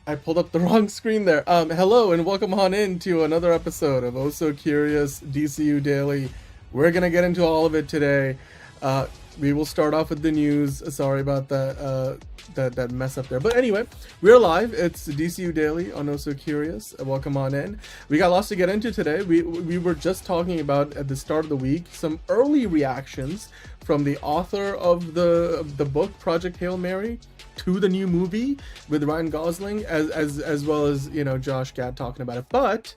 I pulled up the wrong screen there. Hello and welcome on in to another episode of Oh So Curious DCU Daily. We're gonna get into all of it today. We will start off with the news. Sorry about that that mess up there. But anyway, we're live. It's DCU Daily on Oh So Curious. Welcome on in. We got lots to get into today. We were just talking about at the start of the week some early reactions from the author of the book Project Hail Mary to the new movie with Ryan Gosling, as well as, you know, Josh Gad talking about it. But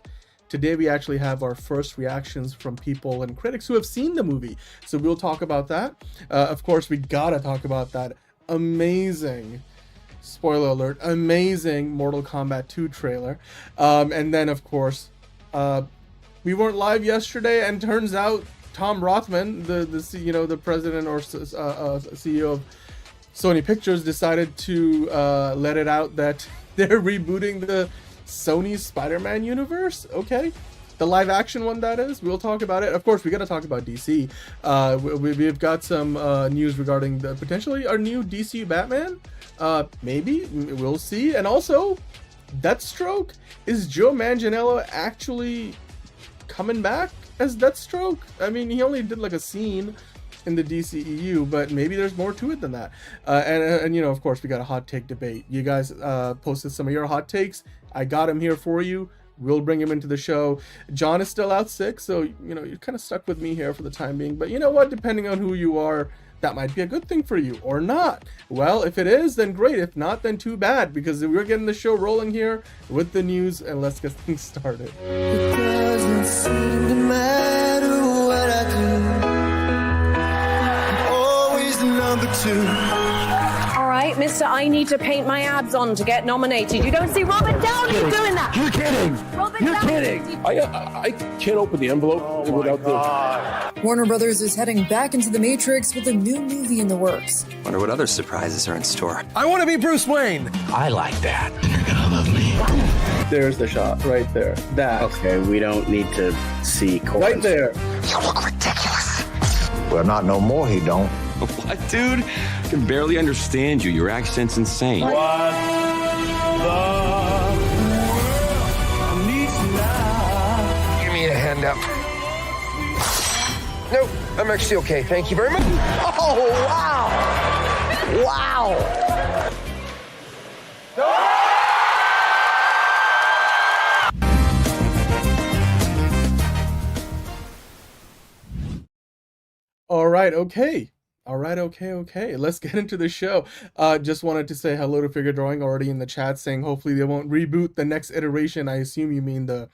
today we actually have our first reactions from people and critics who have seen the movie, so we'll talk about that. Of course, we gotta talk about that amazing, spoiler alert, amazing Mortal Kombat 2 trailer. And then of course, we weren't live yesterday, and turns out Tom Rothman, the president or CEO of Sony Pictures, decided to let it out that they're rebooting the Sony Spider-Man universe. Okay, the live action one, that is. We'll talk about it. Of course, we got to talk about DC. We've got some news regarding the potentially our new DC Batman. Maybe we'll see. And also, Deathstroke. Is Joe Manganiello actually coming back as Deathstroke? I mean, he only did like a scene in the DCEU, but maybe there's more to it than that. And you know, of course, we got a hot take debate. You guys posted some of your hot takes. I got him here for you. We'll bring him into the show. John is still out sick, so you know, you're kind of stuck with me here for the time being. But you know what? Depending on who you are, that might be a good thing for you or not. Well, if it is, then great. If not, then too bad, because we're getting the show rolling here with the news, and let's get things started. It doesn't seem to matter what I do. Always number two. All right, Mr. I need to paint my abs on to get nominated. You don't see Robert Downey doing that. You're kidding. You're kidding. I can't open the envelope without the... Warner Brothers is heading back into the Matrix with a new movie in the works. Wonder what other surprises are in store. I want to be Bruce Wayne. I like that. You're gonna love me. There's the shot right there. That. Okay, we don't need to see chords. Right there. You look ridiculous. Well, not no more, he don't. What, dude? I can barely understand you. Your accent's insane. What the world needs now. Give me a hand up. Nope, I'm actually okay. Thank you very much. Oh, wow. Wow. All right, okay. All right, okay. Let's get into the show. Just wanted to say hello to Figure Drawing already in the chat, saying hopefully they won't reboot the next iteration. I assume you mean the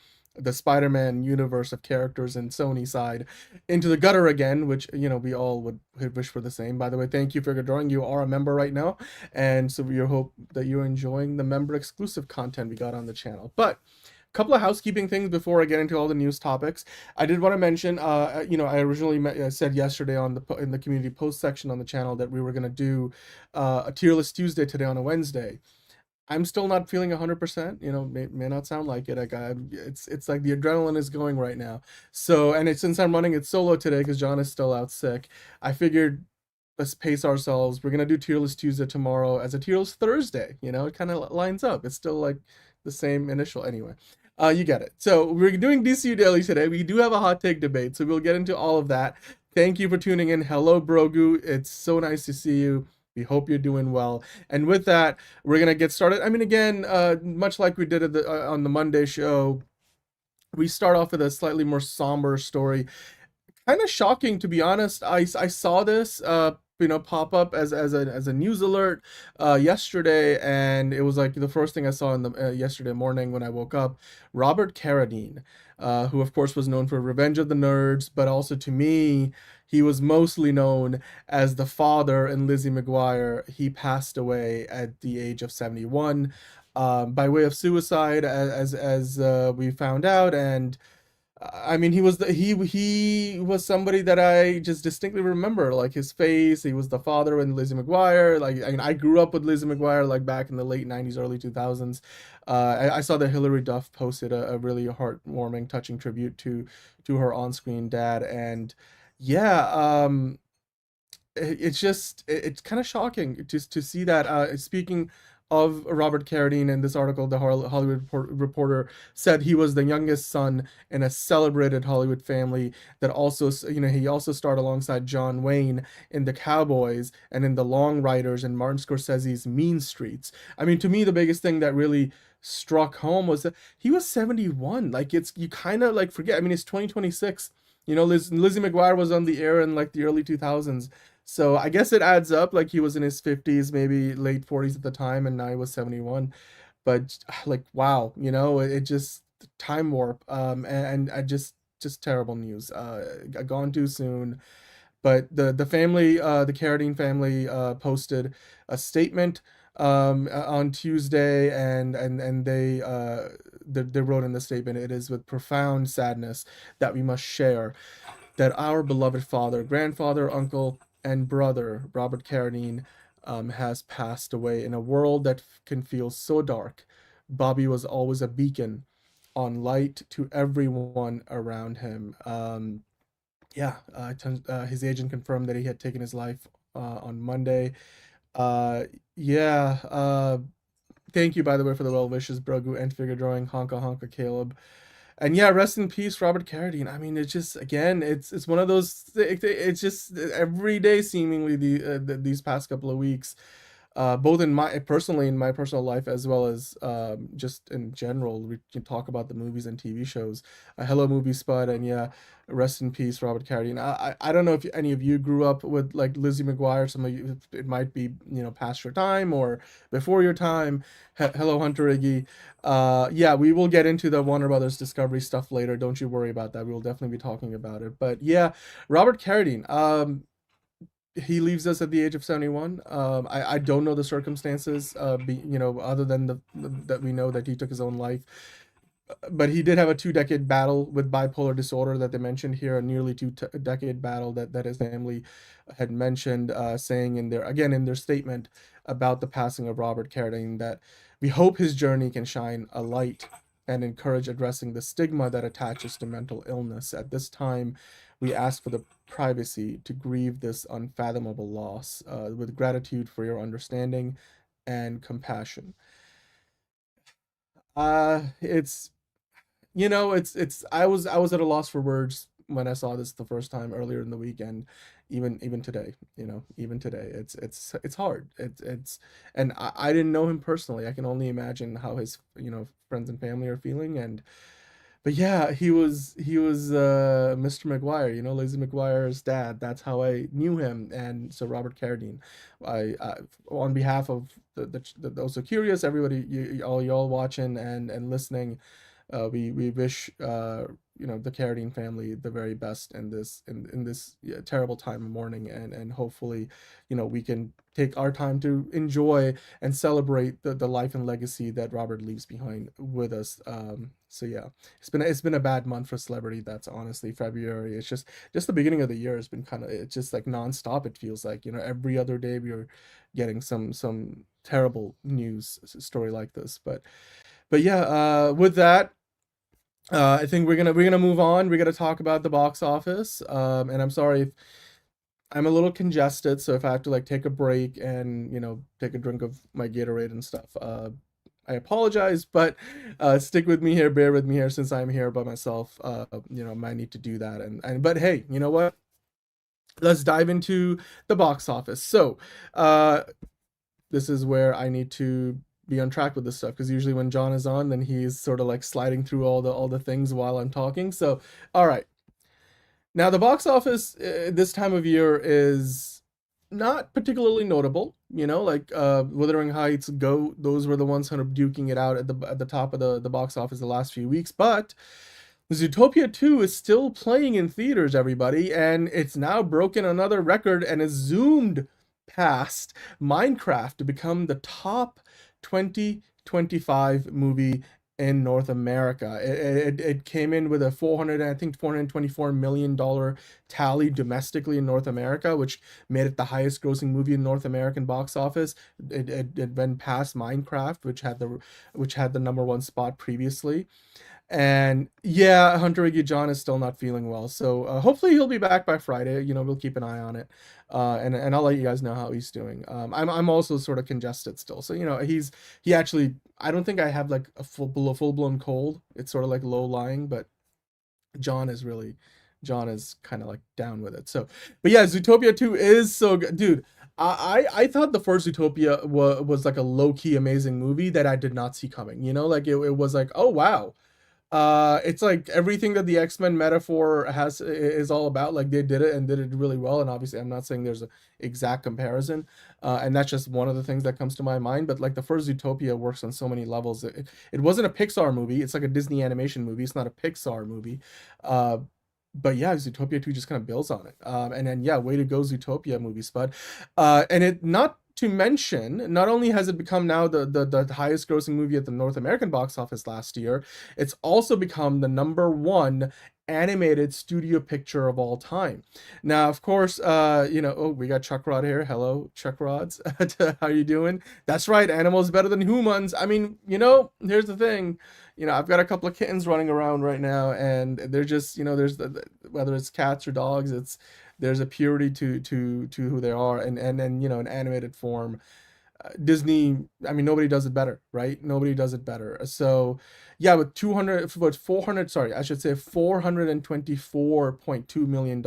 Spider-Man universe of characters and Sony side into the gutter again, which, you know, we all would wish for the same. By the way, thank you, Figure Drawing. You are a member right now, and so we hope that you're enjoying the member exclusive content we got on the channel. But couple of housekeeping things before I get into all the news topics. I did want to mention, you know, I originally said yesterday in the community post section on the channel that we were going to do a tier list Tuesday today on a Wednesday. I'm still not feeling 100%. You know, may not sound like it. It's like the adrenaline is going right now. So, and since I'm running it solo today because John is still out sick, I figured let's pace ourselves. We're gonna do tier list Tuesday tomorrow as a tier list Thursday. You know, it kind of lines up. It's still like the same initial anyway. You get it. So we're doing DCU Daily today. We do have a hot take debate, so we'll get into all of that. Thank you for tuning in. Hello, Brogu. It's so nice to see you. We hope you're doing well. And with that, we're gonna get started. I mean, again, much like we did on the Monday show, we start off with a slightly more somber story. Kind of shocking, to be honest. I saw this you know, pop up as a news alert yesterday, and it was like the first thing I saw in the yesterday morning when I woke up. Robert Carradine, who of course was known for Revenge of the Nerds, but also to me, he was mostly known as the father in Lizzie McGuire. He passed away at the age of 71 by way of suicide, as we found out. And I mean, he was somebody that I just distinctly remember, like his face. He was the father in Lizzie McGuire. Like, I mean, I grew up with Lizzie McGuire, like back in the late 90s, early 2000s. I saw that Hilary Duff posted a really heartwarming, touching tribute to her on-screen dad. And yeah, it's kind of shocking to see that. Speaking of Robert Carradine. In this article, the Hollywood Reporter said he was the youngest son in a celebrated Hollywood family that also, he also starred alongside John Wayne in The Cowboys and in The Long Riders and Martin Scorsese's Mean Streets. I mean, to me, the biggest thing that really struck home was that he was 71. Like, it's, you kind of like forget. I mean, it's 2026. Lizzie McGuire was on the air in like the early 2000s. So I guess it adds up. Like, he was in his 50s, maybe late 40s at the time, and now he was 71. But like, wow, it just time warp. And I just terrible news. Gone too soon. But the family, the Carradine family, posted a statement on Tuesday, and they wrote in the statement, "It is with profound sadness that we must share that our beloved father, grandfather, uncle, and brother, Robert Carradine, has passed away in a world that can feel so dark. Bobby was always a beacon on light to everyone around him." His agent confirmed that he had taken his life on Monday. Thank you, by the way, for the well wishes, Brogu and Figure Drawing, Honka Honka Caleb. And yeah, rest in peace, Robert Carradine. I mean, it's just, again, it's one of those, it's just every day seemingly these past couple of weeks, both in my personal life, as well as just in general. We can talk about the movies and TV shows. Hello, Movie Spud, and yeah, rest in peace, Robert Carradine. I don't know if any of you grew up with like Lizzie McGuire. Some of you, it might be past your time or before your time. Hello, Hunter Iggy. Yeah, we will get into the Warner Brothers Discovery stuff later. Don't you worry about that. We will definitely be talking about it. But yeah, Robert Carradine. He leaves us at the age of 71. I don't know the circumstances, other than that we know that he took his own life. But he did have a 2-decade battle with bipolar disorder that they mentioned here, a nearly 2-decade battle that his family had mentioned, saying in their statement about the passing of Robert Carradine that we hope his journey can shine a light and encourage addressing the stigma that attaches to mental illness. At this time, we ask for the privacy to grieve this unfathomable loss, with gratitude for your understanding and compassion. I was at a loss for words when I saw this the first time earlier in the weekend. Even today, it's hard. And I didn't know him personally. I can only imagine how his friends and family are feeling. But yeah, he was Mr. McGuire, Lizzie McGuire's dad. That's how I knew him. And so Robert Carradine, I on behalf of those who are curious, everybody, all y'all watching and listening, we wish the Carradine family the very best in this terrible time of mourning, and hopefully we can take our time to enjoy and celebrate the life and legacy that Robert leaves behind with us. So yeah, it's been a bad month for celebrity. That's honestly February. It's just the beginning of the year has been it's just like nonstop. It feels like every other day we are getting some terrible news story like this. But yeah, with that, I think we're gonna move on. We're gonna talk about the box office. And I'm sorry if I'm a little congested, so if I have to like take a break and take a drink of my Gatorade and stuff, I apologize. But stick with me here, bear with me here, since I'm here by myself. Might need to do that. But hey, you know what? Let's dive into the box office. So, this is where I need to be on track with this stuff, because usually when John is on, then he's sort of like sliding through all the things while I'm talking. So, all right. Now, the box office this time of year is not particularly notable. Wuthering Heights, Go, those were the ones kind of duking it out at the top of the box office the last few weeks. But Zootopia 2 is still playing in theaters, everybody, and it's now broken another record and is zoomed past Minecraft to become the top 2025 movie in North America. It came in with a $424 million tally domestically in North America, which made it the highest grossing movie in North American box office. It went past Minecraft, which had the number one spot previously. And yeah, Hunter John is still not feeling well, so hopefully he'll be back by Friday. We'll keep an eye on it, and I'll let you guys know how he's doing. I'm also sort of congested still, so he actually, I don't think I have like a full blown cold. It's sort of like low lying, but John is kind of like down with it. So, but yeah, Zootopia 2 is so good, dude. I thought the first Zootopia was like a low key amazing movie that I did not see coming. Like it was like, oh wow. It's like everything that the X-Men metaphor is all about. Like they did it and did it really well. And obviously I'm not saying there's an exact comparison. And that's just one of the things that comes to my mind. But like the first Zootopia works on so many levels. It wasn't a Pixar movie. It's like a Disney animation movie. It's not a Pixar movie. But yeah, Zootopia 2 just kind of builds on it. And then yeah, way to go Zootopia movie, Spud. And it not to mention, not only has it become now the highest grossing movie at the North American box office last year, it's also become the #1 animated studio picture of all time. Now, of course, oh, we got Chuck Rod here. Hello, Chuck Rods. How you doing? That's right, animals better than humans. I mean, here's the thing. I've got a couple of kittens running around right now, and they're just, there's whether it's cats or dogs, there's a purity to who they are, and in animated form, Disney, I mean, nobody does it better, right? Nobody does it better. So yeah, with $424.2 million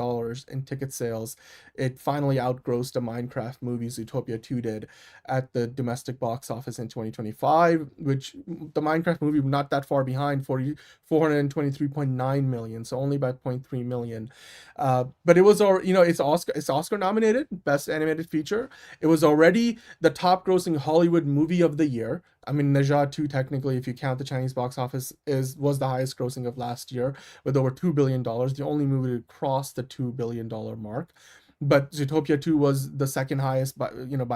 in ticket sales, it finally outgrossed the Minecraft movie Zootopia 2 did at the domestic box office in 2025, which the Minecraft movie not that far behind, 423.9 million, so only by 0.3 million. But it was, it's Oscar nominated, Best Animated Feature. It was already the top grossing Hollywood movie of the year. I mean, Ne Zha 2, technically, if you count the Chinese box office, was the highest grossing of last year with over $2 billion, the only movie to cross the $2 billion mark. But Zootopia 2 was the second highest by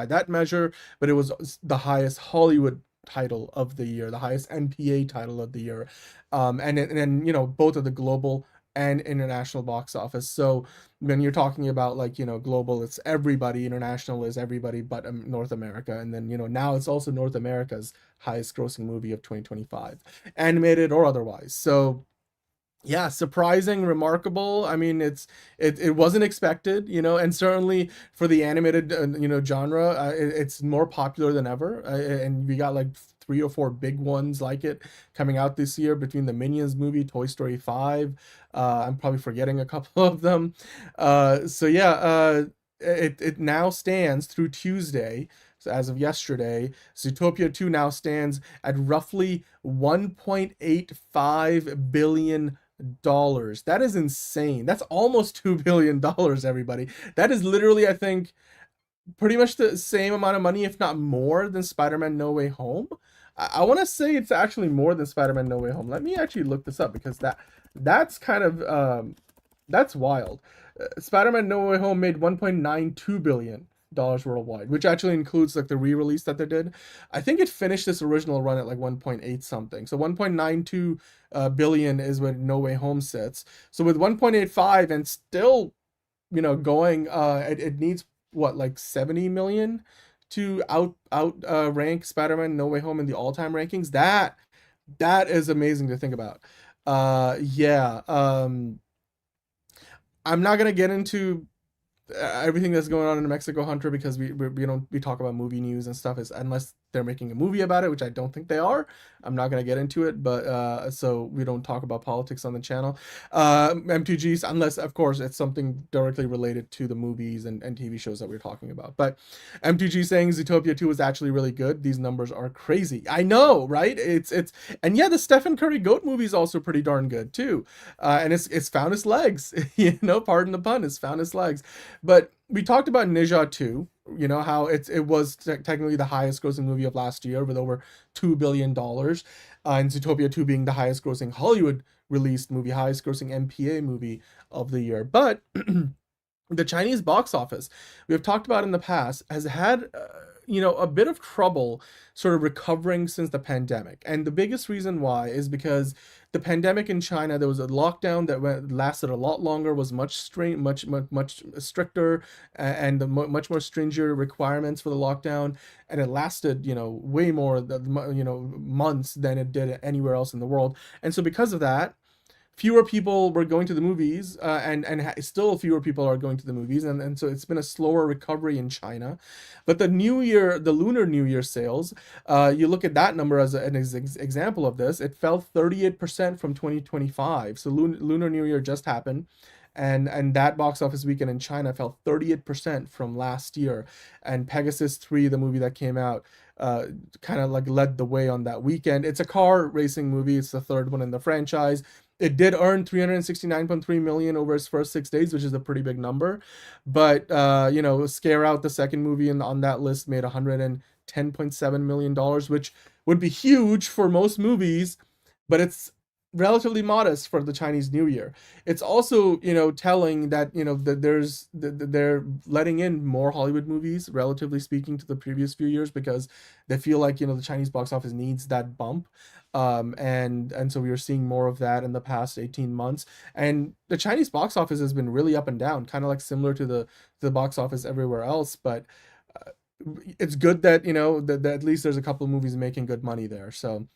that measure, but it was the highest Hollywood title of the year, the highest NPA title of the year. And then both of the global and international box office. So when you're talking about like, global, it's everybody, international is everybody but North America. And then, now it's also North America's highest grossing movie of 2025, animated or otherwise. So yeah, surprising, remarkable. I mean, it wasn't expected, and certainly for the animated, genre, it's more popular than ever. And we got like 3 or 4 big ones like it coming out this year between the Minions movie, Toy Story 5. I'm probably forgetting a couple of them. So yeah, it now stands through Tuesday. So as of yesterday, Zootopia 2 now stands at roughly $1.85 billion. That is insane. That's almost $2 billion, everybody. That is literally, I think, pretty much the same amount of money, if not more, than Spider-Man No Way Home. I want to say it's actually more than Spider-Man No Way Home. Let me actually look this up, because that's kind of that's wild. Spider-Man No Way Home made $1.92 billion worldwide, which actually includes like the re-release that they did. I think it finished this original run at like 1.8 something. So 1.92 billion is where No Way Home sits. So with 1.85 and still, going, it needs what, like 70 million to out rank Spider-Man No Way Home in the all-time rankings. That is amazing to think about. Yeah. I'm not gonna get into everything that's going on in Mexico, Hunter, because we talk about movie news and stuff, is unless they're making a movie about it, which I don't think they are. I'm not going to get into it, but so we don't talk about politics on the channel. M2Gs, unless of course it's something directly related to the movies and TV shows that we're talking about. But M2G saying Zootopia 2 was actually really good. These numbers are crazy. I know, right? It's and yeah, the Stephen Curry Goat movie is also pretty darn good too. And it's found its legs, pardon the pun, it's found its legs. But we talked about Ne Zha 2, how it was technically the highest grossing movie of last year with over $2 billion. And Zootopia 2 being the highest grossing Hollywood released movie, highest grossing MPA movie of the year. But the Chinese box office, we have talked about in the past, has had a bit of trouble sort of recovering since the pandemic. And the biggest reason why is because the pandemic in China, there was a lockdown that lasted a lot longer, was much stricter, and much more stringent requirements for the lockdown, and it lasted, way more, months than it did anywhere else in the world. And so because of that, fewer people were going to the movies, still fewer people are going to the movies, and so it's been a slower recovery in China. But the Lunar New Year sales, you look at that number as an example of this, it fell 38% from 2025. So Lunar New Year just happened, and that box office weekend in China fell 38% from last year. And Pegasus 3, the movie that came out, kind of like led the way on that weekend. It's a car racing movie. It's the third one in the franchise. It did earn 369.3 million over its first 6 days, which is a pretty big number. But Scare Out, the second movie on that list, made $110.7 million, which would be huge for most movies, but it's relatively modest for the Chinese New Year. It's also, telling that, that they're letting in more Hollywood movies, relatively speaking, to the previous few years, because they feel like, the Chinese box office needs that bump. And so we are seeing more of that in the past 18 months. And the Chinese box office has been really up and down, kind of like similar to the box office everywhere else. But it's good that, that at least there's a couple of movies making good money there. So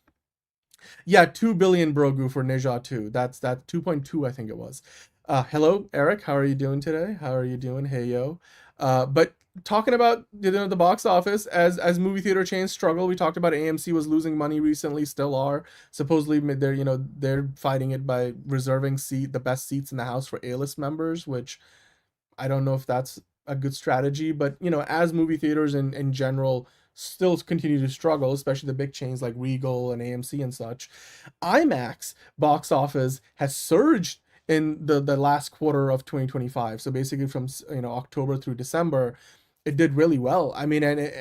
yeah, 2 billion Brogu for Ne Zha 2. That's 2.2, I think it was. Hello, Eric. How are you doing today? How are you doing? Hey, yo. But talking about the box office, as movie theater chains struggle, we talked about AMC was losing money recently, still are. Supposedly they're fighting it by reserving the best seats in the house for A-list members, which I don't know if that's a good strategy. But as movie theaters in general still continue to struggle, especially the big chains like Regal and AMC and such, IMAX box office has surged in the last quarter of 2025. So basically from October through December, it did really well. I mean, and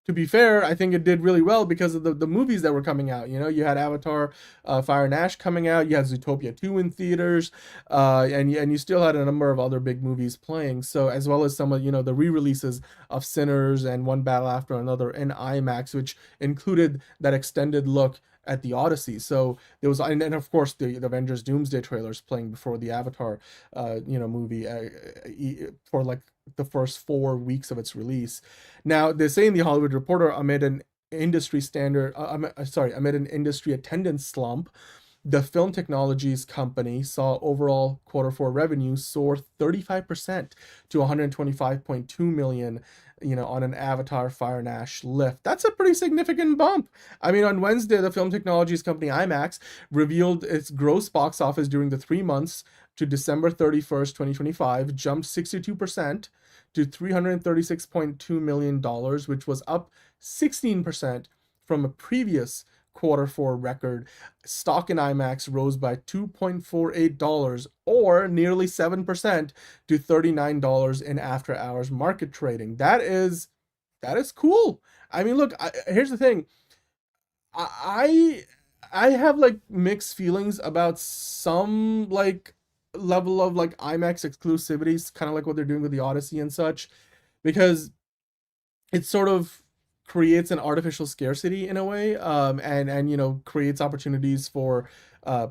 to be fair, I think it did really well because of the movies that were coming out. You had Avatar, Fire and Ash coming out. You had Zootopia 2 in theaters, and you still had a number of other big movies playing. So as well as some of the re-releases of Sinners and One Battle After Another in IMAX, which included that extended look at the Odyssey. So there was, and of course the Avengers Doomsday trailers playing before the Avatar, movie, for like the first 4 weeks of its release. Now they say in the Hollywood Reporter, amid an industry attendance slump, the film technologies company saw overall Q4 revenue soar 35% to 125.2 million, on an Avatar Fire and Ash lift. That's a pretty significant bump. I mean, on Wednesday, the film technologies company IMAX revealed its gross box office during the 3 months to December 31st, 2025, jumped 62% to $336.2 million, which was up 16% from a previous Q4 record. Stock in IMAX rose by $2.48, or nearly 7%, to $39 in after-hours market trading. That is cool. I mean, look, here's the thing. I have like mixed feelings about some like level of like IMAX exclusivities, kind of like what they're doing with the Odyssey and such, because it sort of creates an artificial scarcity in a way, and creates opportunities for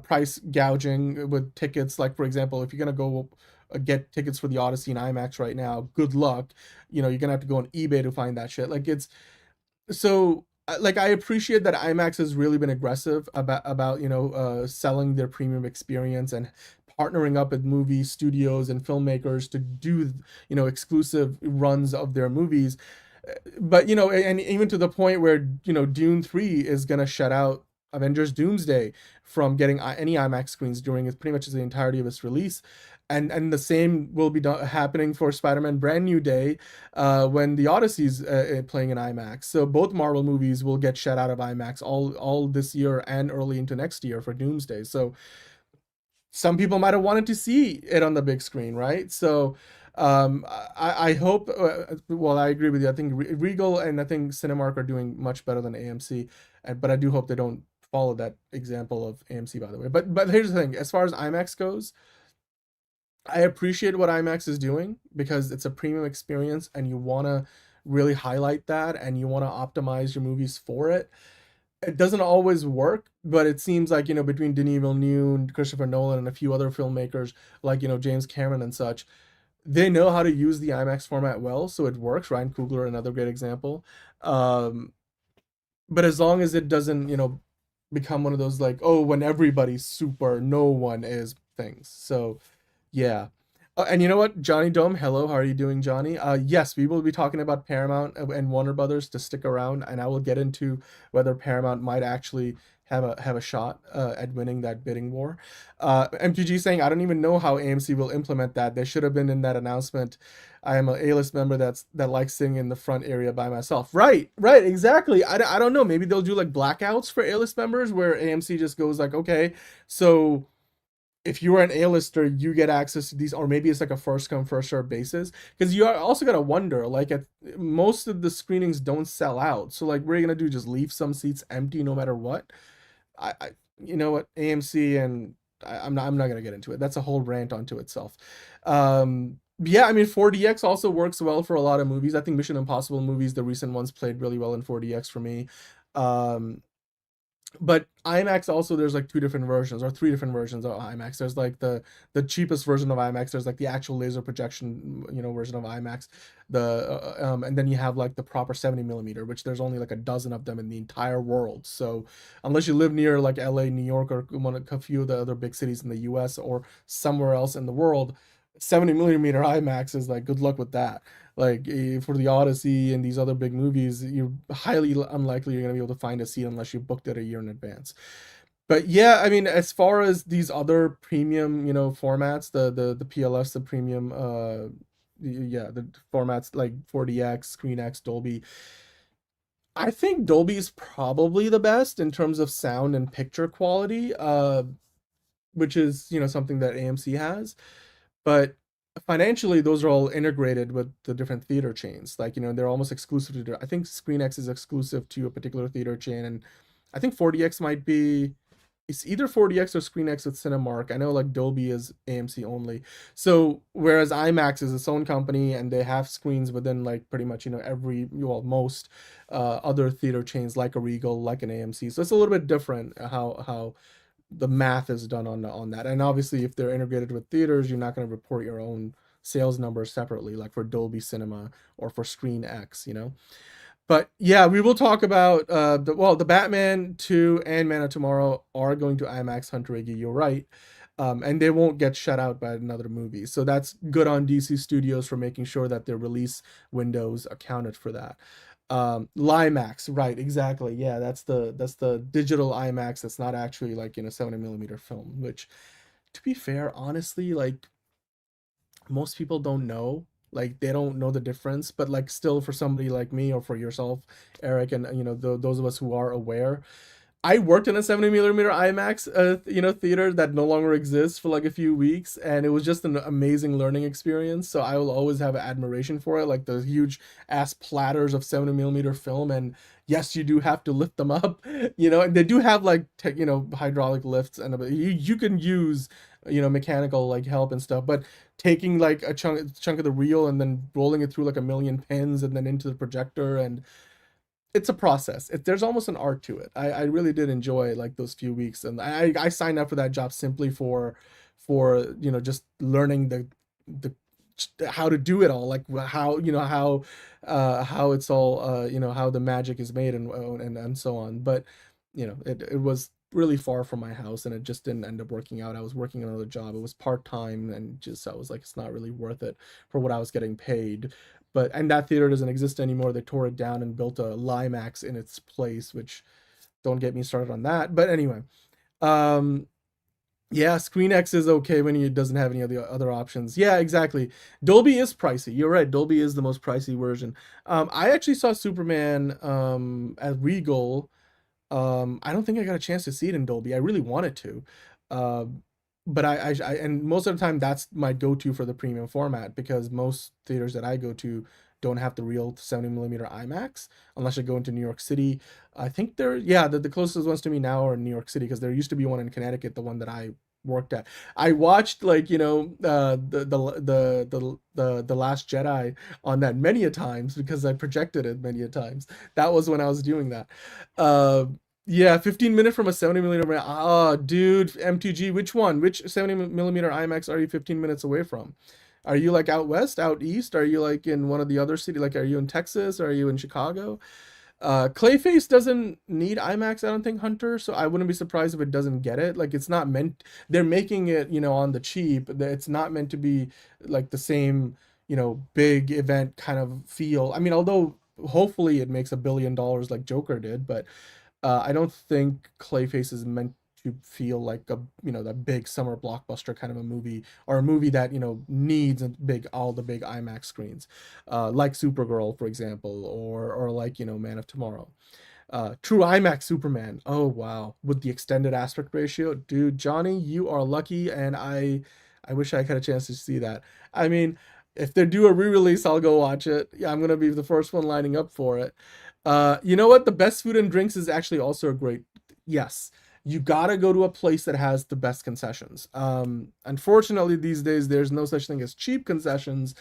price gouging with tickets. Like, for example, if you're gonna go get tickets for the Odyssey in IMAX right now, good luck. You're gonna have to go on eBay to find that shit. Like, it's so like, I appreciate that IMAX has really been aggressive about selling their premium experience and partnering up with movie studios and filmmakers to do exclusive runs of their movies. But and even to the point where Dune 3 is gonna shut out Avengers Doomsday from getting any IMAX screens during pretty much the entirety of its release, and the same will be happening for Spider-Man Brand New Day, when the Odyssey's playing in IMAX. So both Marvel movies will get shut out of IMAX all this year and early into next year for Doomsday. So some people might have wanted to see it on the big screen, right? So I hope, well, I agree with you. I think Regal and I think Cinemark are doing much better than AMC, but I do hope they don't follow that example of AMC, by the way. But here's the thing, as far as IMAX goes, I appreciate what IMAX is doing because it's a premium experience and you want to really highlight that and you want to optimize your movies for it. it doesn't always work, but it seems like, between Denis Villeneuve, Christopher Nolan, and a few other filmmakers like, James Cameron and such, they know how to use the IMAX format well, so it works. Ryan Coogler, another great example. Um, but as long as it doesn't, become one of those like, oh, when everybody's super, no one is things. So, yeah. And you know what, Johnny Dome, hello, how are you doing, Johnny? Yes, we will be talking about Paramount and Warner Brothers, to stick around, and I will get into whether Paramount might actually have a shot at winning that bidding war. MTG saying, I don't even know how AMC will implement that. They should have been in that announcement. I am a A-list member that likes sitting in the front area by myself. Right, exactly. I don't know. Maybe they'll do like blackouts for A-list members where AMC just goes like, okay, so if you are an A-lister, you get access to these, or maybe it's like a first come first serve basis, because you are also gotta wonder, like, most of the screenings don't sell out, so like, what are you gonna do, just leave some seats empty no matter what? I you know what, AMC, and I'm not gonna get into it. That's a whole rant onto itself. Yeah, I mean, 4DX also works well for a lot of movies. I think Mission Impossible movies, the recent ones, played really well in 4DX for me. But IMAX also, there's like two different versions or three different versions of IMAX. There's like the cheapest version of IMAX. There's like the actual laser projection, version of IMAX. And then you have like the proper 70 millimeter, which there's only like a dozen of them in the entire world. So unless you live near like LA, New York, or a few of the other big cities in the US or somewhere else in the world, 70 millimeter IMAX is like, good luck with that. Like, for the Odyssey and these other big movies, you're highly unlikely you're going to be able to find a seat unless you booked it a year in advance. But yeah, I mean, as far as these other premium, formats, the PLS, the premium, the formats like 4DX, ScreenX, Dolby, I think Dolby is probably the best in terms of sound and picture quality, which is, something that AMC has. But financially, those are all integrated with the different theater chains. Like, they're almost exclusive to, I think ScreenX is exclusive to a particular theater chain, and I think 4DX might be, it's either 4DX or ScreenX with Cinemark. I know like Dolby is AMC only. So whereas IMAX is its own company and they have screens within like pretty much, most other theater chains like a Regal, like an AMC. So it's a little bit different how the math is done on that. And obviously, if they're integrated with theaters, you're not going to report your own sales numbers separately, like for Dolby Cinema or for ScreenX, But yeah, we will talk about the Batman 2 and Man of Tomorrow are going to IMAX, Hunter Iggy, you're right. And they won't get shut out by another movie. So that's good on DC Studios for making sure that their release windows accounted for that. Limax, right, exactly. Yeah, that's the digital IMAX that's not actually like 70 millimeter film, which, to be fair, honestly, like, most people don't know. Like, they don't know the difference, but like, still, for somebody like me or for yourself, Eric, and those of us who are aware, I worked in a 70 millimeter IMAX, theater that no longer exists for like a few weeks, and it was just an amazing learning experience. So I will always have admiration for it, like the huge ass platters of 70 millimeter film. And yes, you do have to lift them up, and they do have like, hydraulic lifts, and you can use, mechanical like help and stuff, but taking like a chunk of the reel and then rolling it through like a million pins and then into the projector, and it's a process. There's almost an art to it. I really did enjoy like those few weeks, and I signed up for that job simply for just learning the how to do it all, like how how it's all how the magic is made and so on. But it was really far from my house, and it just didn't end up working out. I was working another job. It was part-time, and I was like, it's not really worth it for what I was getting paid. And that theater doesn't exist anymore. They tore it down and built a Limax in its place, which, don't get me started on that. But anyway, yeah, ScreenX is okay when it doesn't have any of the other options. Yeah, exactly. Dolby is pricey. You're right. Dolby is the most pricey version. I actually saw Superman at Regal. I don't think I got a chance to see it in Dolby. I really wanted to. But I and most of the time that's my go-to for the premium format, because most theaters that I go to don't have the real 70 millimeter IMAX unless I go into New York City. I think the closest ones to me now are in New York City, because there used to be one in Connecticut, the one that I worked at. I watched like the Last Jedi on that many a times, because I projected it many a times. That was when I was doing that. Yeah, 15 minutes from a 70 millimeter. Ah, dude, MTG, which one? Which 70 millimeter IMAX are you 15 minutes away from? Are you like out west, out east? Are you like in one of the other cities? Like, are you in Texas? Are you in Chicago? Clayface doesn't need IMAX, I don't think, Hunter. So I wouldn't be surprised if it doesn't get it. Like, it's not meant. They're making it, on the cheap. It's not meant to be like the same, big event kind of feel. I mean, although hopefully it makes $1 billion like Joker did, but I don't think Clayface is meant to feel like a that big summer blockbuster kind of a movie, or a movie that needs all the big IMAX screens, like Supergirl, for example, or like Man of Tomorrow. True IMAX Superman. Oh wow, with the extended aspect ratio, dude. Johnny, you are lucky, and I wish I had a chance to see that. I mean, if they do a re-release, I'll go watch it. Yeah, I'm gonna be the first one lining up for it. You know what? The best food and drinks is actually also a great. Yes, you gotta go to a place that has the best concessions. Unfortunately, these days there's no such thing as cheap concessions.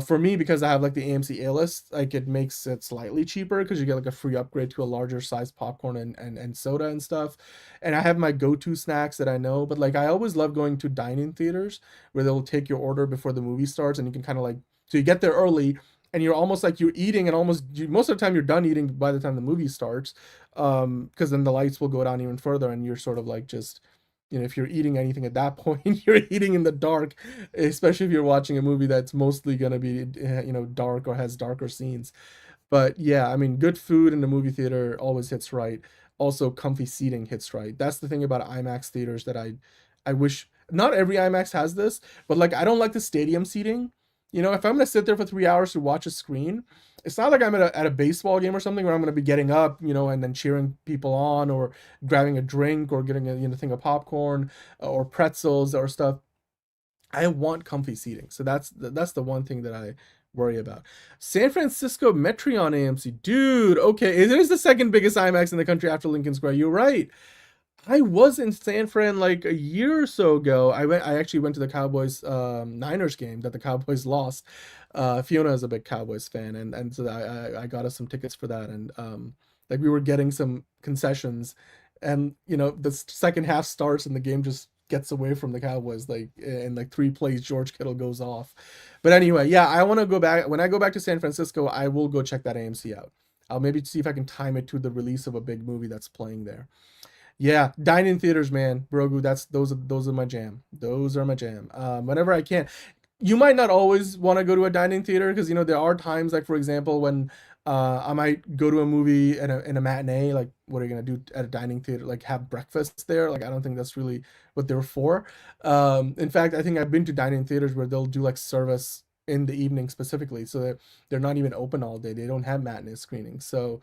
For me, because I have like the AMC A list, like it makes it slightly cheaper because you get like a free upgrade to a larger size popcorn and soda and stuff. And I have my go-to snacks that I know, but like I always love going to dining theaters where they'll take your order before the movie starts, and you can kind of like, so you get there early and you're almost like you're eating, and most of the time you're done eating by the time the movie starts, because then the lights will go down even further and you're sort of like just, if you're eating anything at that point, you're eating in the dark, especially if you're watching a movie that's mostly going to be, dark or has darker scenes. But yeah, I mean, good food in the movie theater always hits right. Also, comfy seating hits right. That's the thing about IMAX theaters that I wish not every IMAX has this, but like I don't like the stadium seating. If I'm gonna sit there for 3 hours to watch a screen, it's not like I'm at a baseball game or something where I'm gonna be getting up, and then cheering people on, or grabbing a drink, or getting a thing of popcorn, or pretzels or stuff. I want comfy seating, so that's the one thing that I worry about. San Francisco Metreon AMC, dude. Okay, it is the second biggest IMAX in the country after Lincoln Square. You're right. I was in San Fran like a year or so ago. I actually went to the Cowboys Niners game that the Cowboys lost. Fiona is a big Cowboys fan, and so I got us some tickets for that, and like we were getting some concessions, and the second half starts and the game just gets away from the Cowboys, like in like 3 plays George Kittle goes off. But anyway, yeah, I want to go back. When I go back to San Francisco, I will go check that AMC out. I'll maybe see if I can time it to the release of a big movie that's playing there. Yeah, dine-in theaters, man. Brogu, those are my jam. Those are my jam. Whenever I can. You might not always want to go to a dining theater because there are times, like for example, when I might go to a movie in a matinee. Like, what are you gonna do at a dining theater? Like, have breakfast there? Like, I don't think that's really what they're for. In fact, I think I've been to dining theaters where they'll do like service in the evening specifically, so that they're not even open all day. They don't have matinee screenings. So,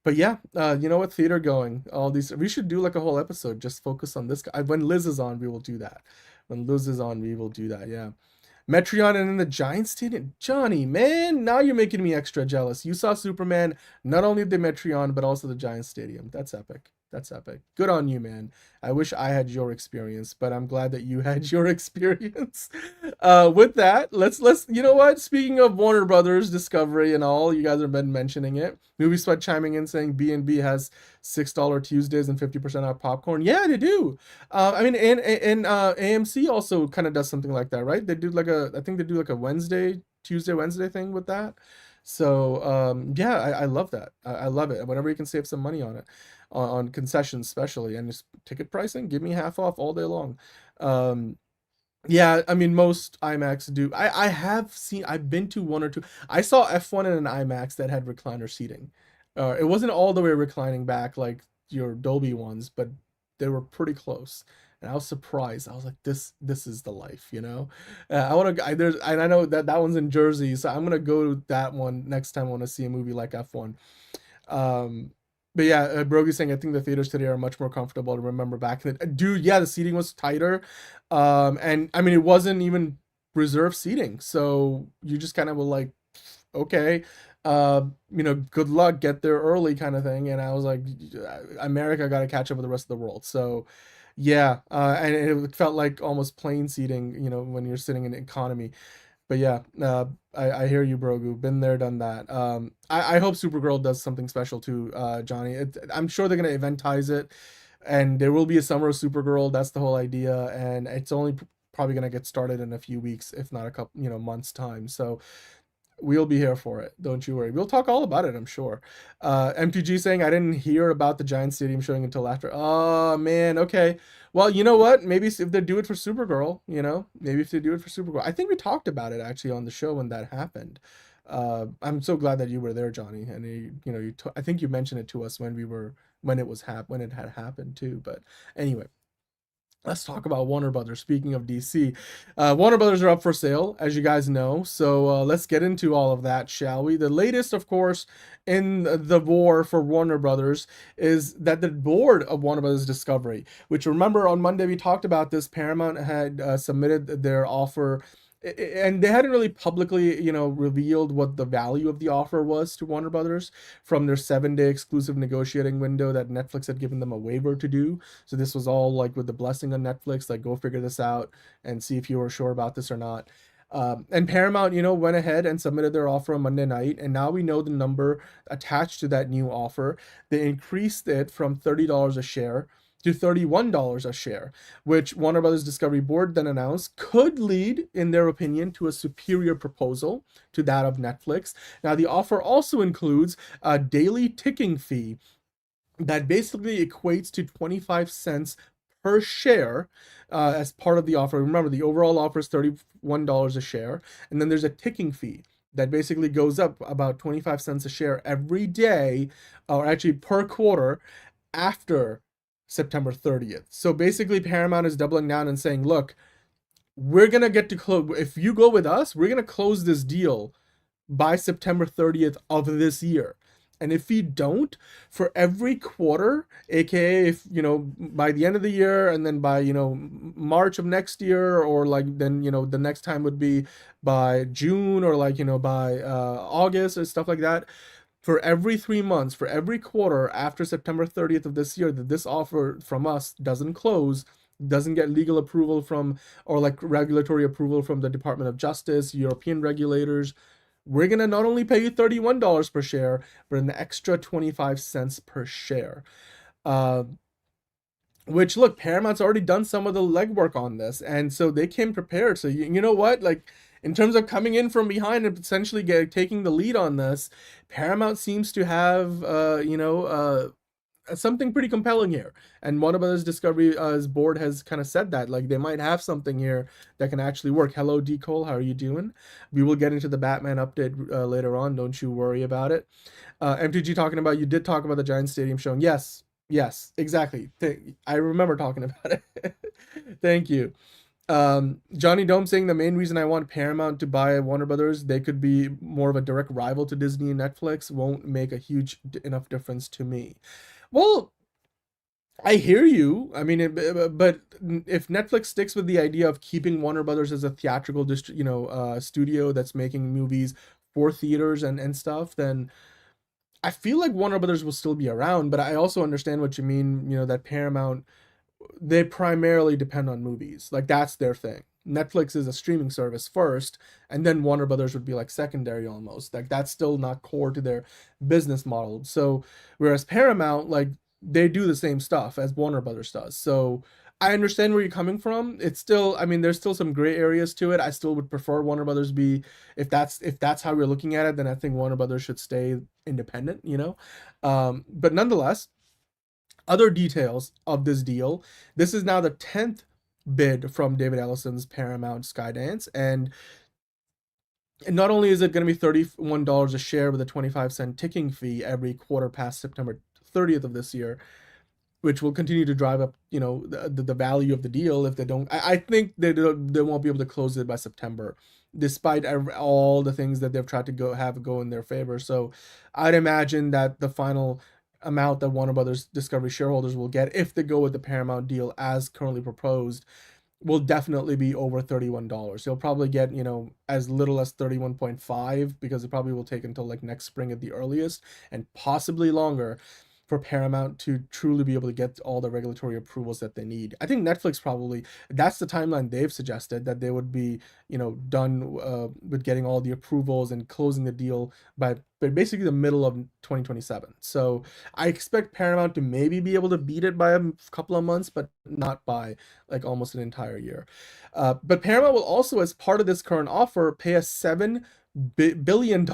but yeah, you know what? Theater going. All these. We should do like a whole episode just focus on this guy. When Liz is on, we will do that. When Liz is on, we will do that. Yeah. Metreon and then the Giants Stadium. Johnny, man, now you're making me extra jealous. You saw Superman, not only the Metreon, but also the Giants Stadium. That's epic. That's epic. Good on you, man. I wish I had your experience, but I'm glad that you had your experience. With that, let's you know what? Speaking of Warner Brothers Discovery and all, you guys have been mentioning it. Movie Sweat chiming in saying B&B has $6 Tuesdays and 50% off popcorn. Yeah, they do. I mean, and AMC also kind of does something like that, right? They do like I think they do like a Tuesday, Wednesday thing with that. So yeah, I love that. I love it. Whenever you can save some money on it, on concessions especially, and just ticket pricing, give me half off all day long. Yeah, I mean, most IMAX do. I've been to one or two. I saw F1 in an IMAX that had recliner seating. It wasn't all the way reclining back like your Dolby ones, but they were pretty close. And I was surprised. I was like, this is the life, I want to. And I know that one's in Jersey, so I'm gonna go to that one next time I want to see a movie like F1. But yeah, Brogy's saying I think the theaters today are much more comfortable to remember back in the dude. Yeah, the seating was tighter, and I mean it wasn't even reserved seating, so you just kind of were like, okay, good luck, get there early kind of thing. And I was like, America got to catch up with the rest of the world. So yeah, and it felt like almost plane seating, when you're sitting in economy. But yeah, I hear you, Brogu. Been there, done that. I hope Supergirl does something special too, Johnny. I'm sure they're gonna eventize it, and there will be a summer of Supergirl. That's the whole idea, and it's only probably gonna get started in a few weeks, if not a couple, months time. So we'll be here for it. Don't you worry. We'll talk all about it, I'm sure. MTG saying, I didn't hear about the Giant Stadium showing until after. Oh, man. Okay. Well, you know what? Maybe if they do it for Supergirl, maybe if they do it for Supergirl. I think we talked about it actually on the show when that happened. I'm so glad that you were there, Johnny. And I think you mentioned it to us when it had happened too. But anyway, let's talk about Warner Brothers. Speaking of DC, Warner Brothers are up for sale, as you guys know. So let's get into all of that, shall we? The latest, of course, in the war for Warner Brothers is that the board of Warner Brothers Discovery, which remember on Monday we talked about this, Paramount had submitted their offer, and they hadn't really publicly, revealed what the value of the offer was to Warner Brothers from their 7-day exclusive negotiating window that Netflix had given them a waiver to do. So this was all like with the blessing on Netflix, like go figure this out and see if you were sure about this or not. And Paramount, went ahead and submitted their offer on Monday night, and now we know the number attached to that new offer. They increased it from $30 a share to $31 a share, which Warner Brothers Discovery Board then announced could lead, in their opinion, to a superior proposal to that of Netflix. Now, the offer also includes a daily ticking fee that basically equates to 25 cents per share as part of the offer. Remember, the overall offer is $31 a share, and then there's a ticking fee that basically goes up about 25 cents a share every day, or actually per quarter, after September 30th. So basically Paramount is doubling down and saying, look, we're going to get to close. If you go with us, we're going to close this deal by September 30th of this year. And if we don't, for every quarter, aka if, by the end of the year and then by, March of next year, or like then, the next time would be by June, or like, by August or stuff like that. For every 3 months, for every quarter after September 30th of this year that this offer from us doesn't close, doesn't get legal approval from, or like regulatory approval from the Department of Justice, European regulators, we're going to not only pay you $31 per share, but an extra 25 cents per share. Which, look, Paramount's already done some of the legwork on this, and so they came prepared. So you know what? Like, in terms of coming in from behind and potentially taking the lead on this, Paramount seems to have, something pretty compelling here. And Warner Brothers Discovery's board has kind of said that, like, they might have something here that can actually work. Hello, D. Cole, how are you doing? We will get into the Batman update later on. Don't you worry about it. MTG talking about, you did talk about the Giant Stadium showing. Yes, exactly. I remember talking about it. Thank you. Johnny Dome saying the main reason I want Paramount to buy Warner Brothers, they could be more of a direct rival to Disney and Netflix, won't make a huge enough difference to me. Well, I hear you. I mean, but if Netflix sticks with the idea of keeping Warner Brothers as a theatrical studio that's making movies for theaters and stuff, then I feel like Warner Brothers will still be around. But I also understand what you mean, that Paramount, they primarily depend on movies. Like, that's their thing. Netflix is a streaming service first, and then Warner Brothers would be like secondary almost. Like, that's still not core to their business model. So whereas Paramount, like, they do the same stuff as Warner Brothers does. So I understand where you're coming from. It's still, I mean, there's still some gray areas to it. I still would prefer Warner Brothers be, if that's how we're looking at it, then I think Warner Brothers should stay independent, but nonetheless, other details of this deal. This is now the 10th bid from David Ellison's Paramount Skydance, and not only is it going to be $31 a share with a 25-cent ticking fee every quarter past September 30th of this year, which will continue to drive up, the value of the deal. If they don't, I think they won't be able to close it by September, despite all the things that they've tried to go in their favor. So I'd imagine that the final amount that Warner Brothers Discovery shareholders will get, if they go with the Paramount deal as currently proposed, will definitely be over $31. You'll probably get, as little as 31.5, because it probably will take until like next spring at the earliest, and possibly longer. for Paramount to truly be able to get all the regulatory approvals that they need. I think Netflix probably, that's the timeline they've suggested, that they would be, done with getting all the approvals and closing the deal by basically the middle of 2027. So I expect Paramount to maybe be able to beat it by a couple of months, but not by like almost an entire year. But Paramount will also, as part of this current offer, pay a $7 billion,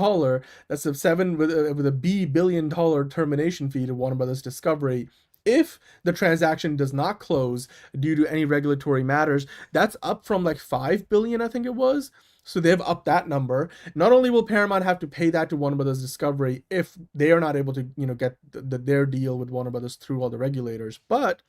that's a seven with a billion dollar termination fee to Warner Brothers Discovery if the transaction does not close due to any regulatory matters. That's up from like 5 billion, I think it was. So they've upped that number. Not only will Paramount have to pay that to Warner Brothers Discovery if they are not able to, get their deal with Warner Brothers through all the regulators, but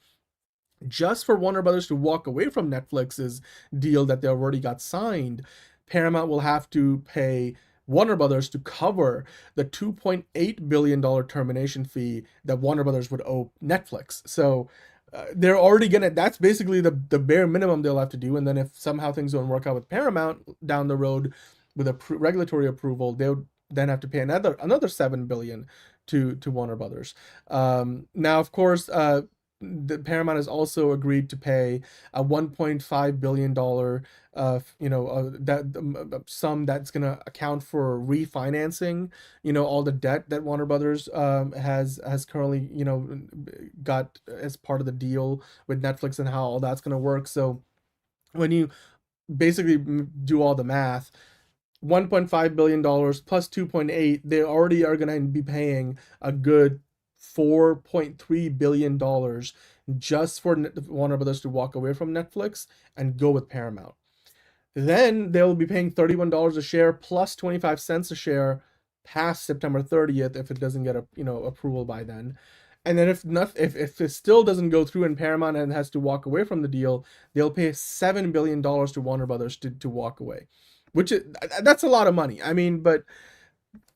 just for Warner Brothers to walk away from Netflix's deal that they already got signed, Paramount will have to pay Warner Brothers to cover the $2.8 billion termination fee that Warner Brothers would owe Netflix. So they're already that's basically the bare minimum they'll have to do. And then if somehow things don't work out with Paramount down the road with a regulatory approval, they'll then have to pay another $7 billion to Warner Brothers. Now, of course, the Paramount has also agreed to pay a $1.5 billion sum that's going to account for refinancing all the debt that Warner Brothers has currently got as part of the deal with Netflix and how all that's going to work. So when you basically do all the math, $1.5 billion plus 2.8, they already are going to be paying a good $4.3 billion just for Warner Brothers to walk away from Netflix and go with Paramount. Then they'll be paying $31 a share plus 25 cents a share past September 30th if it doesn't get approval by then. And then if it still doesn't go through and Paramount and has to walk away from the deal, they'll pay $7 billion to Warner Brothers to walk away, that's a lot of money. I mean, but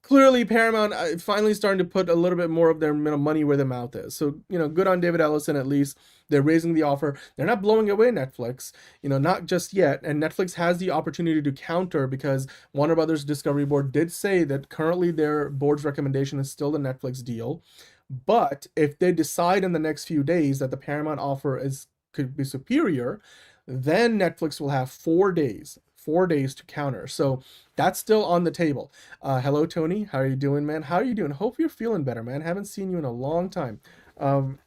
clearly Paramount finally starting to put a little bit more of their money where their mouth is. So, good on David Ellison, at least. They're raising the offer. They're not blowing away Netflix, not just yet. And Netflix has the opportunity to counter because Warner Brothers Discovery Board did say that currently their board's recommendation is still the Netflix deal. But if they decide in the next few days that the Paramount offer could be superior, then Netflix will have 4 days to counter. So that's still on the table. Hello, Tony. How are you doing, man? How are you doing? Hope you're feeling better, man. Haven't seen you in a long time. I'm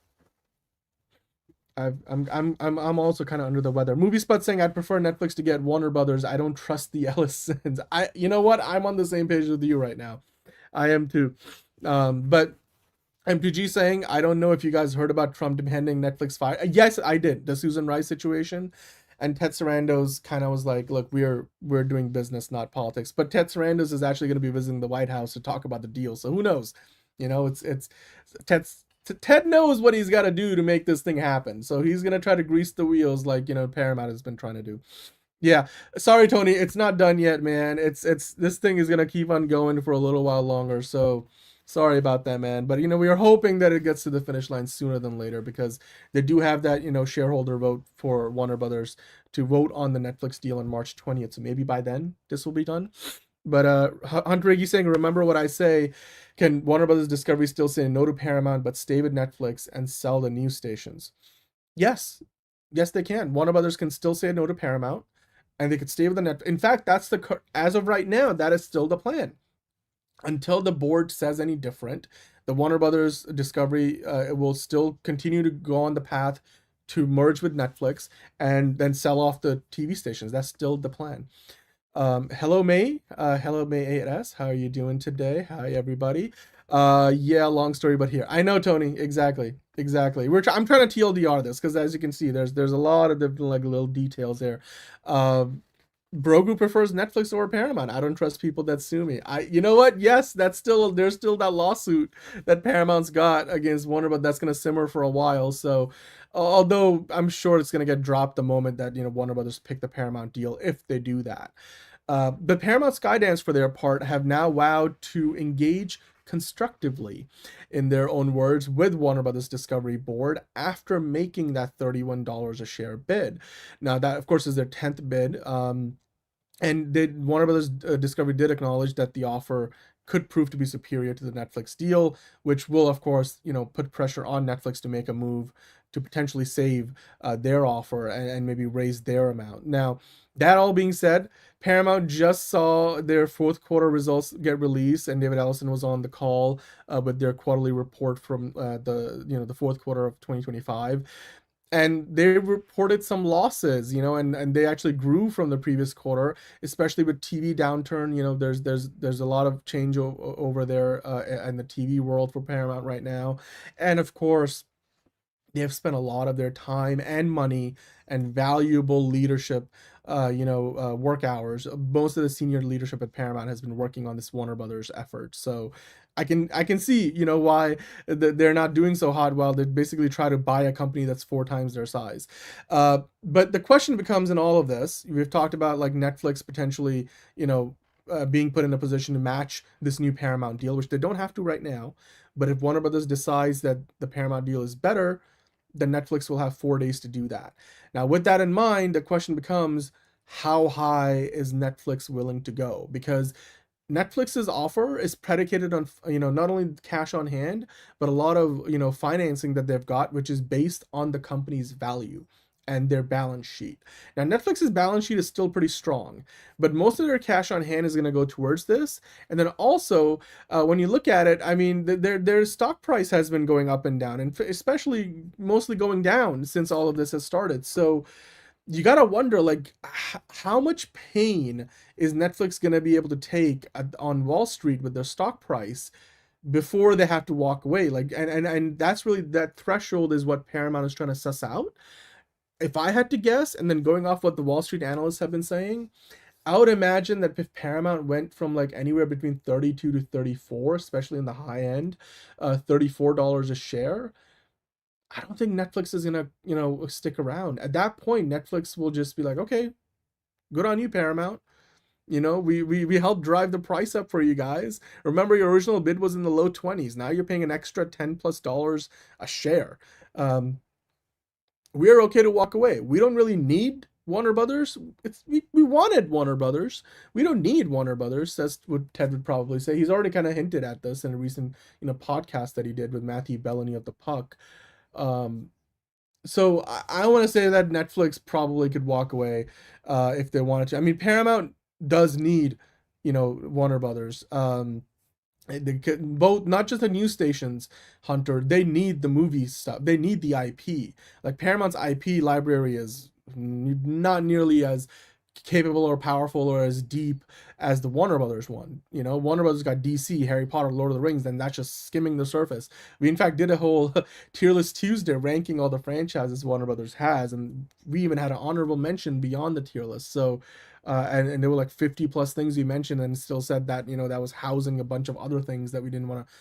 also kind of under the weather. Movie Spot saying I'd prefer Netflix to get Warner Brothers. I don't trust the Ellisons. You know what? I'm on the same page with you right now. I am too. But M2G saying I don't know if you guys heard about Trump demanding Netflix fire. Yes, I did. The Susan Rice situation. And Ted Sarandos kind of was like, look, we're doing business, not politics. But Ted Sarandos is actually going to be visiting the White House to talk about the deal. So who knows? It's Ted knows what he's got to do to make this thing happen. So he's going to try to grease the wheels like, Paramount has been trying to do. Yeah. Sorry, Tony. It's not done yet, man. This thing is going to keep on going for a little while longer. So sorry about that, man. But, we are hoping that it gets to the finish line sooner than later because they do have that, shareholder vote for Warner Brothers to vote on the Netflix deal on March 20th. So maybe by then this will be done. But Hunter Iggy saying, remember what I say, can Warner Brothers Discovery still say no to Paramount but stay with Netflix and sell the news stations? Yes, they can. Warner Brothers can still say no to Paramount and they could stay with the Netflix. In fact, as of right now, that is still the plan. Until the board says any different, the Warner Brothers Discovery will still continue to go on the path to merge with Netflix and then sell off the TV stations. That's still the plan. Hello, May. Hello, May 8S. How are you doing today? Hi, everybody. Yeah, long story, but here. I know, Tony. Exactly. I'm trying to TLDR this because, as you can see, there's a lot of different little details there. Brogu prefers Netflix over Paramount. I don't trust people that sue me. You know what? Yes, there's still that lawsuit that Paramount's got against Warner, but that's going to simmer for a while. So, although I'm sure it's going to get dropped the moment that Warner Brothers pick the Paramount deal, if they do that. But Paramount Skydance, for their part, have now vowed to engage constructively, in their own words, with Warner Brothers Discovery Board after making that $31 a share bid. Now, that, of course, is their 10th bid. And Warner Brothers Discovery did acknowledge that the offer could prove to be superior to the Netflix deal, which will, of course, put pressure on Netflix to make a move to potentially save their offer and maybe raise their amount. Now, that all being said, Paramount just saw their fourth quarter results get released, and David Ellison was on the call with their quarterly report from the fourth quarter of 2025. And they reported some losses, and they actually grew from the previous quarter, especially with TV downturn. There's a lot of change over there in the TV world for Paramount right now. And of course, they have spent a lot of their time and money and valuable leadership, work hours. Most of the senior leadership at Paramount has been working on this Warner Brothers effort. So I can see, why they're not doing so hot while they basically try to buy a company that's 4 times their size. But the question becomes in all of this, we've talked about like Netflix potentially, being put in a position to match this new Paramount deal, which they don't have to right now. But if Warner Brothers decides that the Paramount deal is better, then Netflix will have 4 days to do that. Now, with that in mind, the question becomes, how high is Netflix willing to go? Because Netflix's offer is predicated on, not only cash on hand, but a lot of, financing that they've got, which is based on the company's value and their balance sheet. Now, Netflix's balance sheet is still pretty strong, but most of their cash on hand is going to go towards this. And then also, when you look at it, I mean, their stock price has been going up and down, and especially mostly going down since all of this has started. So you got to wonder, like, how much pain is Netflix going to be able to take on Wall Street with their stock price before they have to walk away? Like, and that's really, that threshold is what Paramount is trying to suss out. If I had to guess, and then going off what the Wall Street analysts have been saying, I would imagine that if Paramount went from like anywhere between 32 to 34, especially in the high end, $34 a share, I don't think Netflix is gonna, stick around. At that point, Netflix will just be like, okay, good on you, Paramount. We helped drive the price up for you guys. Remember, your original bid was in the low 20s. Now you're paying an extra $10+ a share. We're okay to walk away. We don't really need Warner Brothers. We wanted Warner Brothers. We don't need Warner Brothers. That's what Ted would probably say. He's already kind of hinted at this in a recent, podcast that he did with Matthew Bellany of The Puck. So I want to say that Netflix probably could walk away if they wanted to. I mean, Paramount does need, Warner Brothers. They could, both, not just the news stations, Hunter, they need the movie stuff. They need the IP. Like, Paramount's IP library is not nearly as capable or powerful or as deep as the Warner Brothers one. Warner Brothers got DC, Harry Potter, Lord of the Rings, and that's just skimming the surface. We in fact did a whole tier list Tuesday ranking all the franchises Warner Brothers has, and we even had an honorable mention beyond the tier list. So and there were like 50+ things we mentioned, and still said that, that was housing a bunch of other things that we didn't want to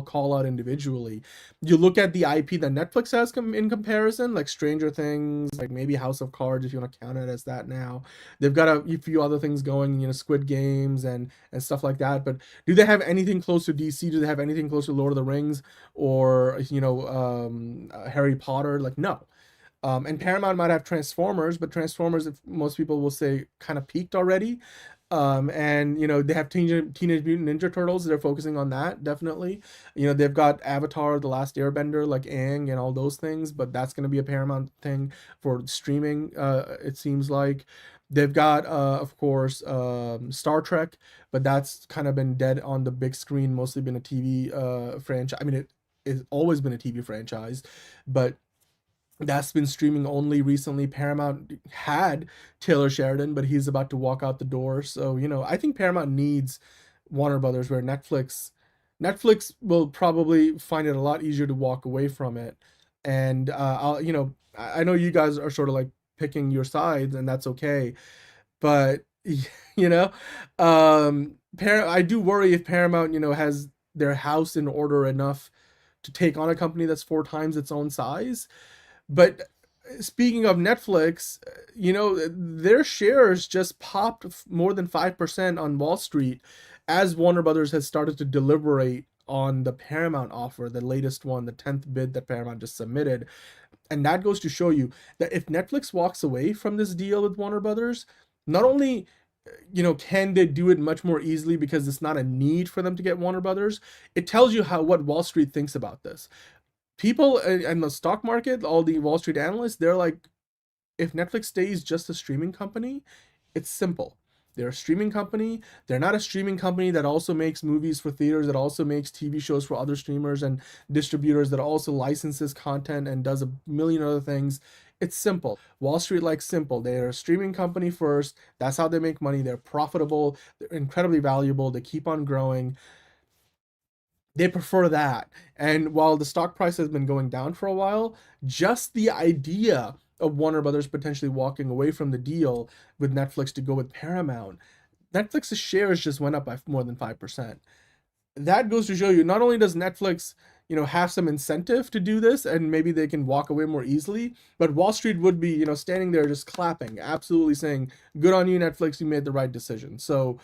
call out individually. You look at the IP that Netflix has in comparison, like Stranger Things, like maybe House of Cards, if you want to count it as that now. They've got a few other things going, Squid Games and stuff like that. But do they have anything close to DC? Do they have anything close to Lord of the Rings or, Harry Potter? Like, no. And Paramount might have Transformers, but Transformers, if most people will say, kind of peaked already. And they have Teenage Mutant Ninja Turtles. They're focusing on that, definitely. They've got Avatar, The Last Airbender, like Aang and all those things, but that's going to be a Paramount thing for streaming, it seems like. They've got, of course, Star Trek, but that's kind of been dead on the big screen, mostly been a TV franchise. I mean, it's always been a TV franchise, but that's been streaming only recently. Paramount had Taylor Sheridan, but he's about to walk out the door. So, I think Paramount needs Warner Brothers, where Netflix will probably find it a lot easier to walk away from it. And, I know you guys are sort of like picking your sides, and that's okay. But, I do worry if Paramount, has their house in order enough to take on a company that's 4 times its own size. But speaking of Netflix, their shares just popped more than 5% on Wall Street as Warner Brothers has started to deliberate on the Paramount offer, the latest one, the 10th bid that Paramount just submitted. And that goes to show you that if Netflix walks away from this deal with Warner Brothers, not only can they do it much more easily because it's not a need for them to get Warner Brothers? It tells you what Wall Street thinks about this. People in the stock market, all the Wall Street analysts, they're like, if Netflix stays just a streaming company, it's simple. They're a streaming company. They're not a streaming company that also makes movies for theaters, that also makes TV shows for other streamers and distributors, that also licenses content and does a million other things. It's simple. Wall Street likes simple. They're a streaming company first. That's how they make money. They're profitable. They're incredibly valuable. They keep on growing. They prefer that. And while the stock price has been going down for a while, just the idea of Warner Brothers potentially walking away from the deal with Netflix to go with Paramount, Netflix's shares just went up by more than 5%. That goes to show you, not only does Netflix, have some incentive to do this and maybe they can walk away more easily, but Wall Street would be, standing there just clapping, absolutely saying, good on you, Netflix, you made the right decision. So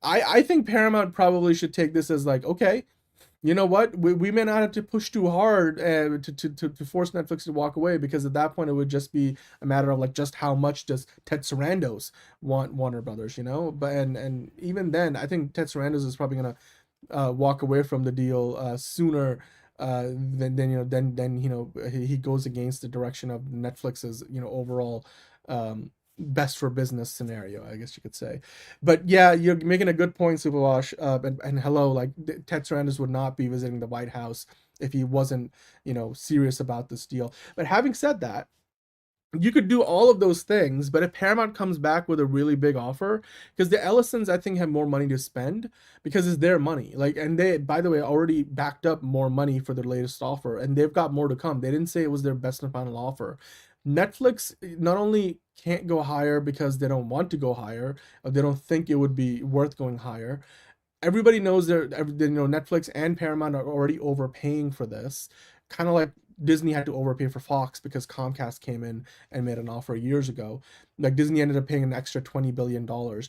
I think Paramount probably should take this as like, okay, you know what? We may not have to push too hard to force Netflix to walk away, because at that point it would just be a matter of like, just how much does Ted Sarandos want Warner Brothers, But and even then, I think Ted Sarandos is probably gonna walk away from the deal sooner than he goes against the direction of Netflix's overall best for business scenario, I guess you could say. But yeah, you're making a good point, Superwash. And hello, like Ted Sarandos would not be visiting the White House if he wasn't, serious about this deal. But having said that, you could do all of those things, but if Paramount comes back with a really big offer, because the Ellisons, I think, have more money to spend because it's their money. Like, and they, by the way, already backed up more money for their latest offer, and they've got more to come. They didn't say it was their best and final offer. Netflix not only can't go higher because they don't want to go higher, or they don't think it would be worth going higher. Everybody knows Netflix and Paramount are already overpaying for this. Kind of like Disney had to overpay for Fox because Comcast came in and made an offer years ago. Like Disney ended up paying an extra $20 billion. To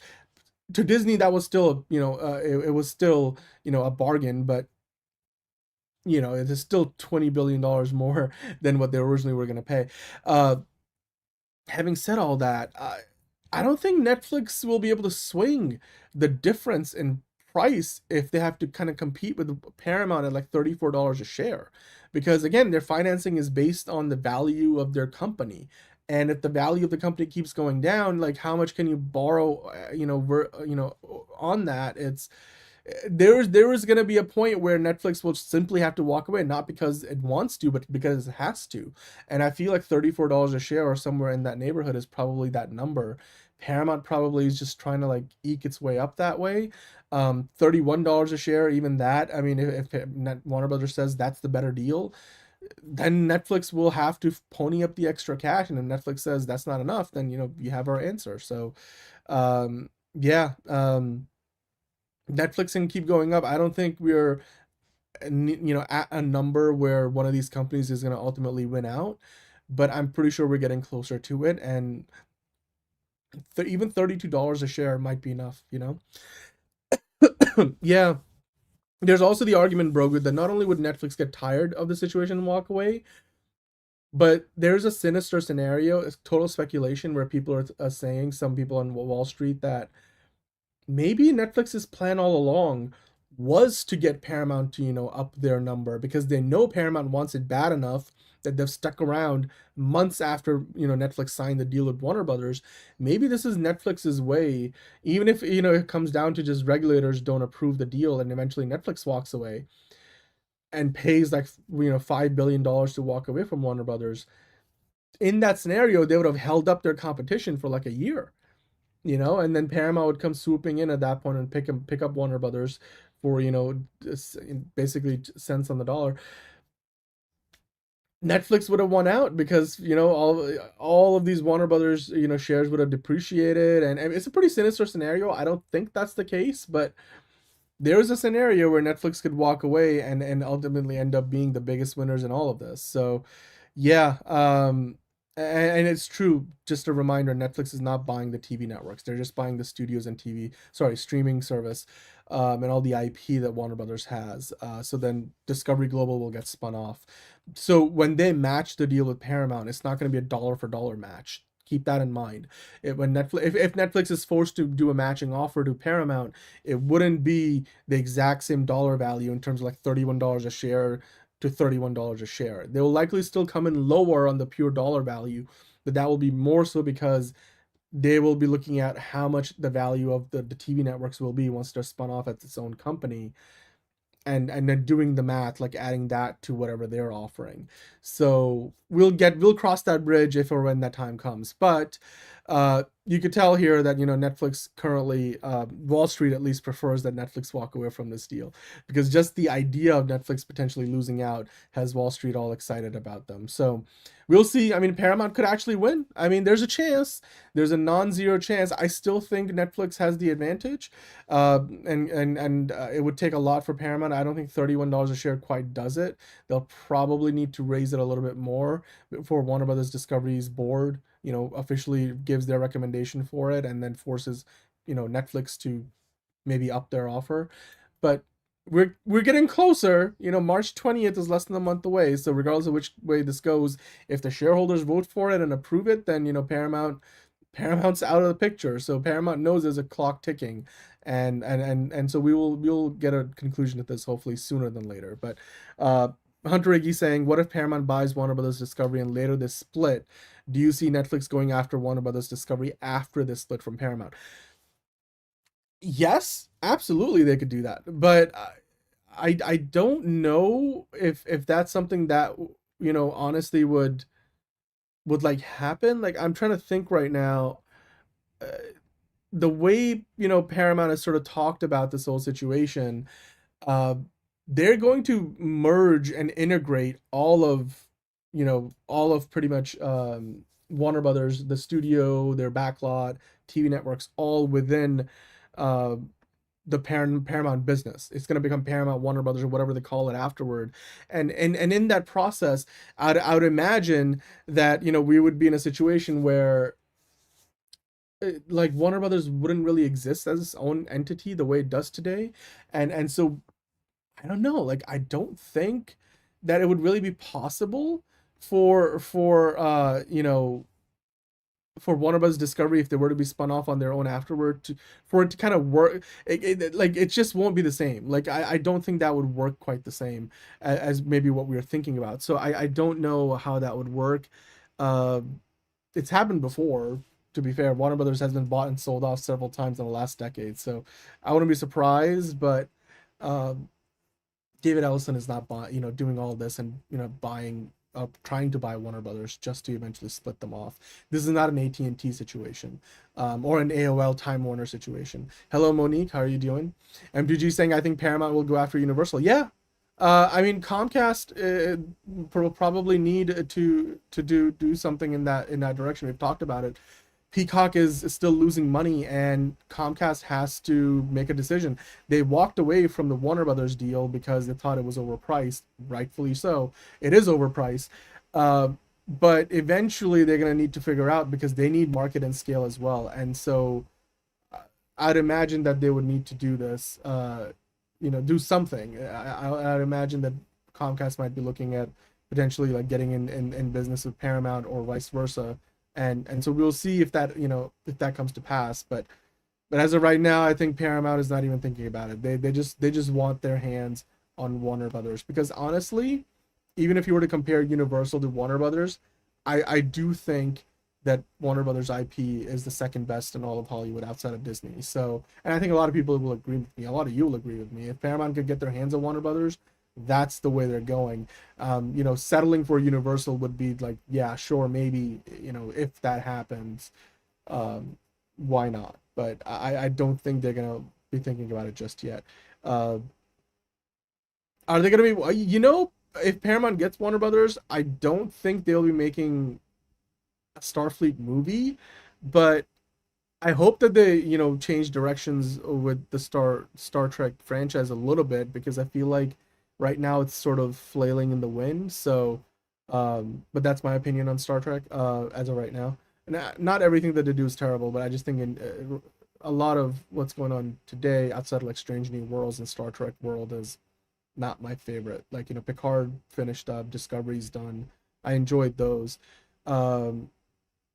Disney, that was still, it was still, a bargain, but it is still $20 billion more than what they originally were going to pay. Having said all that, I don't think Netflix will be able to swing the difference in price if they have to kind of compete with Paramount at like $34 a share. Because again, their financing is based on the value of their company. And if the value of the company keeps going down, like how much can you borrow, on that? There is going to be a point where Netflix will simply have to walk away, not because it wants to, but because it has to. And I feel like $34 a share or somewhere in that neighborhood is probably that number. Paramount probably is just trying to like eke its way up that way. $31 a share, even that. I mean, if Warner Brothers says that's the better deal, then Netflix will have to pony up the extra cash. And if Netflix says that's not enough, then, you have our answer. So, Netflix can keep going up. I don't think we're, at a number where one of these companies is going to ultimately win out, but I'm pretty sure we're getting closer to it. And even $32 a share might be enough, Yeah. There's also the argument, Brogood, that not only would Netflix get tired of the situation and walk away, but there's a sinister scenario, it's total speculation, where people are saying, some people on Wall Street, that maybe Netflix's plan all along was to get Paramount to, up their number, because they know Paramount wants it bad enough that they've stuck around months after, Netflix signed the deal with Warner Brothers. Maybe this is Netflix's way, even if, it comes down to just regulators don't approve the deal and eventually Netflix walks away and pays like, $5 billion to walk away from Warner Brothers. In that scenario, they would have held up their competition for like a year. And then Paramount would come swooping in at that point and pick up Warner Brothers for, basically cents on the dollar. Netflix would have won out because, all of these Warner Brothers, shares would have depreciated. And it's a pretty sinister scenario. I don't think that's the case, but there is a scenario where Netflix could walk away and ultimately end up being the biggest winners in all of this. So, yeah. And it's true, just a reminder, Netflix is not buying the TV networks. They're just buying the studios and streaming service, and all the IP that Warner Brothers has. So then Discovery Global will get spun off. So when they match the deal with Paramount, it's not going to be a dollar for dollar match. Keep that in mind. When Netflix, if Netflix is forced to do a matching offer to Paramount, it wouldn't be the exact same dollar value in terms of like $31 a share to $31 a share. They will likely still come in lower on the pure dollar value, but that will be more so because they will be looking at how much the value of the TV networks will be once they're spun off as its own company, and then doing the math, like adding that to whatever they're offering. So we'll cross that bridge if or when that time comes. But you could tell here that, you know, Netflix currently, Wall Street at least prefers that Netflix walk away from this deal, because just the idea of Netflix potentially losing out has Wall Street all excited about them. So we'll see. I mean, Paramount could actually win. I mean, there's a chance. There's a non-zero chance. I still think Netflix has the advantage, and it would take a lot for Paramount. I don't think $31 a share quite does it. They'll probably need to raise it a little bit more before Warner Brothers Discovery's board, you know, officially gives their recommendation for it, and then forces, you know, Netflix to maybe up their offer. But we're getting closer. You know, March 20th is less than a month away. So regardless of which way this goes, if the shareholders vote for it and approve it, then, you know, Paramount's out of the picture. So Paramount knows there's a clock ticking, and so we'll get a conclusion to this hopefully sooner than later. But Hunter Iggy saying, what if Paramount buys Warner Brothers Discovery and later this split? Do you see Netflix going after Warner Brothers Discovery after this split from Paramount? Yes, absolutely they could do that. But I don't know if that's something that, you know, honestly would like happen. Like, I'm trying to think right now. The way, you know, Paramount has sort of talked about this whole situation, they're going to merge and integrate all of pretty much Warner Brothers, the studio, their backlot, TV networks, all within the Paramount business. It's going to become Paramount Warner Brothers or whatever they call it afterward. And in that process, I would imagine that, you know, we would be in a situation where like Warner Brothers wouldn't really exist as its own entity the way it does today. And so I don't know, like I don't think that it would really be possible for you know, for Warner Bros. Discovery, if they were to be spun off on their own afterward, for it to kind of work. Like it just won't be the same. Like I don't think that would work quite the same as maybe what we were thinking about. So I don't know how that would work. It's happened before. To be fair, Warner Brothers has been bought and sold off several times in the last decade, so I wouldn't be surprised. But David Ellison is not doing all this and, you know, trying to buy Warner Brothers just to eventually split them off. This is not an AT&T situation, or an AOL Time Warner situation. Hello, Monique. How are you doing? MPG saying, I think Paramount will go after Universal. Yeah. I mean, Comcast will probably need to do something in that direction. We've talked about it. Peacock is still losing money, and Comcast has to make a decision. They walked away from the Warner Brothers deal because they thought it was overpriced, rightfully so. It is overpriced, but eventually they're going to need to figure out, because they need market and scale as well. And so I'd imagine that they would need to do this, do something. I'd imagine that Comcast might be looking at potentially like getting in business with Paramount or vice versa. And so we'll see if that comes to pass. But as of right now, I think Paramount is not even thinking about it. They just want their hands on Warner Brothers, because honestly, even if you were to compare Universal to Warner Brothers, I do think that Warner Brothers IP is the second best in all of Hollywood outside of Disney. So, and I think a lot of people will agree with me. A lot of you will agree with me. If Paramount could get their hands on Warner Brothers, that's the way they're going. Settling for Universal would be like, yeah, sure, maybe, if that happens, why not? But I don't think they're gonna be thinking about it just yet. Are they gonna be, if Paramount gets Warner Brothers, I don't think they'll be making a Starfleet movie, but I hope that they, change directions with the Star Trek franchise a little bit, because I feel like right now it's sort of flailing in the wind. So, but that's my opinion on Star Trek as of right now. And not everything that they do is terrible, but I just think a lot of what's going on today outside of like Strange New Worlds and Star Trek world is not my favorite. Like, Picard finished up, Discovery's done. I enjoyed those.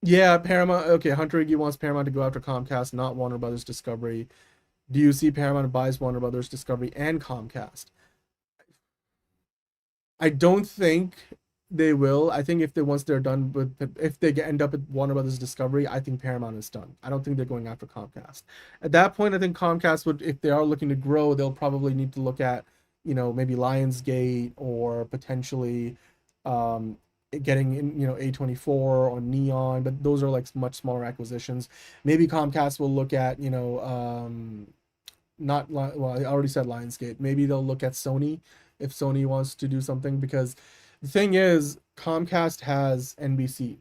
Yeah, Paramount. Okay, Hunter Iggy wants Paramount to go after Comcast, not Warner Brothers Discovery. Do you see Paramount buys Warner Brothers Discovery and Comcast? I don't think they will. I think if they once they're done with if they end up at Warner Brothers Discovery, I think Paramount is done. I don't think they're going after Comcast. At that point, I think Comcast would, if they are looking to grow, they'll probably need to look at, maybe Lionsgate or potentially um getting in, A24 or Neon, but those are like much smaller acquisitions. Maybe Comcast will look at, not well, I already said Lionsgate. Maybe they'll look at Sony if Sony wants to do something, because the thing is Comcast has NBC.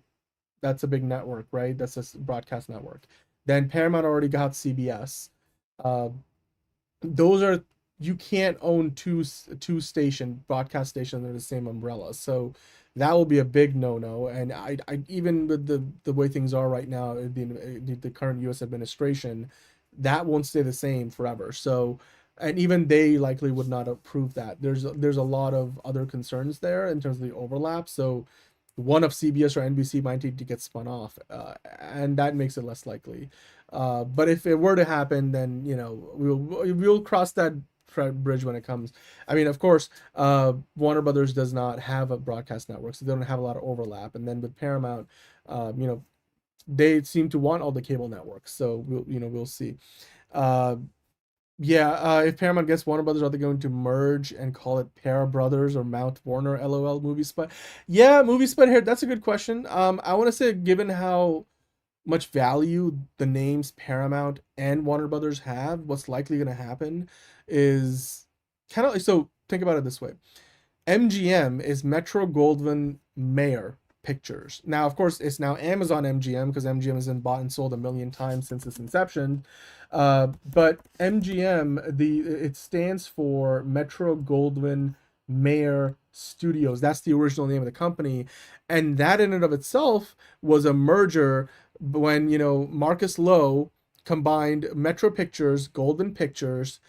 That's a big network, right? That's a broadcast network. Then Paramount already got CBS. Uh, those are, you can't own two station broadcast stations under the same umbrella. So that will be a big no-no. And I even with the way things are right now, the current U.S. administration, that won't stay the same forever. So, and even they likely would not approve that. There's a lot of other concerns there in terms of the overlap. So one of CBS or NBC might need to get spun off, and that makes it less likely. But if it were to happen, then we'll cross that bridge when it comes. I mean, of course, Warner Brothers does not have a broadcast network, so they don't have a lot of overlap. And then with Paramount, they seem to want all the cable networks, so we'll see. If Paramount gets Warner Brothers, are they going to merge and call it Para Brothers or Mount Warner? LOL. Movie split. Yeah, movie split here. That's a good question. I want to say, given how much value the names Paramount and Warner Brothers have, what's likely going to happen is kind of, so think about it this way. MGM is Metro Goldwyn Mayer Pictures. Now, of course, it's now Amazon MGM, because MGM has been bought and sold a million times since its inception. But MGM, it stands for Metro Goldwyn Mayer Studios. That's the original name of the company, and that in and of itself was a merger when Marcus Lowe combined Metro Pictures, Goldwyn Pictures,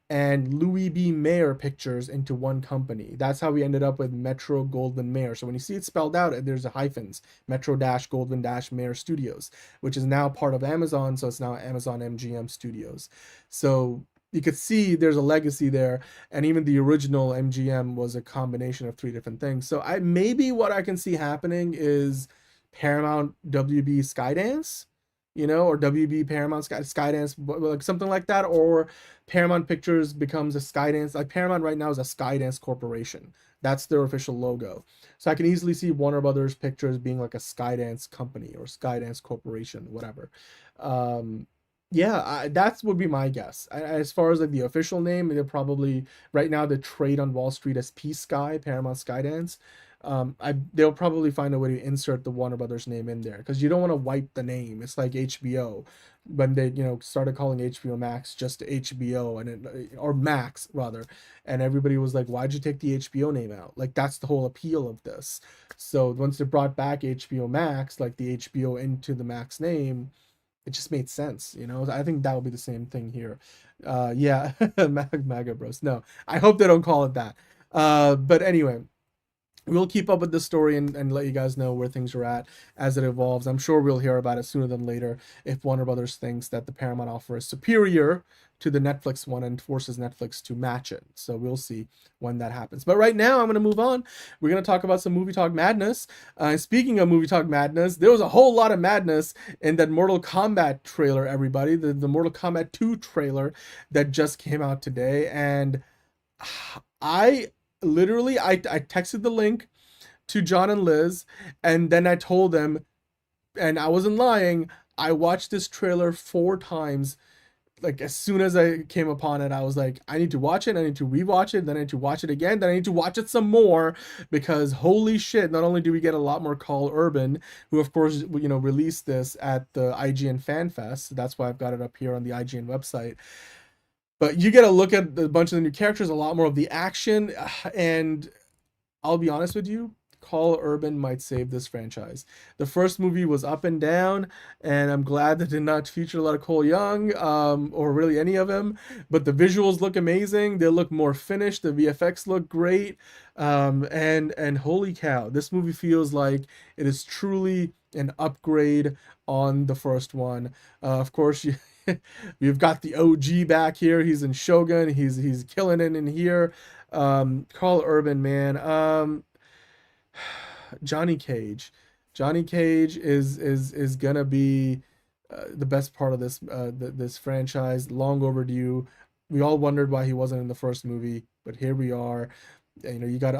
and Louis B. Mayer Pictures into one company. That's how we ended up with Metro Goldwyn Mayer. So when you see it spelled out, there's a hyphens, Metro Goldwyn Mayer Studios, which is now part of Amazon. So it's now Amazon MGM Studios. So you could see there's a legacy there. And even the original MGM was a combination of three different things. So maybe what I can see happening is Paramount WB Skydance, or WB Paramount Skydance, like something like that, or Paramount Pictures becomes a Skydance. Like Paramount right now is a Skydance Corporation. That's their official logo. So I can easily see Warner Brothers Pictures being like a Skydance company or Skydance Corporation, whatever. That would be my guess. As far as like the official name, they're probably right now they trade on Wall Street as P Sky, Paramount Skydance. They'll probably find a way to insert the Warner Brothers name in there, because you don't want to wipe the name. It's like HBO when they started calling HBO Max just HBO, or Max rather, and everybody was like, why'd you take the HBO name out? Like, that's the whole appeal of this. So once they brought back HBO Max, like the HBO into the Max name, it just made sense. I think that will be the same thing here. MAGA bros. No, I hope they don't call it that. But anyway, we'll keep up with this story and let you guys know where things are at as it evolves. I'm sure we'll hear about it sooner than later if Warner Brothers thinks that the Paramount offer is superior to the Netflix one and forces Netflix to match it. So we'll see when that happens. But right now, I'm going to move on. We're going to talk about some Movie Talk Madness. Speaking of Movie Talk Madness, there was a whole lot of madness in that Mortal Kombat trailer, everybody. The Mortal Kombat 2 trailer that just came out today. And I texted the link to John and Liz, and then I told them, and I wasn't lying, I watched this trailer 4 times. Like, as soon as I came upon it, I was like, I need to watch it, I need to rewatch it, then I need to watch it again, then I need to watch it some more, because holy shit, not only do we get a lot more Call Urban, who of course, released this at the IGN Fan Fest. That's why I've got it up here on the IGN website. But you get a look at a bunch of the new characters, a lot more of the action, and I'll be honest with you, Carl Urban might save this franchise. The first movie was up and down, and I'm glad that did not feature a lot of Cole Young, or really any of him. But the visuals look amazing. They look more finished. The VFX look great. And holy cow, this movie feels like it is truly an upgrade on the first one. Of course, you've got the OG back here. He's in Shogun. He's killing it in here. Carl Urban, man. Johnny Cage. Johnny Cage is gonna be the best part of this franchise. Long overdue. We all wondered why he wasn't in the first movie, but here we are. You know, you got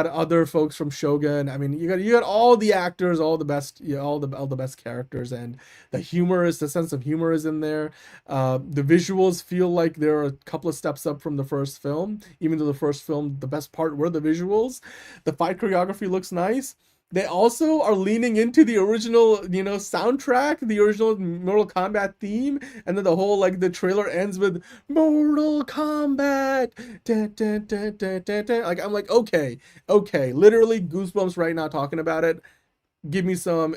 other folks from Shogun. I mean, you got all the actors, all the best, all the best characters, and the sense of humor is in there. The visuals feel like they're a couple of steps up from the first film, even though the first film, the best part were the visuals. The fight choreography looks nice. They also are leaning into the original, soundtrack, the original Mortal Kombat theme, and then the whole, like, the trailer ends with Mortal Kombat. Dun, dun, dun, dun, dun, dun. Like, I'm like, okay, literally goosebumps right now talking about it. Give me some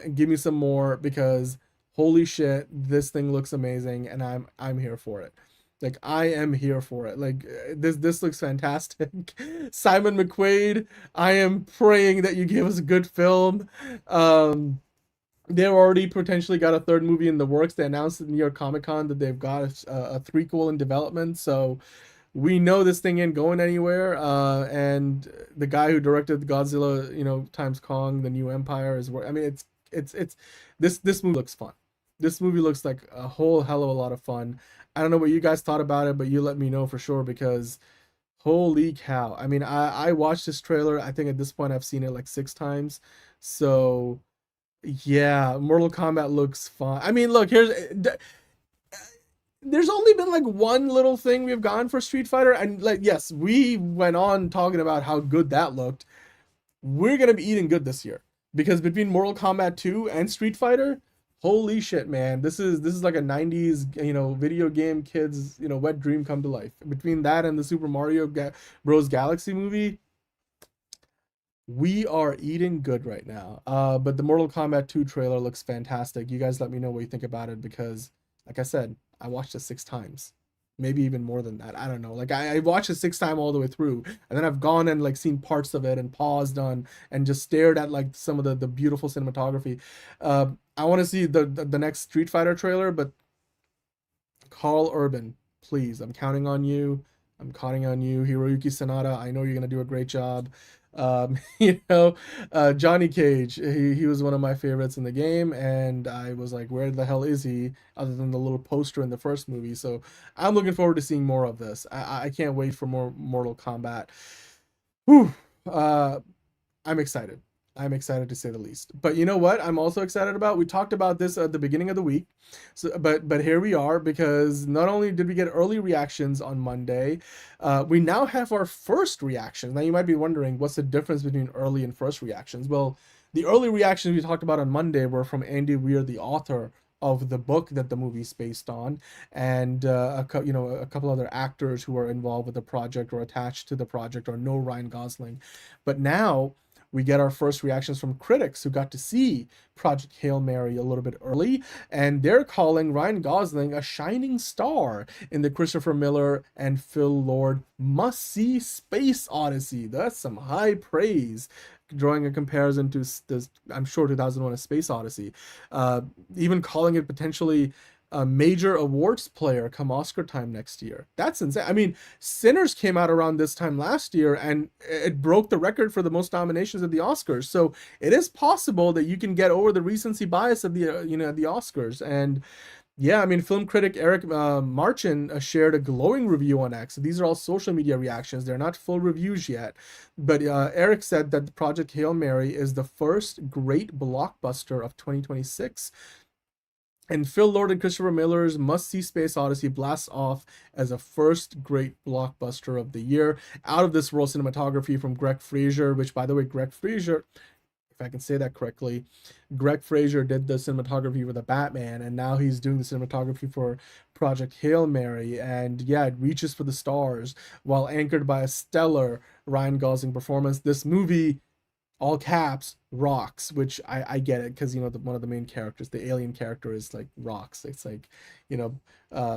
more, because holy shit, this thing looks amazing, and I'm here for it. Like, I am here for it. Like, this looks fantastic. Simon McQuaid, I am praying that you give us a good film. They've already potentially got a third movie in the works. They announced at New York Comic Con that they've got a threequel in development. So we know this thing ain't going anywhere. And the guy who directed Godzilla, times Kong, The New Empire is where, I mean, it's this movie looks fun. This movie looks like a whole hell of a lot of fun. I don't know what you guys thought about it, but you let me know for sure, because holy cow. I mean, I watched this trailer. I think at this point I've seen it like 6 times. So yeah, Mortal Kombat looks fun. I mean, look, there's only been like one little thing we've gone for Street Fighter, and like, yes, we went on talking about how good that looked. We're going to be eating good this year, because between Mortal Kombat 2 and Street Fighter, holy shit, man, this is like a 90s, video game kids, wet dream come to life. Between that and the Super Mario Bros. Galaxy movie, we are eating good right now. But the Mortal Kombat 2 trailer looks fantastic. You guys let me know what you think about it, because, like I said, I watched it 6 times. Maybe even more than that. I don't know. Like, I watched it 6 times all the way through, and then I've gone and like seen parts of it and paused on and just stared at like some of the beautiful cinematography. I want to see the next Street Fighter trailer, but Carl Urban, please, I'm counting on you. I'm counting on you, Hiroyuki Sanada. I know you're gonna do a great job. Johnny Cage, he was one of my favorites in the game, and I was like, where the hell is he, other than the little poster in the first movie? So I'm looking forward to seeing more of this. I can't wait for more Mortal Kombat. Whew. I'm excited. I'm excited to say the least. But you know what I'm also excited about? We talked about this at the beginning of the week. So, but here we are, because not only did we get early reactions on Monday, we now have our first reactions. Now you might be wondering, what's the difference between early and first reactions? Well, the early reactions we talked about on Monday were from Andy Weir, the author of the book that the movie's based on, and a couple other actors who are involved with the project or attached to the project or know Ryan Gosling. But now we get our first reactions from critics who got to see Project Hail Mary a little bit early, and they're calling Ryan Gosling a shining star in the Christopher Miller and Phil Lord must-see Space Odyssey. That's some high praise, drawing a comparison to this, I'm sure, 2001: A Space Odyssey. Even calling it potentially a major awards player come Oscar time next year. That's insane. I mean, Sinners came out around this time last year, and it broke the record for the most nominations at the Oscars. So it is possible that you can get over the recency bias of the the Oscars. And yeah, I mean, film critic Eric Marchin shared a glowing review on X. These are all social media reactions. They're not full reviews yet. But Eric said that Project Hail Mary is the first great blockbuster of 2026. And Phil Lord and Christopher Miller's must-see Space Odyssey blasts off as a first great blockbuster of the year. Out of this world cinematography from Greg Fraser, which, by the way, Greg Fraser, if I can say that correctly, Greg Fraser did the cinematography for The Batman, and now he's doing the cinematography for Project Hail Mary. And yeah, it reaches for the stars while anchored by a stellar Ryan Gosling performance. This movie, all caps, rocks, which I get it, because one of the main characters, the alien character, is like rocks. It's like,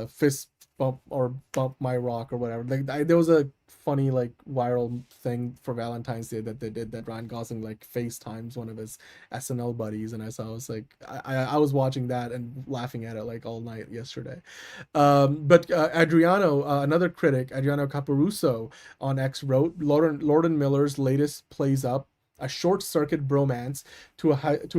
fist bump or bump my rock or whatever. Like there was a funny like viral thing for Valentine's Day that they did, that Ryan Gosling like FaceTimes one of his SNL buddies, and I was like, I was watching that and laughing at it like all night yesterday. But Adriano, another critic, Adriano Caparuso on X wrote, Lord and Miller's latest plays up a short-circuit bromance to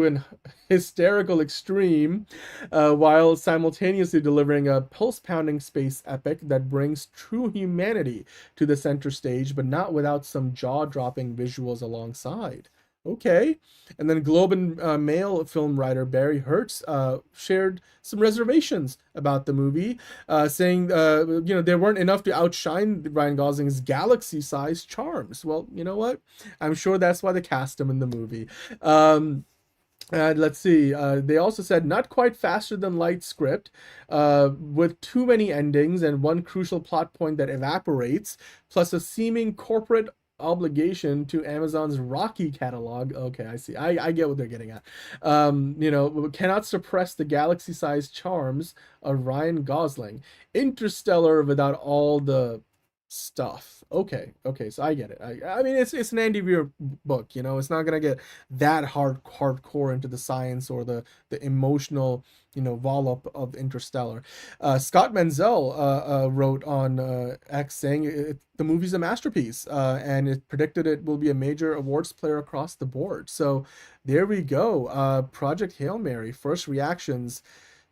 an hysterical extreme, while simultaneously delivering a pulse-pounding space epic that brings true humanity to the center stage, but not without some jaw-dropping visuals alongside. Okay. And then Globe and Mail film writer Barry Hertz shared some reservations about the movie, saying, there weren't enough to outshine Ryan Gosling's galaxy-sized charms. Well, you know what? I'm sure that's why they cast him in the movie. Let's see. They also said not quite faster than light script, with too many endings and one crucial plot point that evaporates, plus a seeming corporate obligation to Amazon's Rocky catalog. Okay, I see. I get what they're getting at. Cannot suppress the galaxy-sized charms of Ryan Gosling. Interstellar without all the stuff. Okay, so I get it. I mean, it's an Andy Weir book. It's not gonna get that hardcore into the science or the emotional wallop of Interstellar. Scott Menzel wrote on X saying the movie's a masterpiece, and it predicted it will be a major awards player across the board. So there we go. Project Hail Mary, first reactions.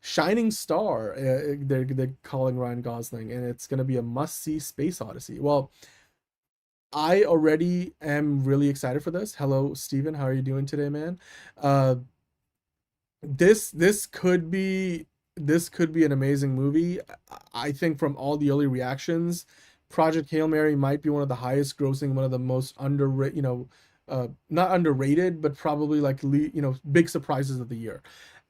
Shining star, they're calling Ryan Gosling, and it's going to be a must-see space odyssey. Well, I already am really excited for this. Hello, Steven. How are you doing today, man? This could be an amazing movie. I think from all the early reactions, Project Hail Mary might be one of the highest grossing, one of the most underrated, not underrated, but probably like big surprises of the year.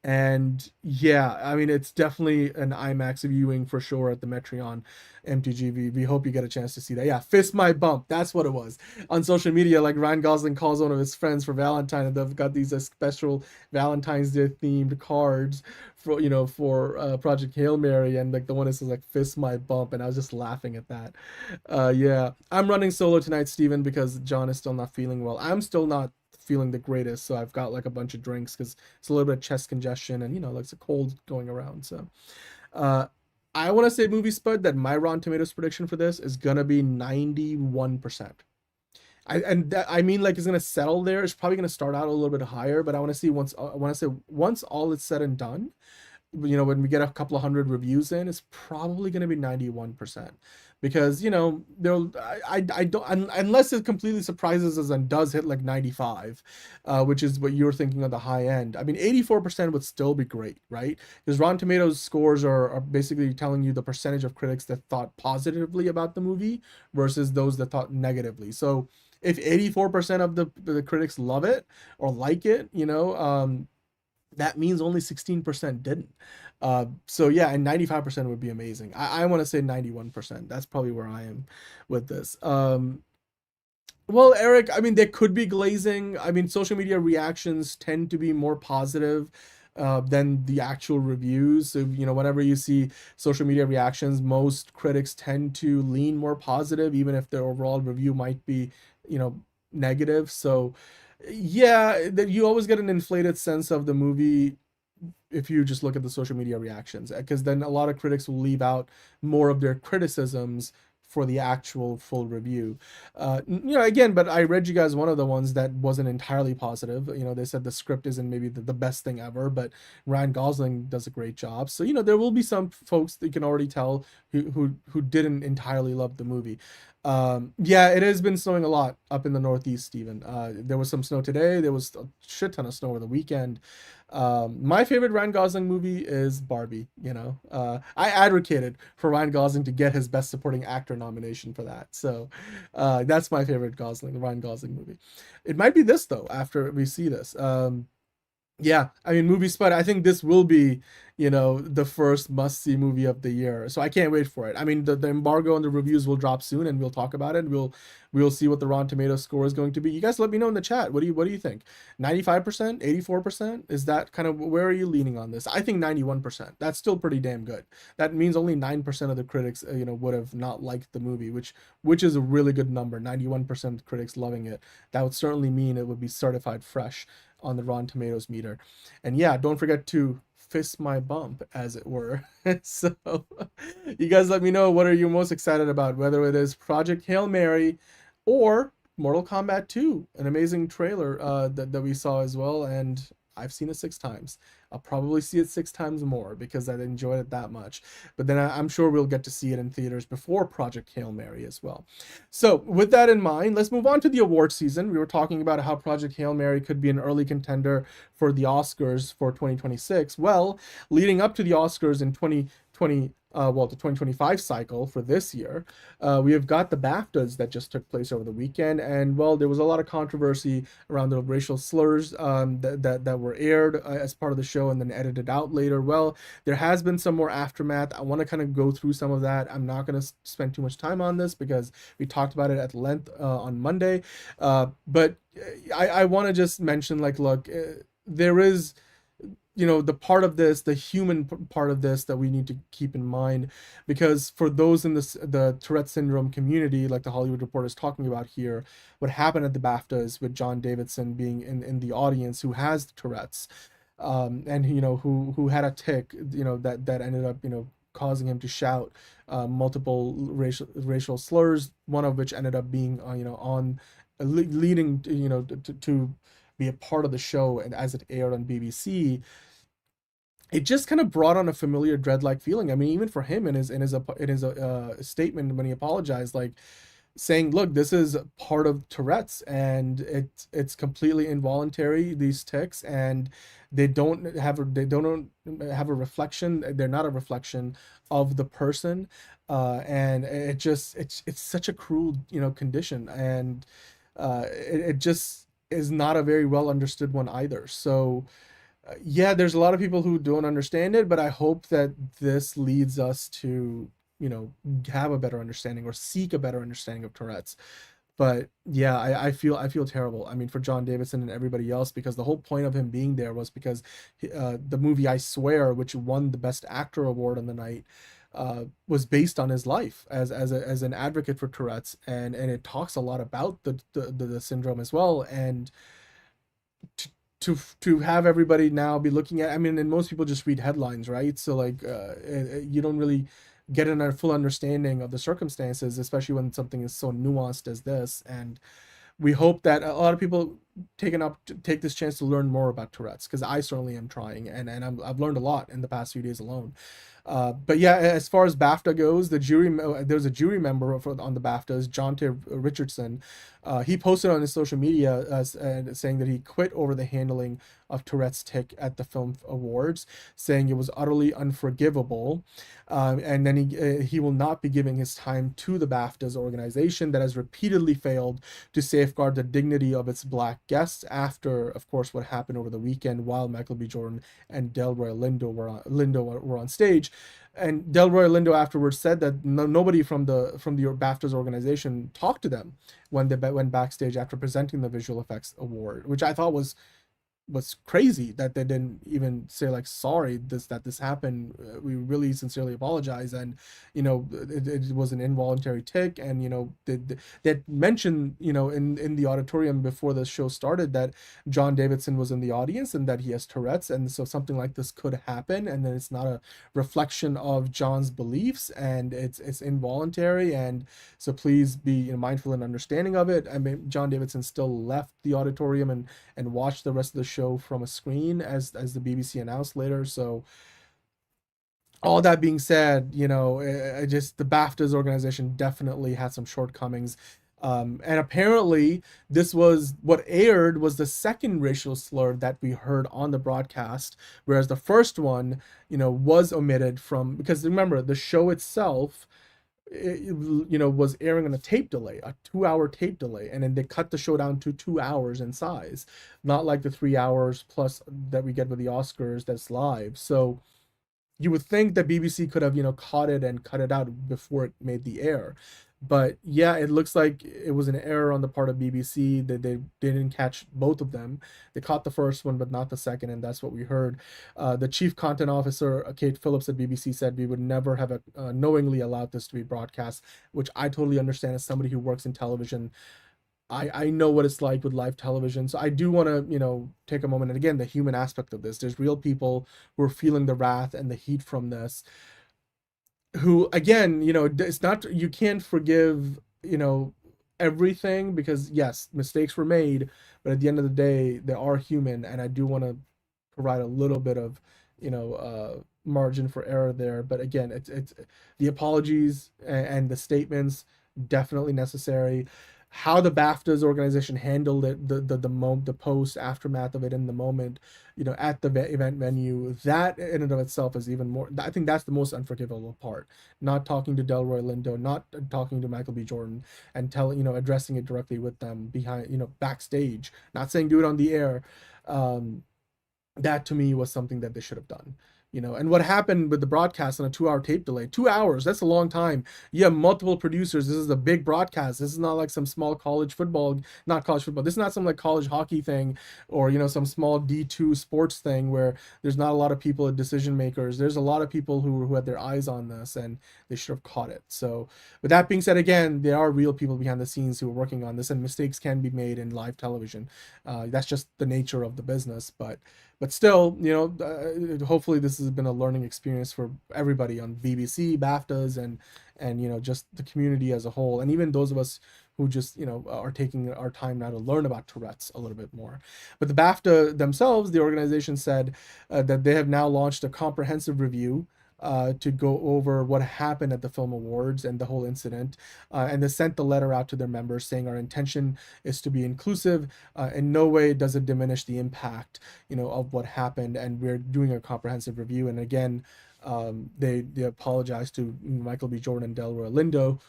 And yeah, I mean, it's definitely an IMAX viewing for sure at the Metreon MTG. We hope you get a chance to see that. Yeah, fist my bump. That's what it was. On social media, like Ryan Gosling calls one of his friends for Valentine, and they've got these special Valentine's Day themed cards for Project Hail Mary, and like the one that says like fist my bump, and I was just laughing at that. Yeah, I'm running solo tonight, Steven, because John is still not feeling well. I'm still not feeling the greatest, so I've got like a bunch of drinks because it's a little bit of chest congestion and like it's a cold going around. So I want to say, Movie Spud, that my Rotten Tomatoes prediction for this is gonna be 91%. I mean, like, it's gonna settle there. It's probably gonna start out a little bit higher, but I want to see once all is said and done, when we get a couple of hundred reviews in, it's probably going to be 91%, because I don't, unless it completely surprises us and does hit like 95, which is what you're thinking of the high end. I mean, 84% would still be great, right? Because Rotten Tomatoes scores are basically telling you the percentage of critics that thought positively about the movie versus those that thought negatively. So if 84% of the critics love it or like it, that means only 16% didn't. So yeah, and 95% would be amazing. I want to say 91%. That's probably where I am with this. Well, Eric, I mean, there could be glazing. I mean, social media reactions tend to be more positive than the actual reviews. So, whenever you see social media reactions, most critics tend to lean more positive, even if their overall review might be, negative. So yeah, that you always get an inflated sense of the movie if you just look at the social media reactions, because then a lot of critics will leave out more of their criticisms for the actual full review. Again, but I read you guys one of the ones that wasn't entirely positive. They said the script isn't maybe the best thing ever, but Ryan Gosling does a great job. So, there will be some folks that you can already tell who didn't entirely love the movie. Yeah, it has been snowing a lot up in the Northeast, Stephen. There was some snow today. There was a shit ton of snow over the weekend. My favorite Ryan Gosling movie is Barbie. I advocated for Ryan Gosling to get his Best Supporting Actor nomination for that. So that's my favorite Ryan Gosling movie. It might be this, though, after we see this. Yeah, I mean, movie spot. I think this will be, the first must-see movie of the year. So I can't wait for it. I mean, the embargo and the reviews will drop soon, and we'll talk about it. We'll see what the Rotten Tomatoes score is going to be. You guys, let me know in the chat. What do you think? 95%, 84%? Is that kind of where are you leaning on this? I think 91%. That's still pretty damn good. That means only 9% of the critics, would have not liked the movie, which is a really good number. 91% of critics loving it. That would certainly mean it would be certified fresh on the Rotten Tomatoes meter. And yeah, don't forget to fist my bump, as it were. So you guys let me know, what are you most excited about, whether it is Project Hail Mary or Mortal Kombat 2, an amazing trailer that we saw as well, and I've seen it 6 times. I'll probably see it 6 times more because I enjoyed it that much. But then I'm sure we'll get to see it in theaters before Project Hail Mary as well. So with that in mind, let's move on to the award season. We were talking about how Project Hail Mary could be an early contender for the Oscars for 2026. Well, leading up to the Oscars in 2020, the 2025 cycle for this year, we have got the BAFTAs that just took place over the weekend, and well, there was a lot of controversy around the racial slurs that were aired as part of the show and then edited out later. Well, there has been some more aftermath. I want to kind of go through some of that. I'm not going to spend too much time on this because we talked about it at length on Monday, but I want to just mention, like, look, there is, the part of this, the human part of this, that we need to keep in mind, because for those in the Tourette syndrome community, like the Hollywood Reporter is talking about here, what happened at the BAFTAs with John Davidson being in the audience, who has Tourette's, and who had a tic, that ended up, causing him to shout multiple racial slurs, one of which ended up being leading to be a part of the show, and as it aired on BBC, it just kind of brought on a familiar dread-like feeling. I mean, even for him in his statement when he apologized, like saying, "Look, this is part of Tourette's, and it's completely involuntary, these tics, and they don't have a reflection. They're not a reflection of the person, and it's such a cruel condition, and it just is not a very well understood one either." So yeah, there's a lot of people who don't understand it, but I hope that this leads us to, have a better understanding or seek a better understanding of Tourette's. But yeah, I feel terrible. I mean, for John Davidson and everybody else, because the whole point of him being there was because the movie I Swear, which won the Best Actor award on the night, was based on his life as an advocate for Tourette's, and it talks a lot about the syndrome as well, and to have everybody now be looking at, I mean, and most people just read headlines, right? So like you don't really get a full understanding of the circumstances, especially when something is so nuanced as this. And we hope that a lot of people take this chance to learn more about Tourette's, because I certainly am trying, and I've learned a lot in the past few days alone. But yeah, as far as BAFTA goes, there's a jury member on the BAFTAs, Jonte Richardson. He posted on his social media saying that he quit over the handling of Tourette's tic at the film awards, saying it was utterly unforgivable, and then he will not be giving his time to the BAFTAs organization that has repeatedly failed to safeguard the dignity of its black guests after, of course, what happened over the weekend while Michael B. Jordan and Delroy Lindo were on stage. And Delroy Lindo afterwards said that nobody from the BAFTAs organization talked to them when they went backstage after presenting the visual effects award, which I thought was crazy, that they didn't even say, like, sorry that this happened, we really sincerely apologize, and it was an involuntary tic. And they mentioned in the auditorium before the show started that John Davidson was in the audience and that he has Tourette's, and so something like this could happen, and then it's not a reflection of John's beliefs, and it's involuntary, and so please be mindful and understanding of it. I mean, John Davidson still left the auditorium and watched the rest of the show from a screen as the BBC announced later. So all that being said, just the BAFTAs organization definitely had some shortcomings, and apparently this was what aired was the second racial slur that we heard on the broadcast, whereas the first one was omitted from, because remember, the show itself was airing on a tape delay, a 2-hour tape delay, and then they cut the show down to 2 hours in size, not like the 3 hours plus that we get with the Oscars that's live. So you would think that BBC could have, caught it and cut it out before it made the air. But yeah, it looks like it was an error on the part of BBC that they didn't catch both of them. They caught the first one, but not the second, and that's what we heard. The chief content officer, Kate Phillips at BBC, said we would never have knowingly allowed this to be broadcast, which I totally understand as somebody who works in television. I know what it's like with live television. So I do want to, take a moment. And again, the human aspect of this. There's real people who are feeling the wrath and the heat from this. Who, again, it's not, you can't forgive, everything, because yes, mistakes were made, but at the end of the day, they are human. And I do want to provide a little bit of, margin for error there. But again, it's the apologies and the statements definitely necessary. How the BAFTAs organization handled it, the post aftermath of it in the moment, at the event venue, that in and of itself is even more. I think that's the most unforgivable part. Not talking to Delroy Lindo, not talking to Michael B. Jordan, and addressing it directly with them behind, backstage. Not saying do it on the air. That to me was something that they should have done. And what happened with the broadcast on a 2-hour tape delay, 2 hours, that's a long time. You have multiple producers. This is a big broadcast. This is not like some small not college football. This is not some like college hockey thing or, some small D2 sports thing where there's not a lot of people, decision makers. There's a lot of people who had their eyes on this, and they should have caught it. So with that being said, again, there are real people behind the scenes who are working on this, and mistakes can be made in live television. That's just the nature of the business. But still, hopefully this has been a learning experience for everybody on BBC, BAFTAs, and just the community as a whole, and even those of us who just are taking our time now to learn about Tourette's a little bit more. But the BAFTA themselves, the organization, said that they have now launched a comprehensive review to go over what happened at the Film Awards and the whole incident. And they sent the letter out to their members saying our intention is to be inclusive. In no way does it diminish the impact, of what happened. And we're doing a comprehensive review. And again, they apologized to Michael B. Jordan and Delroy Lindo,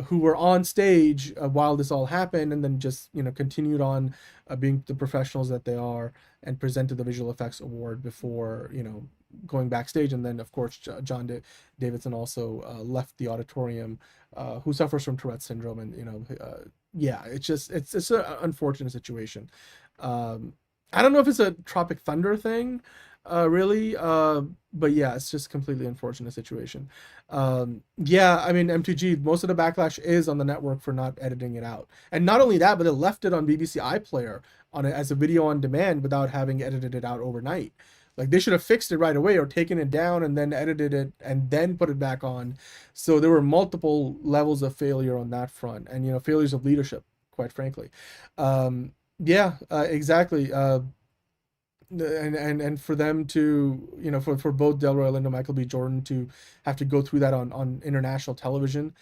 who were on stage while this all happened, and then just continued on being the professionals that they are, and presented the visual effects award before going backstage. And then of course John Davidson also left the auditorium, who suffers from Tourette syndrome, and yeah, it's an unfortunate situation. I don't know if it's a Tropic Thunder thing, really, but yeah, it's just completely unfortunate situation. Yeah, I mean, MTG, most of the backlash is on the network for not editing it out, and not only that, but they left it on BBC iPlayer on it as a video on demand without having edited it out overnight. Like, they should have fixed it right away, or taken it down and then edited it and then put it back on. So there were multiple levels of failure on that front, and failures of leadership, quite frankly. Yeah, exactly. And for them to, for both Delroy Lindo and Michael B. Jordan to have to go through that on international television,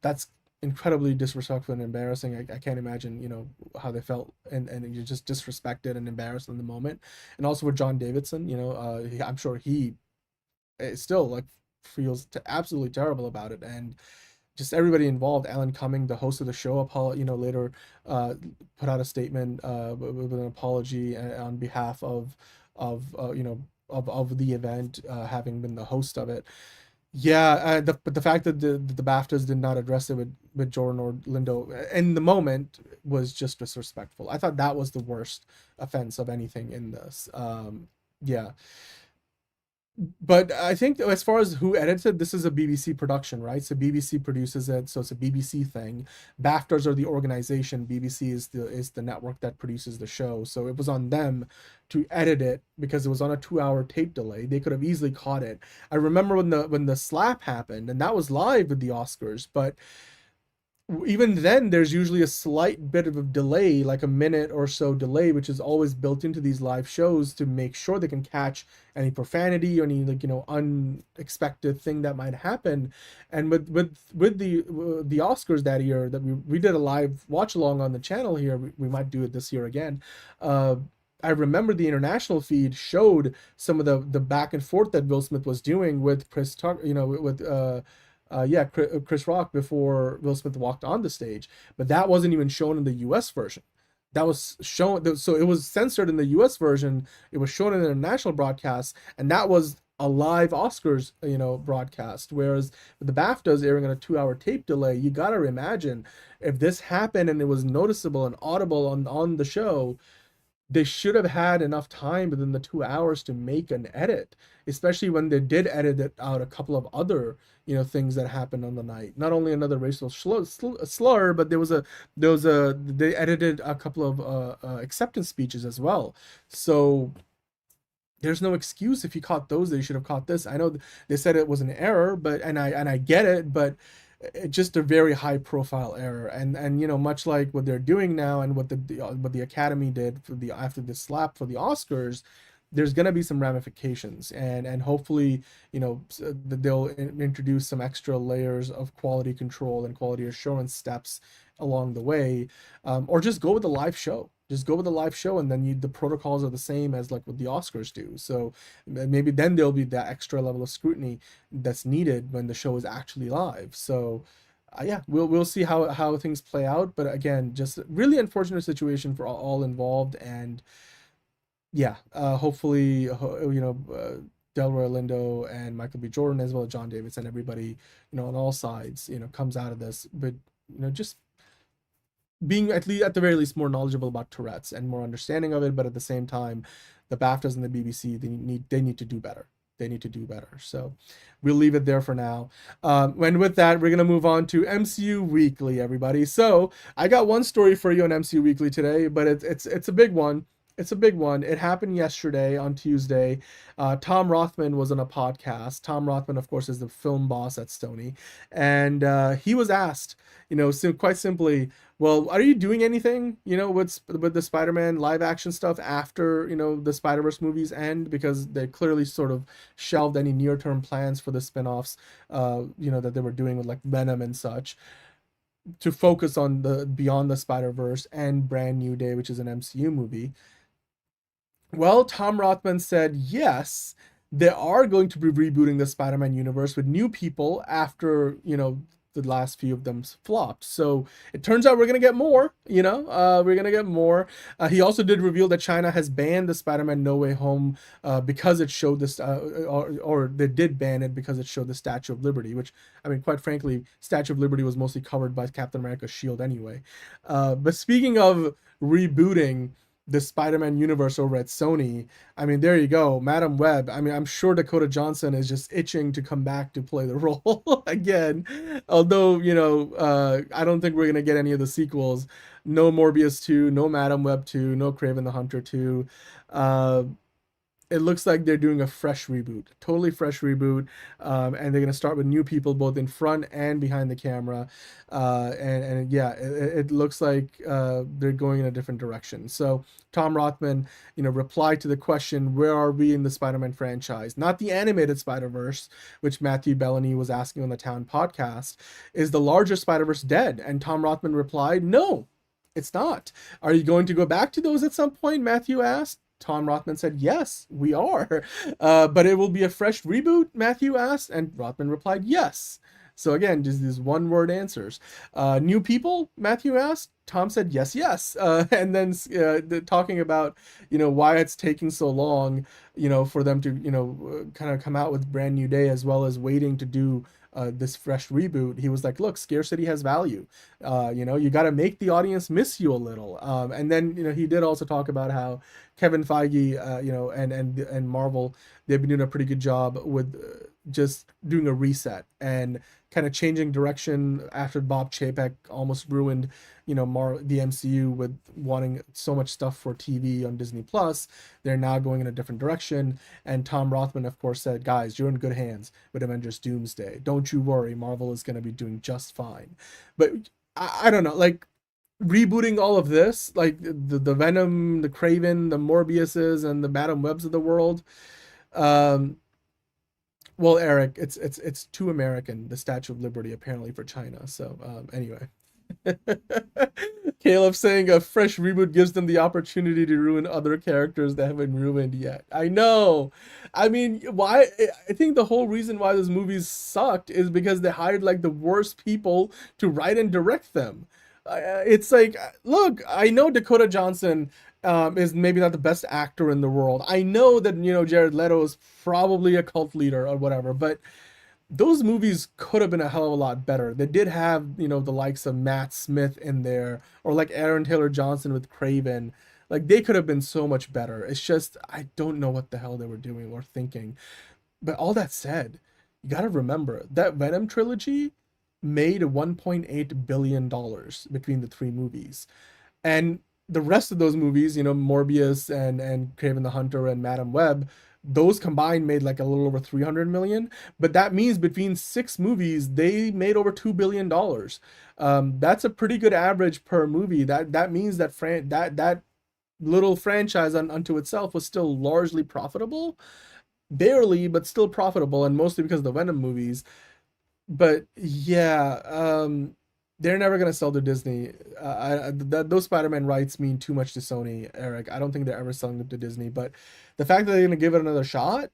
that's incredibly disrespectful and embarrassing. I can't imagine, how they felt, and you're just disrespected and embarrassed in the moment. And also with John Davidson, I'm sure he still feels absolutely terrible about it. And just everybody involved. Alan Cumming, the host of the show, later put out a statement with an apology on behalf of the event, having been the host of it. Yeah, but the fact that the BAFTAs did not address it with Jordan or Lindo in the moment was just disrespectful. I thought that was the worst offense of anything in this. Yeah. But I think as far as who edited, this is a BBC production, right? So BBC produces it, so it's a BBC thing. BAFTAs are the organization. BBC is the network that produces the show. So it was on them to edit it because it was on a 2-hour tape delay. They could have easily caught it. I remember when the slap happened, and that was live with the Oscars, but even then there's usually a slight bit of a delay, like a minute or so delay, which is always built into these live shows to make sure they can catch any profanity or any unexpected thing that might happen. And with the Oscars that year, that we did a live watch along on the channel here, we might do it this year again. I remember the international feed showed some of the back and forth that Will Smith was doing with Chris Tucker, with Chris Rock before Will Smith walked on the stage, but that wasn't even shown in the U.S. version. That was shown, so it was censored in the U.S. version. It was shown in an international broadcast, and that was a live Oscars, broadcast. Whereas with the BAFTAs airing on a 2-hour tape delay, you gotta imagine if this happened and it was noticeable and audible on the show, they should have had enough time within the 2 hours to make an edit, especially when they did edit it out a couple of other things that happened on the night. Not only another racial slur, but they edited a couple of acceptance speeches as well. So there's no excuse. If you caught those, they should have caught this. I know they said it was an error, but and I get it, but it's just a very high profile error. And much like what they're doing now and what the Academy did after the slap for the Oscars, there's going to be some ramifications, and hopefully they'll introduce some extra layers of quality control and quality assurance steps along the way, or just go with the live show. And then the protocols are the same as like what the Oscars do. So maybe then there'll be that extra level of scrutiny that's needed when the show is actually live. So we'll see how things play out. But again, just a really unfortunate situation for all involved. And hopefully, Delroy Lindo and Michael B. Jordan, as well as John Davis and everybody, on all sides, comes out of this. But, just being at the very least more knowledgeable about Tourette's and more understanding of it. But at the same time, the BAFTAs and the BBC, they need to do better. So we'll leave it there for now. And with that, we're going to move on to MCU Weekly, everybody. So I got one story for you on MCU Weekly today, but it's a big one. It happened yesterday on Tuesday. Tom Rothman was on a podcast. Tom Rothman, of course, is the film boss at Sony. And he was asked, quite simply, well, are you doing anything, with the Spider-Man live action stuff after, the Spider-Verse movies end? Because they clearly sort of shelved any near-term plans for the spin-offs, that they were doing with like Venom and such, to focus on the Beyond the Spider-Verse and Brand New Day, which is an MCU movie. Well, Tom Rothman said, yes, they are going to be rebooting the Spider-Man universe with new people after, the last few of them flopped. So it turns out we're going to get more, we're going to get more. He also did reveal that China has banned the Spider-Man No Way Home because it showed this, or they did ban it because it showed the Statue of Liberty, which, I mean, quite frankly, Statue of Liberty was mostly covered by Captain America's shield anyway. But speaking of rebooting the Spider-Man universe over at Sony, I mean, there you go, Madam Web. I mean, I'm sure Dakota Johnson is just itching to come back to play the role again. Although, I don't think we're going to get any of the sequels. No Morbius 2, no Madam Web 2, no Kraven the Hunter 2. It looks like they're doing a fresh reboot, totally fresh reboot, and they're going to start with new people both in front and behind the camera, it looks like they're going in a different direction. So Tom Rothman, replied to the question, where are we in the Spider-Man franchise? Not the animated Spider-Verse, which Matthew Bellany was asking on the Town podcast. Is the larger Spider-Verse dead? And Tom Rothman replied, no, it's not. Are you going to go back to those at some point? Matthew asked. Tom Rothman said, yes, we are. But it will be a fresh reboot, Matthew asked, and Rothman replied, yes. So again, just these one-word answers. New people, Matthew asked. Tom said, yes. And then talking about, why it's taking so long, for them to, kind of come out with Brand New Day, as well as waiting to do this fresh reboot. He was like, look, scarcity has value. You got to make the audience miss you a little. And then, he did also talk about how Kevin Feige, and Marvel, they've been doing a pretty good job with just doing a reset and kind of changing direction after Bob Chapek almost ruined, the MCU with wanting so much stuff for TV on Disney Plus. They're now going in a different direction. And Tom Rothman, of course, said, guys, you're in good hands with Avengers Doomsday. Don't you worry. Marvel is going to be doing just fine. But I don't know, like, rebooting all of this, like the Venom, the Kraven, the Morbiuses, and the Madam Webs of the world. Well, Eric, it's too American, the Statue of Liberty, apparently, for China. So anyway. Caleb saying a fresh reboot gives them the opportunity to ruin other characters that haven't ruined yet. I know. I mean, why? I think the whole reason why those movies sucked is because they hired like the worst people to write and direct them. It's like, look, I know Dakota Johnson is maybe not the best actor in the world. I know that, Jared Leto is probably a cult leader or whatever, but those movies could have been a hell of a lot better. They did have, the likes of Matt Smith in there, or like Aaron Taylor Johnson with Craven. Like, they could have been so much better. It's just, I don't know what the hell they were doing or thinking. But all that said, you got to remember that Venom trilogy made $1.8 billion between the three movies. And the rest of those movies, Morbius and Craven the Hunter and Madam Web, those combined made like a little over 300 million, but that means between 6 movies they made over $2 billion. That's a pretty good average per movie. That means that that little franchise unto itself was still largely profitable, barely, but still profitable, and mostly because of the Venom movies. But yeah, they're never gonna sell to Disney. Those Spider-Man rights mean too much to Sony, Eric. I don't think they're ever selling them to Disney. But the fact that they're gonna give it another shot,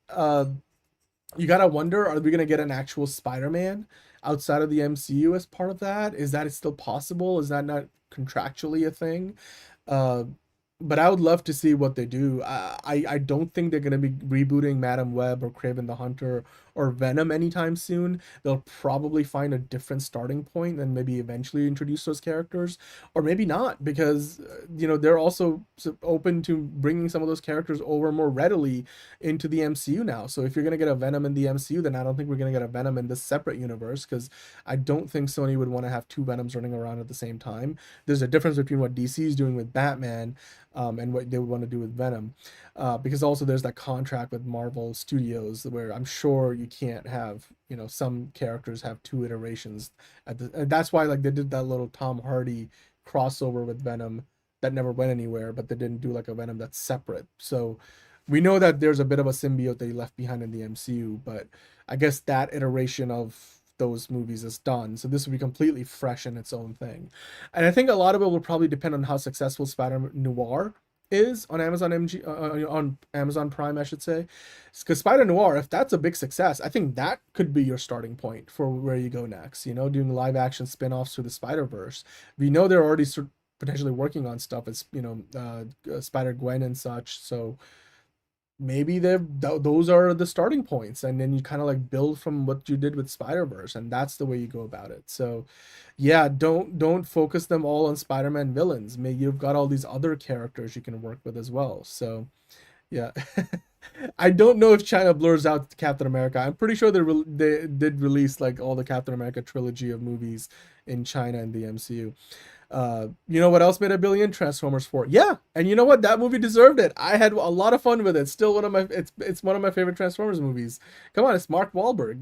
you gotta wonder: are we gonna get an actual Spider-Man outside of the MCU as part of that? Is that still possible? Is that not contractually a thing? But I would love to see what they do. I don't think they're going to be rebooting Madam Web or Craven the Hunter or Venom anytime soon. They'll probably find a different starting point and maybe eventually introduce those characters, or maybe not, because they're also open to bringing some of those characters over more readily into the MCU now. So if you're going to get a Venom in the MCU, then I don't think we're going to get a Venom in this separate universe, because I don't think Sony would want to have 2 Venoms running around at the same time. There's a difference between what DC is doing with Batman and what they would want to do with Venom, because also there's that contract with Marvel Studios where I'm sure you can't have some characters have 2 iterations and that's why like they did that little Tom Hardy crossover with Venom that never went anywhere, but they didn't do like a Venom that's separate. So we know that there's a bit of a symbiote that he left behind in the MCU, but I guess that iteration of those movies is done, so this will be completely fresh in its own thing. And I think a lot of it will probably depend on how successful Spider Noir is on on Amazon Prime, I should say, because Spider Noir, if that's a big success, I think that could be your starting point for where you go next. Doing live action spin-offs through the Spider-Verse. We know they're already potentially working on stuff as Spider-Gwen and such, so maybe those are the starting points, and then you kind of like build from what you did with Spider-Verse, and that's the way you go about it. So yeah, don't focus them all on Spider-Man villains. Maybe you've got all these other characters you can work with as well. So yeah. I don't know if China blurs out Captain America. I'm pretty sure they did release like all the Captain America trilogy of movies in China and the MCU. You know what else made $1 billion? Transformers 4. Yeah, and you know what? That movie deserved it. I had a lot of fun with it. Still it's one of my favorite Transformers movies. Come on, it's Mark Wahlberg.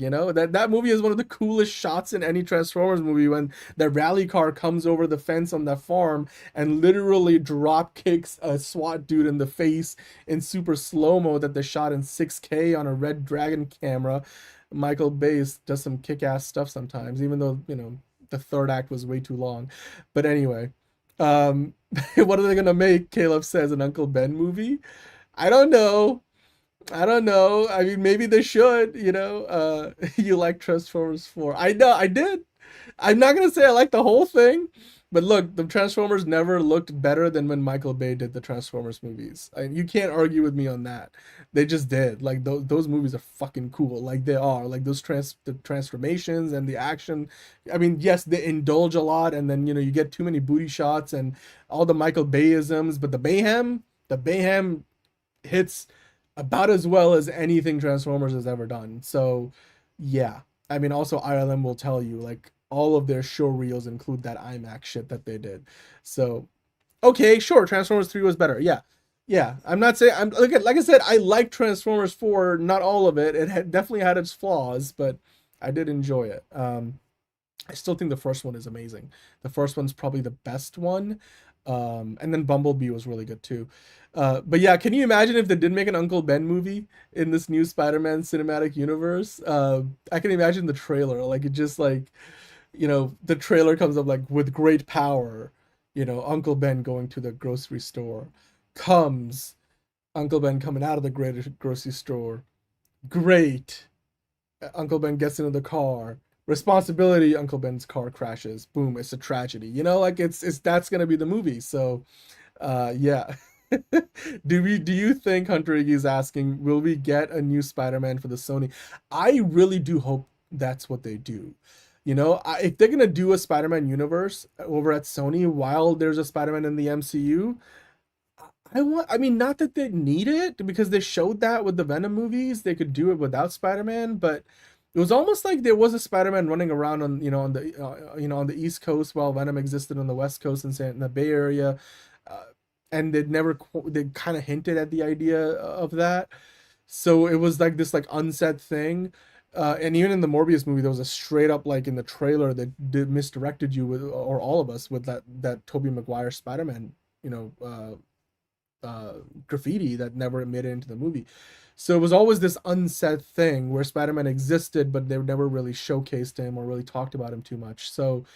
That movie is one of the coolest shots in any Transformers movie, when the rally car comes over the fence on that farm and literally drop kicks a SWAT dude in the face in super slow-mo that they shot in 6K on a Red Dragon camera. Michael Bay does some kick-ass stuff sometimes, even though the third act was way too long. But anyway, what are they gonna make? Caleb says an Uncle Ben movie. I don't know. I mean, maybe they should. You like Transformers 4? I know, I did. I'm not gonna say I like the whole thing, but look, the Transformers never looked better than when Michael Bay did the Transformers movies. You can't argue with me on that. They just did. Like those movies are fucking cool. Like they are. Like the transformations and the action. I mean, yes, they indulge a lot, and then you get too many booty shots and all the Michael Bayisms, but the Bayhem hits about as well as anything Transformers has ever done. So yeah. I mean, also ILM will tell you, like, all of their show reels include that IMAX shit that they did. So, okay, sure, Transformers 3 was better. Yeah. I'm not saying, like I said, I like Transformers 4, not all of it. It definitely had its flaws, but I did enjoy it. I still think the first one is amazing. The first one's probably the best one. And then Bumblebee was really good too. But yeah, can you imagine if they did make an Uncle Ben movie in this new Spider-Man cinematic universe? I can imagine the trailer, like it just like, the trailer comes up like, with great power, Uncle Ben going to the grocery store. Comes Uncle Ben coming out of the grocery store. Great. Uncle Ben gets into the car. Responsibility, Uncle Ben's car crashes. Boom, it's a tragedy. Like it's that's gonna be the movie. So yeah. Do you think, Hunter Iggy is asking, will we get a new Spider-Man for the Sony? I really do hope that's what they do. If they're gonna do a Spider-Man universe over at Sony while there's a Spider-Man in the MCU, I mean, not that they need it, because they showed that with the Venom movies, they could do it without Spider-Man, but it was almost like there was a Spider-Man running around on the East Coast while Venom existed on the West Coast in the Bay Area, and they kind of hinted at the idea of that. So it was like this like unsaid thing. And even in the Morbius movie, there was a straight up, like in the trailer, that misdirected you with, or all of us, with that Tobey Maguire Spider-Man, graffiti that never made it into the movie. So it was always this unsaid thing where Spider-Man existed, but they never really showcased him or really talked about him too much. So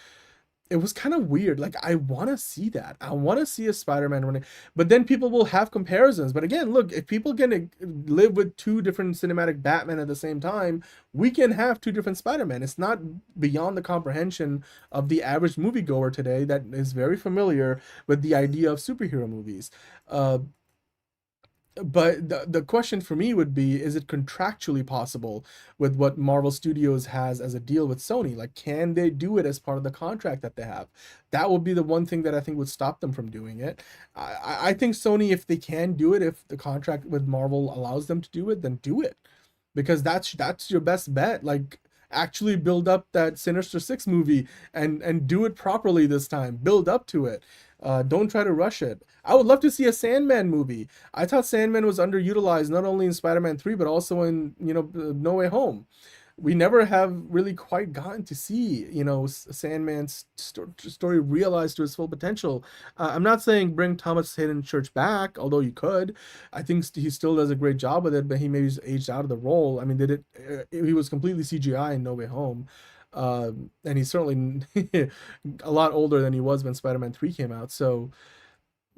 it was kind of weird. Like, I want to see that. I want to see a Spider-Man running, but then people will have comparisons. But again, look, if people can live with two different cinematic Batman at the same time, we can have two different Spider-Man. It's not beyond the comprehension of the average moviegoer today that is very familiar with the idea of superhero movies. But the question for me would be, is it contractually possible with what Marvel Studios has as a deal with Sony? Like, can they do it as part of the contract that they have? That would be the one thing that I think would stop them from doing it. I think Sony, if they can do it, if the contract with Marvel allows them to do it, then do it. Because that's your best bet. Like, actually build up that Sinister Six movie and do it properly this time. Build up to it. Don't try to rush it. I would love to see a Sandman movie. I thought Sandman was underutilized not only in Spider-Man 3 but also in No Way Home. We never have really quite gotten to see Sandman's story realized to its full potential. I'm not saying bring Thomas Hayden Church back, although you could. I think he still does a great job with it, but he maybe aged out of the role. I mean, he was completely CGI in No Way Home. And he's certainly a lot older than he was when Spider-Man 3 came out. So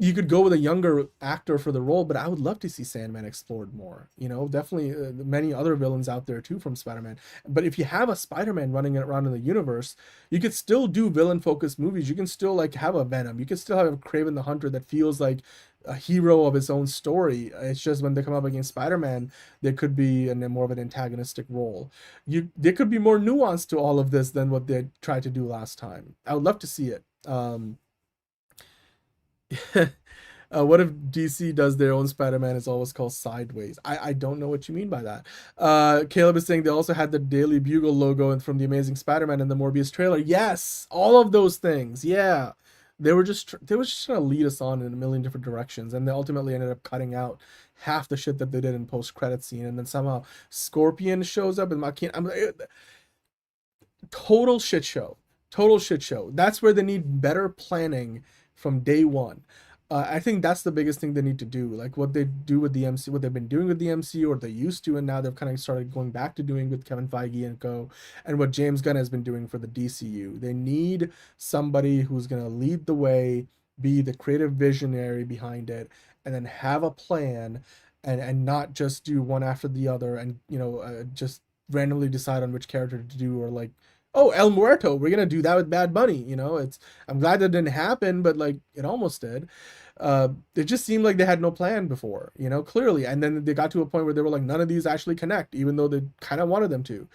you could go with a younger actor for the role, but I would love to see Sandman explored more. Definitely many other villains out there too from Spider-Man. But if you have a Spider-Man running around in the universe, you could still do villain-focused movies. You can still like have a Venom. You could still have a Kraven the Hunter that feels like a hero of his own story. It's just when they come up against Spider-Man, there could be more of an antagonistic role. There could be more nuance to all of this than what they tried to do last time. I would love to see it. What if DC does their own Spider-Man? It's always called Sideways. I don't know what you mean by that. Caleb is saying they also had the Daily Bugle logo and from the Amazing Spider-Man in the Morbius trailer. Yes, all of those things. Yeah, they were just trying to lead us on in a million different directions, and they ultimately ended up cutting out half the shit that they did in post-credit scene, and then somehow Scorpion shows up and I'm like, total shit show. That's where they need better planning from day one. I think that's the biggest thing they need to do. Like what they do with the MCU, what they've been doing with the MCU, or they used to, and now they've kind of started going back to doing with Kevin Feige and co. And what James Gunn has been doing for the DCU. They need somebody who's going to lead the way, be the creative visionary behind it, and then have a plan, and not just do one after the other, and just randomly decide on which character to do, or like, oh, El Muerto, we're gonna do that with Bad Bunny. I'm glad that didn't happen, but like it almost did. It just seemed like they had no plan before, clearly. And then they got to a point where they were like, none of these actually connect, even though they kind of wanted them to.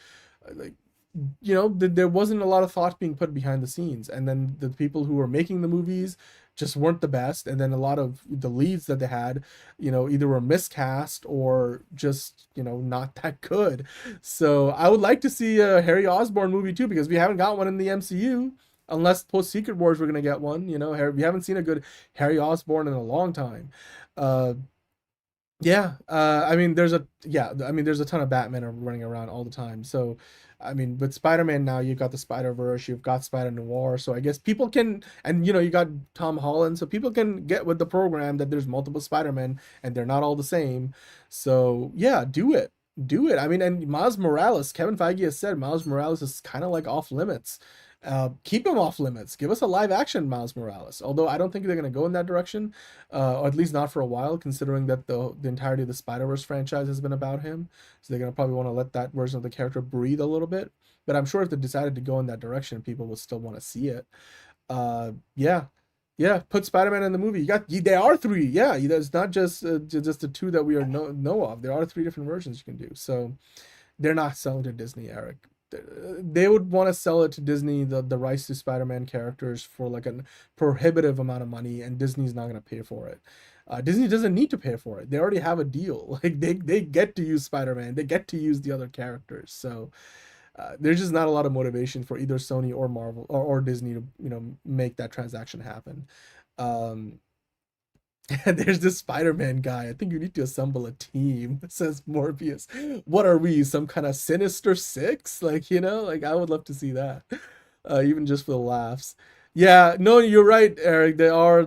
There wasn't a lot of thought being put behind the scenes. And then the people who were making the movies just weren't the best. And then a lot of the leads that they had, either were miscast or just, not that good. So I would like to see a Harry Osborn movie too, because we haven't got one in the MCU. Unless post Secret Wars we're gonna get one. We haven't seen a good Harry Osborn in a long time. I mean, there's a ton of Batman running around all the time. So, I mean, with Spider-Man now, you've got the Spider-Verse, you've got Spider-Noir. So I guess people can, and you got Tom Holland, so people can get with the program that there's multiple Spider-Men and they're not all the same. So yeah, do it. I mean, and Miles Morales, Kevin Feige has said Miles Morales is kind of like off limits. Keep him off limits. Give us a live action Miles Morales. Although I don't think they're going to go in that direction, or at least not for a while, considering that the entirety of the Spider-Verse franchise has been about him. So they're going to probably want to let that version of the character breathe a little bit. But I'm sure if they decided to go in that direction, people will still want to see it. Yeah, put Spider-Man in the movie. There are 3. Yeah, it's not just the 2 that we know of. There are 3 different versions you can do. So they're not selling to Disney, Eric. They would want to sell it to Disney, the rights to Spider-Man characters, for like a prohibitive amount of money, and Disney's not going to pay for it. Disney doesn't need to pay for it. They already have a deal. Like they get to use Spider-Man. They get to use the other characters. So there's just not a lot of motivation for either Sony or Marvel or Disney to make that transaction happen. There's this Spider-Man guy. I think you need to assemble a team, says Morbius. What are we, some kind of Sinister Six? Like, I would love to see that, even just for the laughs. Yeah, no, you're right, Eric. They are,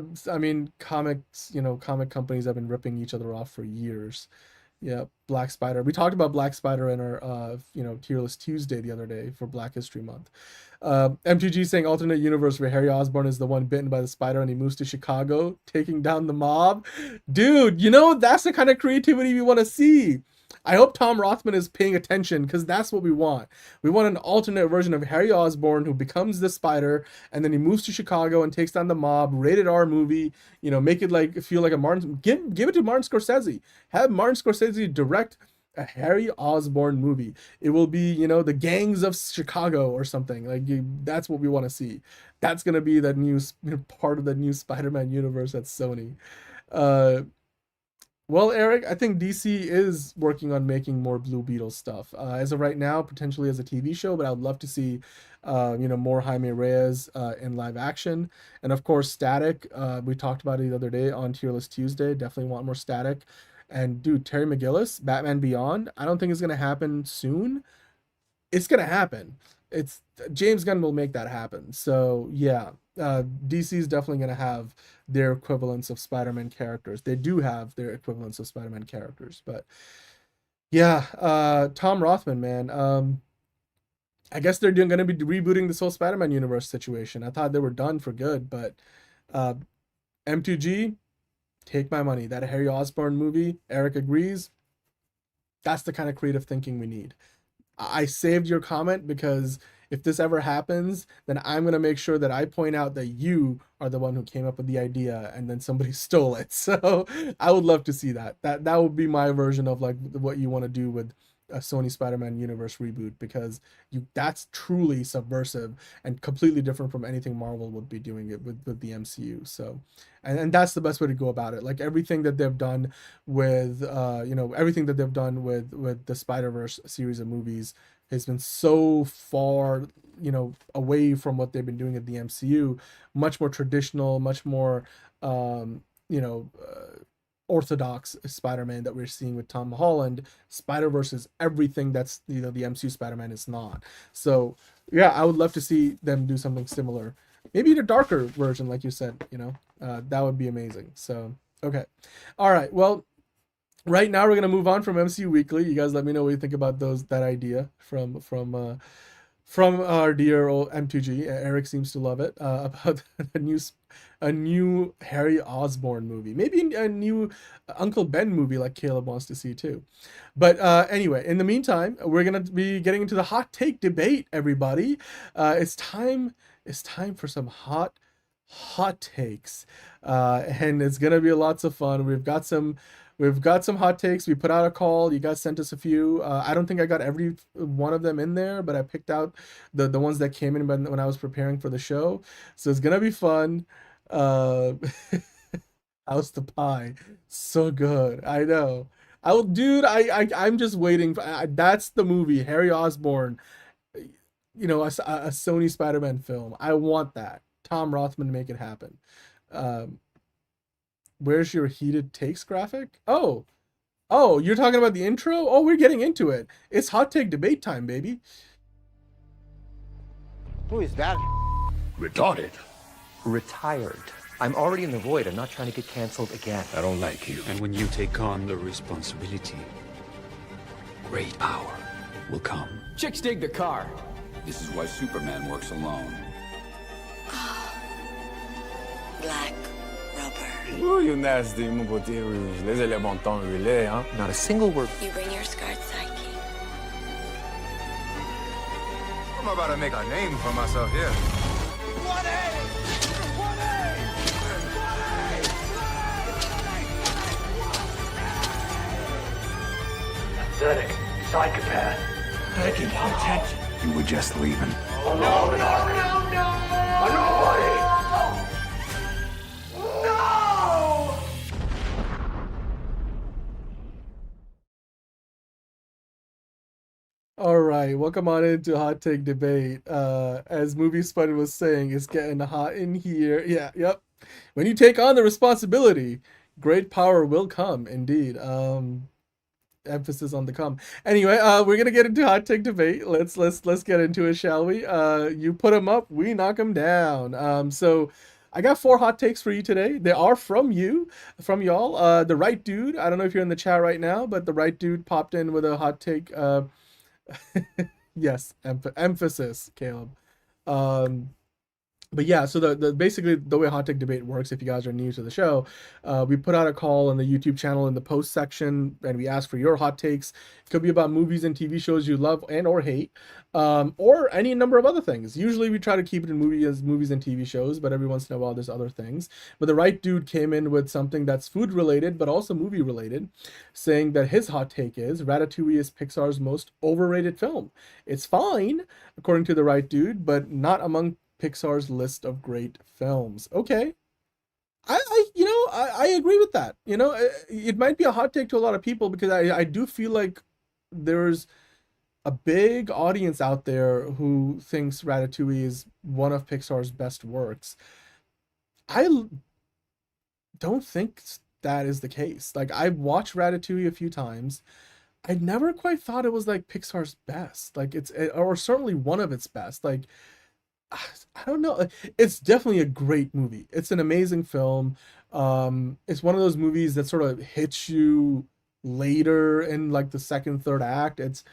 comics, comic companies have been ripping each other off for years. Yeah, Black Spider. We talked about Black Spider in our, Tier List Tuesday the other day for Black History Month. MTG saying alternate universe where Harry Osborn is the one bitten by the spider and he moves to Chicago, taking down the mob. Dude, that's the kind of creativity we want to see. I hope Tom Rothman is paying attention, because that's what we want. We want an alternate version of Harry Osborn who becomes the spider, and then he moves to Chicago and takes down the mob. Rated R movie. Make it feel like a Martin. Give it to Martin Scorsese. Have Martin Scorsese direct a Harry Osborn movie. It will be, the gangs of Chicago or something. That's what we want to see. That's gonna be that new part of the new Spider-Man universe at Sony. Well, Eric, I think DC is working on making more Blue Beetle stuff. As of right now, potentially as a TV show, but I would love to see, more Jaime Reyes in live action. And of course, Static. We talked about it the other day on Tier List Tuesday. Definitely want more Static. And dude, Terry McGinnis, Batman Beyond. I don't think it's gonna happen soon. It's gonna happen. It's James Gunn will make that happen. So yeah, DC is definitely gonna have their equivalents of Spider-Man characters. They do have their equivalents of Spider-Man characters, but yeah, Tom Rothman, man. I guess they're going to be rebooting this whole Spider-Man universe situation. I thought they were done for good, but M2G, take my money. That Harry Osborn movie, Eric agrees. That's the kind of creative thinking we need. I saved your comment because if this ever happens, then I'm going to make sure that I point out that you are the one who came up with the idea and then somebody stole it. So I would love to see that. That would be my version of like what you want to do with a Sony Spider-Man universe reboot, because that's truly subversive and completely different from anything Marvel would be doing it with the MCU. So and that's the best way to go about it. Like everything that they've done with everything that they've done with the Spider-Verse series of movies has been so far away from what they've been doing at the MCU. Much more traditional, much more orthodox Spider-Man that we're seeing with Tom Holland. Spider-Verse is everything that's the MCU Spider-Man is not. So yeah, I would love to see them do something similar, maybe the darker version, like you said. That would be amazing. So okay, all right, well, right now we're gonna move on from MCU Weekly. You guys let me know what you think about that idea from our dear old M2G. Eric seems to love it, about a new Harry Osborn movie, maybe a new Uncle Ben movie like Caleb wants to see too. But anyway, in the meantime, we're gonna be getting into the hot take debate, everybody. It's time for some hot takes, and it's gonna be lots of fun. We've got some hot takes. We put out a call. You guys sent us a few. I don't think I got every one of them in there, but I picked out the ones that came in when I was preparing for the show. So it's gonna be fun. How's the pie? So good. I know. I'm just waiting. That's the movie, Harry Osborn. A Sony Spider-Man film. I want that. Tom Rothman to make it happen. Where's your heated takes graphic? Oh, you're talking about the intro? Oh, we're getting into it. It's hot take debate time, baby. Who is that? Retarded. Retired. I'm already in the void. I'm not trying to get canceled again. I don't like you. And when you take on the responsibility, great power will come. Chicks dig the car. This is why Superman works alone. black rubber. Ooh, you nasty, mon beauté rouge. Les éléments ton relais, hein? Not a single word. You bring your scarred psyche. I'm about to make a name for myself here. Pathetic psychopath. Begging for attention. You were just leaving. Oh, no, no, no, no! Nobody! All right, welcome on into Hot Take Debate. As Movie Spud was saying, it's getting hot in here. Yeah, yep. When you take on the responsibility, great power will come, indeed. Emphasis on the come. Anyway, we're gonna get into Hot Take Debate. Let's get into it, shall we? You put them up, we knock them down. So I got 4 hot takes for you today. They are from y'all. The right dude, I don't know if you're in the chat right now, but the right dude popped in with a hot take. Yes, emphasis, Caleb. But yeah, so the basically the way Hot Take Debate works, if you guys are new to the show, we put out a call on the YouTube channel in the post section, and we ask for your hot takes. It could be about movies and TV shows you love and or hate, or any number of other things. Usually we try to keep it in movies and TV shows, but every once in a while there's other things. But the right dude came in with something that's food related, but also movie related, saying that his hot take is Ratatouille is Pixar's most overrated film. It's fine, according to the right dude, but not among Pixar's list of great films. Okay. I agree with that. It might be a hot take to a lot of people because I do feel like there's a big audience out there who thinks Ratatouille is one of Pixar's best works. I don't think that is the case. Like, I've watched Ratatouille a few times. I never quite thought it was like Pixar's best. Like, or certainly one of its best. Like, I don't know. It's definitely a great movie. It's an amazing film. It's one of those movies that sort of hits you later in like the second, third act. It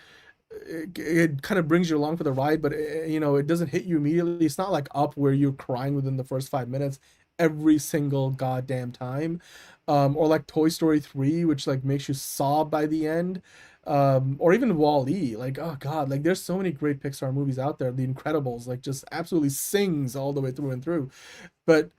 kind of brings you along for the ride, but it doesn't hit you immediately. It's not like Up where you're crying within the first 5 minutes every single goddamn time. Or like Toy Story 3, which like makes you sob by the end. Or even Wall-E, like, oh god, like there's so many great Pixar movies out there. The Incredibles, like, just absolutely sings all the way through and through. But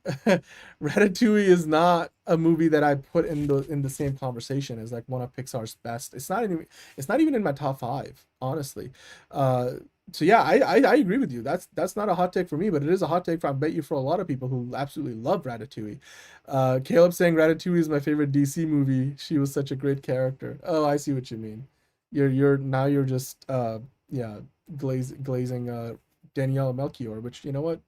Ratatouille is not a movie that I put in the same conversation as like one of Pixar's best. It's not even in my top 5, honestly. So yeah, I agree with you. That's not a hot take for me, but it is a hot take for, I bet you, for a lot of people who absolutely love Ratatouille. Caleb saying Ratatouille is my favorite DC movie. She was such a great character. Oh, I see what you mean. You're just glazing Danielle Melchior, which, you know what?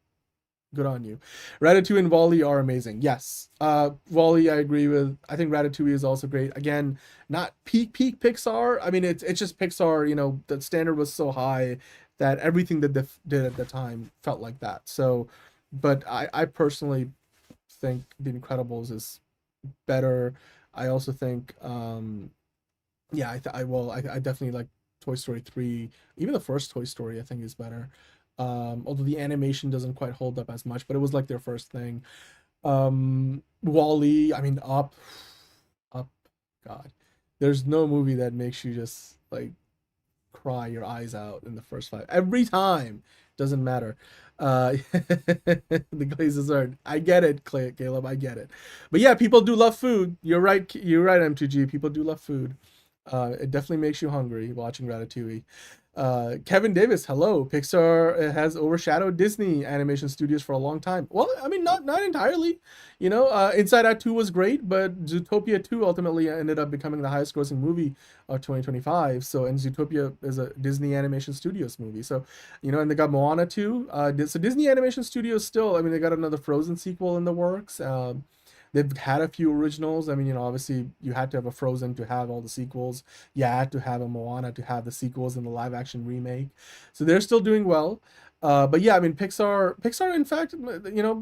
Good on you. Ratatouille and Wall-E are amazing. Yes. Wall-E I agree with. I think Ratatouille is also great. Again, not peak Pixar. I mean, it's just Pixar, the standard was so high that everything that they did at the time felt like that. So, but I personally think The Incredibles is better. I also think I definitely like Toy Story 3. Even the first Toy Story I think is better. Although the animation doesn't quite hold up as much, but it was like their first thing. Wall-E, I mean, Up, God. There's no movie that makes you just like cry your eyes out in the first 5. Every time. Doesn't matter. The glazes are. I get it, Caleb. I get it. But yeah, people do love food. You're right, M2G. People do love food. It definitely makes you hungry watching Ratatouille. Kevin Davis, hello. Pixar has overshadowed Disney animation studios for a long time. Well, I mean, not entirely. Inside Out 2 was great, but Zootopia 2 ultimately ended up becoming the highest grossing movie of 2025. So, and Zootopia is a Disney Animation Studios movie. So, and they got Moana 2. So Disney Animation Studios still, I mean, they got another Frozen sequel in the works. They've had a few originals. I mean, obviously you had to have a Frozen to have all the sequels. You had to have a Moana to have the sequels and the live action remake. So they're still doing well. But yeah, I mean, Pixar in fact,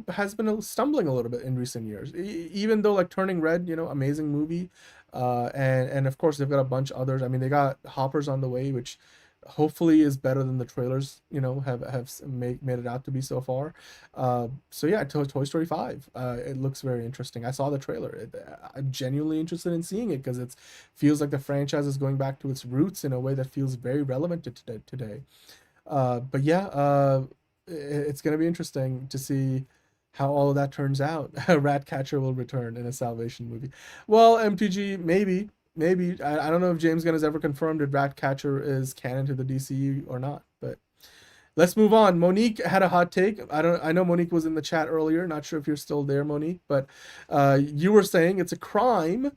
has been stumbling a little bit in recent years. Even though like Turning Red, amazing movie. And of course they've got a bunch of others. I mean, they got Hoppers on the way, which hopefully is better than the trailers, you know, have made it out to be so far. So yeah, Toy Story 5. It looks very interesting. I saw the trailer. I'm genuinely interested in seeing it because it feels like the franchise is going back to its roots in a way that feels very relevant to today. But yeah, it's gonna be interesting to see how all of that turns out. Ratcatcher will return in a Salvation movie. Well, MTG, maybe. I don't know if James Gunn has ever confirmed if Ratcatcher is canon to the DCU or not, but let's move on. Monique had a hot take. I know Monique was in the chat earlier. Not sure if you're still there, Monique, but you were saying it's a crime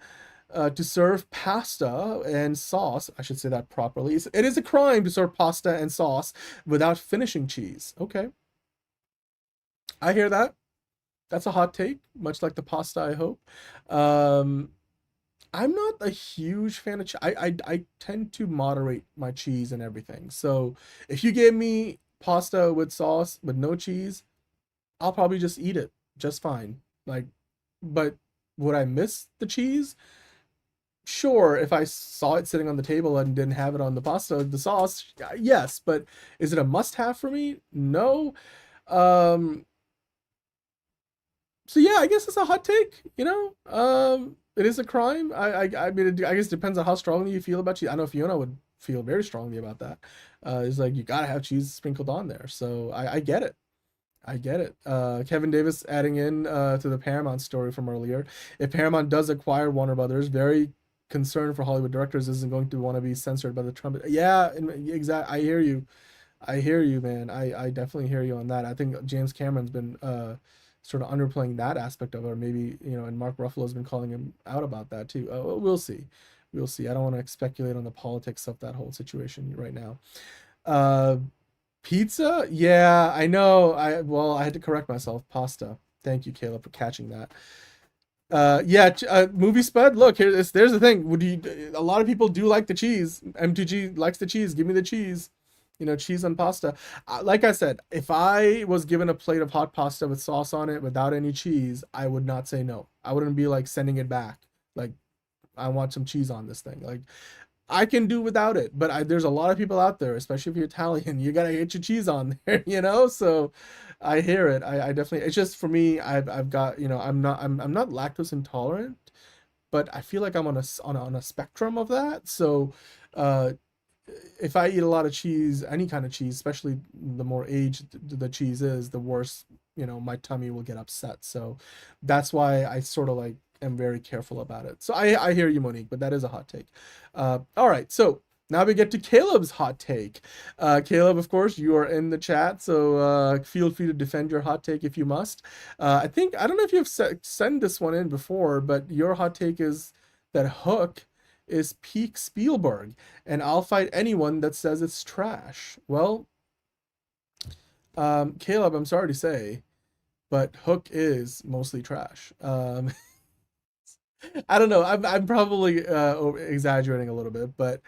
to serve pasta and sauce. I should say that properly. It is a crime to serve pasta and sauce without finishing cheese. Okay. I hear that. That's a hot take, much like the pasta, I hope. I'm not a huge fan of I tend to moderate my cheese and everything. So if you gave me pasta with sauce with no cheese, I'll probably just eat it just fine. Like, but would I miss the cheese? Sure, if I saw it sitting on the table and didn't have it on the pasta, the sauce, yes, but is it a must-have for me? No. So yeah, I guess it's a hot take, you know? It is a crime. I mean, I guess it depends on how strongly you feel about cheese. I know Fiona would feel very strongly about that. It's like, you gotta have cheese sprinkled on there. So I get it. I get it. Kevin Davis adding in to the Paramount story from earlier. If Paramount does acquire Warner Brothers, very concerned for Hollywood directors isn't going to want to be censored by the Trump. Yeah, exactly. I hear you. I hear you, man. I definitely hear you on that. I think James Cameron's been sort of underplaying that aspect of it, or maybe, you know, and Mark Ruffalo's been calling him out about that too. We'll see. We'll see. I don't want to speculate on the politics of that whole situation right now. Pizza? Yeah, I know. I had to correct myself. Pasta. Thank you, Caleb, for catching that. Movie Spud. Look, there's the thing. A lot of people do like the cheese. MTG likes the cheese. Give me the cheese. You know, cheese on pasta. Like I said, if I was given a plate of hot pasta with sauce on it without any cheese, I would not say no. I wouldn't be like sending it back. Like, I want some cheese on this thing. Like, I can do without it, but there's a lot of people out there, especially if you're Italian, you gotta get your cheese on there, you know. So I hear it. I definitely. It's just for me. I've got, you know, I'm not lactose intolerant, but I feel like I'm on a spectrum of that. So if I eat a lot of cheese, any kind of cheese, especially the more aged the cheese is, the worse, you know, my tummy will get upset. So that's why I sort of like am very careful about it. So I hear you, Monique, but that is a hot take. All right, so now we get to Caleb's hot take. Caleb, of course, you are in the chat, so feel free to defend your hot take if you must. I don't know if you've sent this one in before, but your hot take is that Hook is peak Spielberg, and I'll fight anyone that says it's trash. Well, Caleb, I'm sorry to say, but Hook is mostly trash. I don't know. I'm probably exaggerating a little bit, but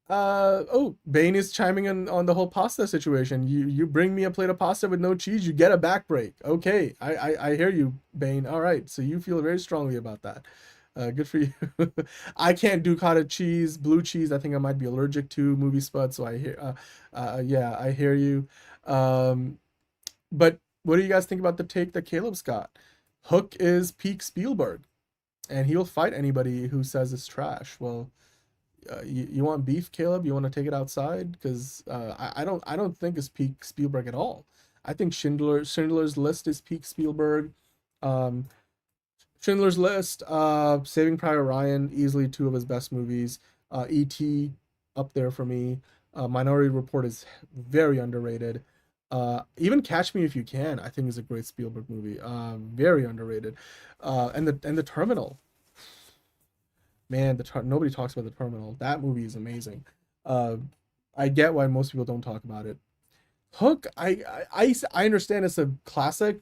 Bane is chiming in on the whole pasta situation. You bring me a plate of pasta with no cheese, you get a back break. Okay, I hear you, Bane. All right, so you feel very strongly about that. Good for you. I can't do cottage cheese, blue cheese. I think I might be allergic to movie spud. So I hear, yeah, I hear you. But what do you guys think about the take that Caleb's got? Hook is peak Spielberg, and he'll fight anybody who says it's trash. Well, you want beef, Caleb? You want to take it outside? Because I don't think it's peak Spielberg at all. I think Schindler's List is peak Spielberg. Schindler's List, Saving Private Ryan, easily two of his best movies. E.T. up there for me. Minority Report is very underrated. Even Catch Me If You Can, I think, is a great Spielberg movie. Very underrated. And the Terminal. Man, nobody talks about The Terminal. That movie is amazing. I get why most people don't talk about it. Hook, I understand it's a classic.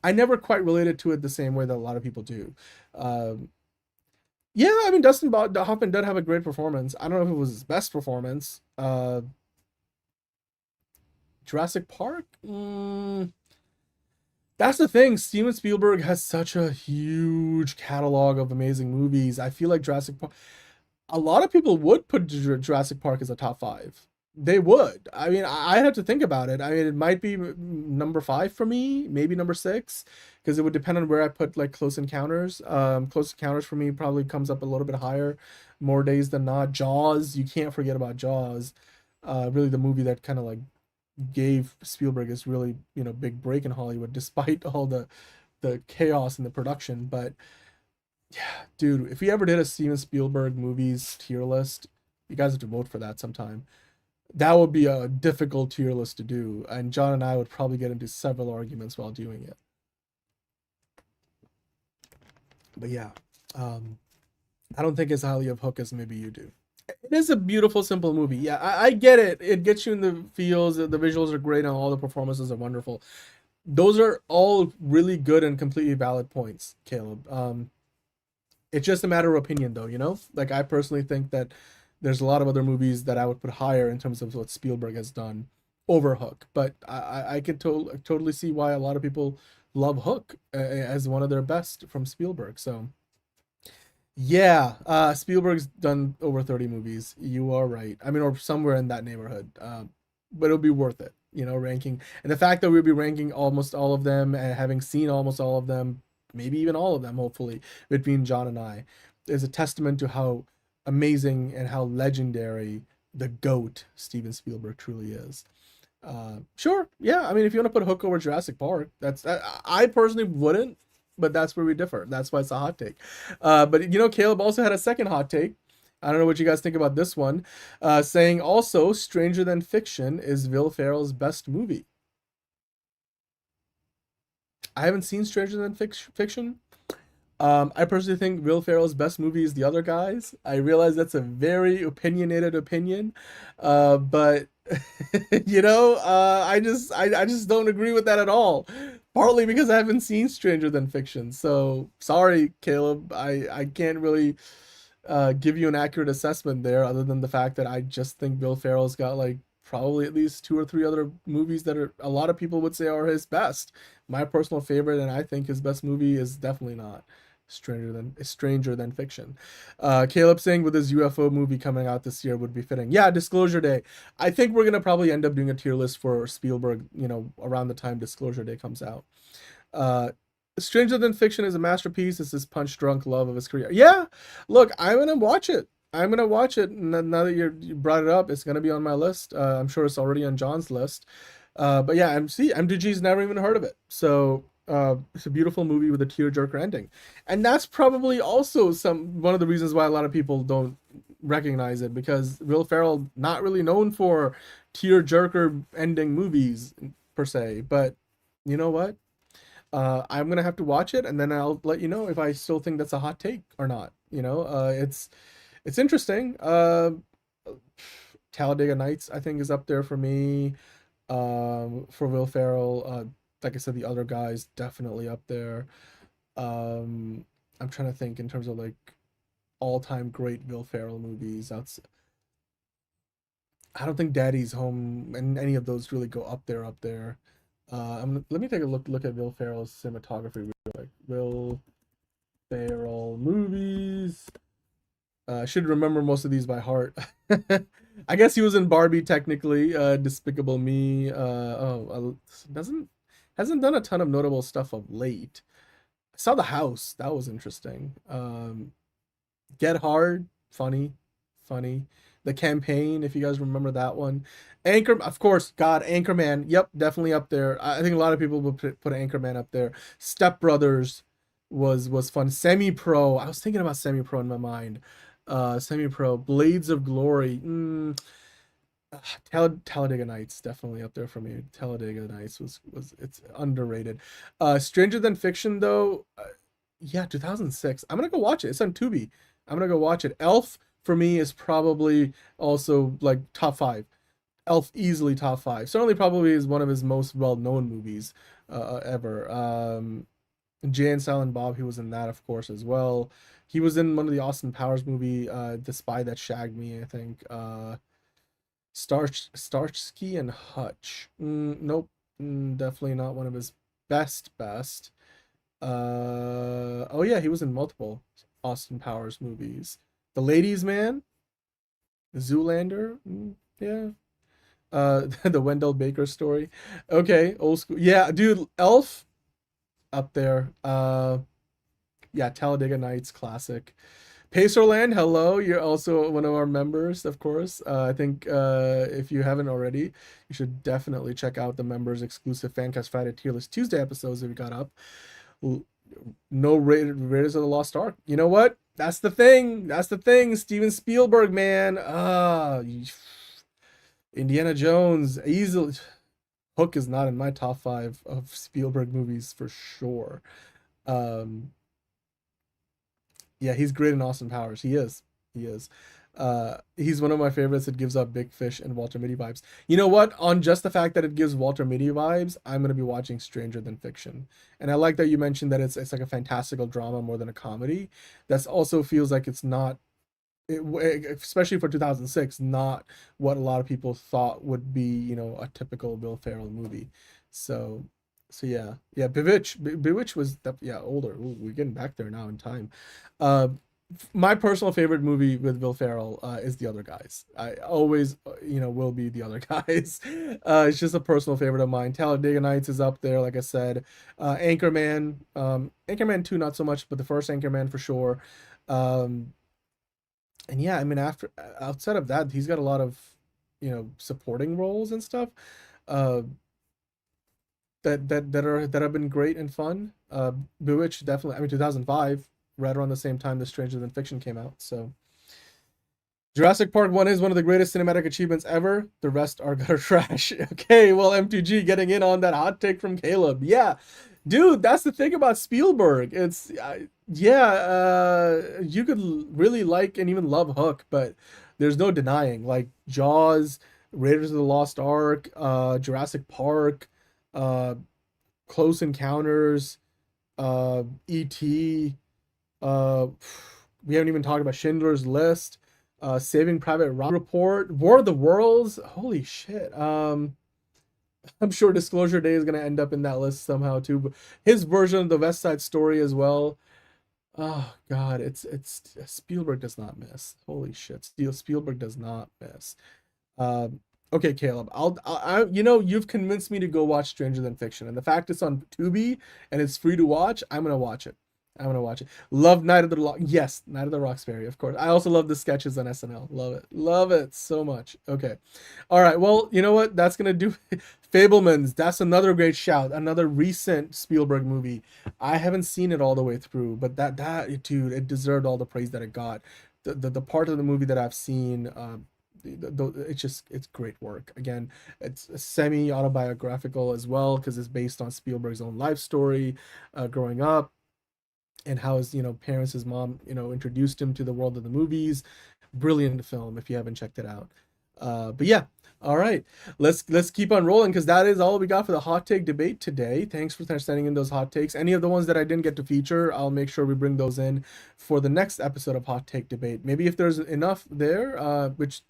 I never quite related to it the same way that a lot of people do. Yeah, I mean, Dustin Hoffman did have a great performance. I don't know if it was his best performance. Jurassic Park? That's the thing. Steven Spielberg has such a huge catalog of amazing movies. I feel like Jurassic Park... a lot of people would put Jurassic Park as a top 5. They would. I mean, I'd have to think about it. I mean, it might be number 5 for me, maybe number 6, because it would depend on where I put like Close Encounters. Close Encounters for me probably comes up a little bit higher, more days than not. Jaws, you can't forget about Jaws. Really, the movie that kind of like gave Spielberg his really big break in Hollywood, despite all the chaos in the production. But yeah, dude, if we ever did a Steven Spielberg movies tier list, you guys have to vote for that sometime. That would be a difficult tier list to do, and John and I would probably get into several arguments while doing it. But yeah, I don't think as highly of Hook as maybe you do. It is a beautiful, simple movie. Yeah, I get it. It gets you in the feels. The visuals are great, and all the performances are wonderful. Those are all really good and completely valid points, Caleb. It's just a matter of opinion, though. Like I personally think that there's a lot of other movies that I would put higher in terms of what Spielberg has done over Hook. But I could totally see why a lot of people love Hook as one of their best from Spielberg. So yeah, Spielberg's done over 30 movies. You are right. I mean, or somewhere in that neighborhood. But it'll be worth it, ranking. And the fact that we'll be ranking almost all of them and having seen almost all of them, maybe even all of them, hopefully, between John and I, is a testament to how amazing and how legendary the GOAT Steven Spielberg truly is. Sure, yeah. I mean, if you want to put Hook over Jurassic Park, I personally wouldn't, but that's where we differ. That's why it's a hot take. But Caleb also had a second hot take. I don't know what you guys think about this one, saying also Stranger Than Fiction is Will Ferrell's best movie. I haven't seen Stranger Than Fiction. I personally think Will Ferrell's best movie is The Other Guys. I realize that's a very opinionated opinion, but I just don't agree with that at all. Partly because I haven't seen Stranger Than Fiction. So sorry, Caleb. I can't really give you an accurate assessment there, other than the fact that I just think Will Ferrell's got like probably at least 2 or 3 other movies that a lot of people would say are his best. My personal favorite, and I think his best movie, is definitely not Stranger Than Fiction. Caleb saying with his UFO movie coming out this year would be fitting. Yeah, Disclosure Day. I think we're gonna probably end up doing a tier list for Spielberg, around the time Disclosure Day comes out. Stranger Than Fiction is a masterpiece. It's his punch-drunk love of his career. Yeah, look, I'm gonna watch it. Now that you brought it up, it's gonna be on my list. I'm sure it's already on John's list. But yeah, MDG's never even heard of it. So it's a beautiful movie with a tearjerker ending, and that's probably also one of the reasons why a lot of people don't recognize it, because Will Ferrell not really known for tearjerker ending movies per se. But you know what? I'm gonna have to watch it, and then I'll let you know if I still think that's a hot take or not. It's interesting. Talladega Nights, I think, is up there for me. For Will Ferrell, like I said, The Other Guys definitely up there. I'm trying to think in terms of like all-time great Will Ferrell movies. I don't think Daddy's Home and any of those really go up there. Let me take a look at Will Ferrell's cinematography real quick. Will Ferrell movies. I should remember most of these by heart. I guess he was in Barbie technically. Despicable Me. Hasn't done a ton of notable stuff of late. I saw The House. That was interesting. Get Hard. Funny. The Campaign, if you guys remember that one. Anchor, of course, God, Anchorman. Yep, definitely up there. I think a lot of people would put Anchorman up there. Step Brothers was fun. Semi-Pro. I was thinking about Semi-Pro in my mind. Semi-Pro. Blades of Glory. Talladega Nights definitely up there for me. Talladega Nights it's underrated. Stranger Than Fiction though, yeah, 2006. I'm gonna go watch it. It's on Tubi. I'm gonna go watch it. Elf for me is probably also like top 5. Elf easily top 5. Certainly probably is one of his most well-known movies ever. Jay and Silent Bob, he was in that, of course, as well. He was in one of the Austin Powers movie, The Spy That Shagged Me, I think. Starsky and Hutch. Nope. Definitely not one of his best. Oh yeah, he was in multiple Austin Powers movies. The Ladies Man, Zoolander, yeah. The Wendell Baker Story. Okay, old school. Yeah, dude, Elf up there. Yeah, Talladega Nights classic. Pacerland, hello. You're also one of our members, of course. I think if you haven't already, you should definitely check out the members exclusive Fancast Friday Tier List Tuesday episodes that we got up. No Raiders of the Lost Ark. You know what? That's the thing. That's the thing. Steven Spielberg, man. Indiana Jones, easily. Hook is not in my top 5 of Spielberg movies for sure. Yeah, he's great in Austin Powers. He is. He's one of my favorites. It gives up Big Fish and Walter Mitty vibes. You know what? On just the fact that it gives Walter Mitty vibes, I'm going to be watching Stranger Than Fiction. And I like that you mentioned that it's like a fantastical drama more than a comedy. That also feels like it's not, especially for 2006, not what a lot of people thought would be, you know, a typical Will Ferrell movie. So yeah, Bewitched was older. Ooh, we're getting back there now in time. My personal favorite movie with Will Ferrell is The Other Guys. I always, will be The Other Guys. It's just a personal favorite of mine. Talladega Nights is up there, like I said. Anchorman, Anchorman 2 not so much, but the first Anchorman for sure. And yeah, I mean, outside of that, he's got a lot of, supporting roles and stuff. That have been great and fun. Bewitched, definitely. I mean, 2005, right around the same time the Stranger Than Fiction came out. So Jurassic Park 1 is one of the greatest cinematic achievements ever. The rest are gutter trash. Okay, well, M2G getting in on that hot take from Caleb. Yeah, dude, that's the thing about Spielberg. It's you could really like and even love Hook, but there's no denying, like, Jaws, Raiders of the Lost Ark, Jurassic Park, Close Encounters, E.T., we haven't even talked about Schindler's List, Saving Private Ryan Report, War of the Worlds. Holy shit. I'm sure Disclosure Day is going to end up in that list somehow too, but his version of the West Side Story as well. Oh god, it's Spielberg does not miss. Holy shit. Spielberg does not miss. Okay, Caleb, I you've convinced me to go watch Stranger Than Fiction, and the fact it's on Tubi and it's free to watch, I'm gonna watch it. Love Night of the Night of the Roxbury, of course. I also love the sketches on SNL. Love it so much. Okay, all right. Well, you know what? That's gonna do. Fablemans. That's another great shout. Another recent Spielberg movie. I haven't seen it all the way through, but that dude, it deserved all the praise that it got. The part of the movie that I've seen. It's great work. Again, it's semi-autobiographical as well because it's based on Spielberg's own life story growing up and how his parents, his mom introduced him to the world of the movies. Brilliant film if you haven't checked it out. But yeah, all right, let's keep on rolling because that is all we got for the hot take debate today. Thanks for sending in those hot takes. Any of the ones that I didn't get to feature, I'll make sure we bring those in for the next episode of Hot Take Debate. Maybe if there's enough there, which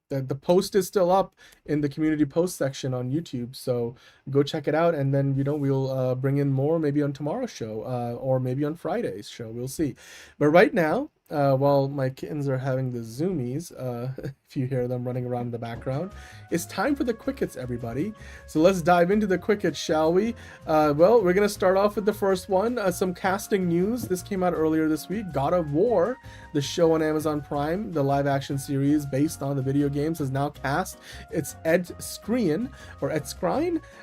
the post is still up in the community post section on YouTube, so go check it out, and then we'll bring in more maybe on tomorrow's show or maybe on Friday's show. We'll see. But right now, while my kittens are having the zoomies, if you hear them running around in the background, it's time for the quick hits, everybody. So let's dive into the quick hits, shall we? Well, we're gonna start off with the first one. Some casting news. This came out earlier this week. God of War, the show on Amazon Prime, the live action series based on the video games, has now cast it's Ed Skrein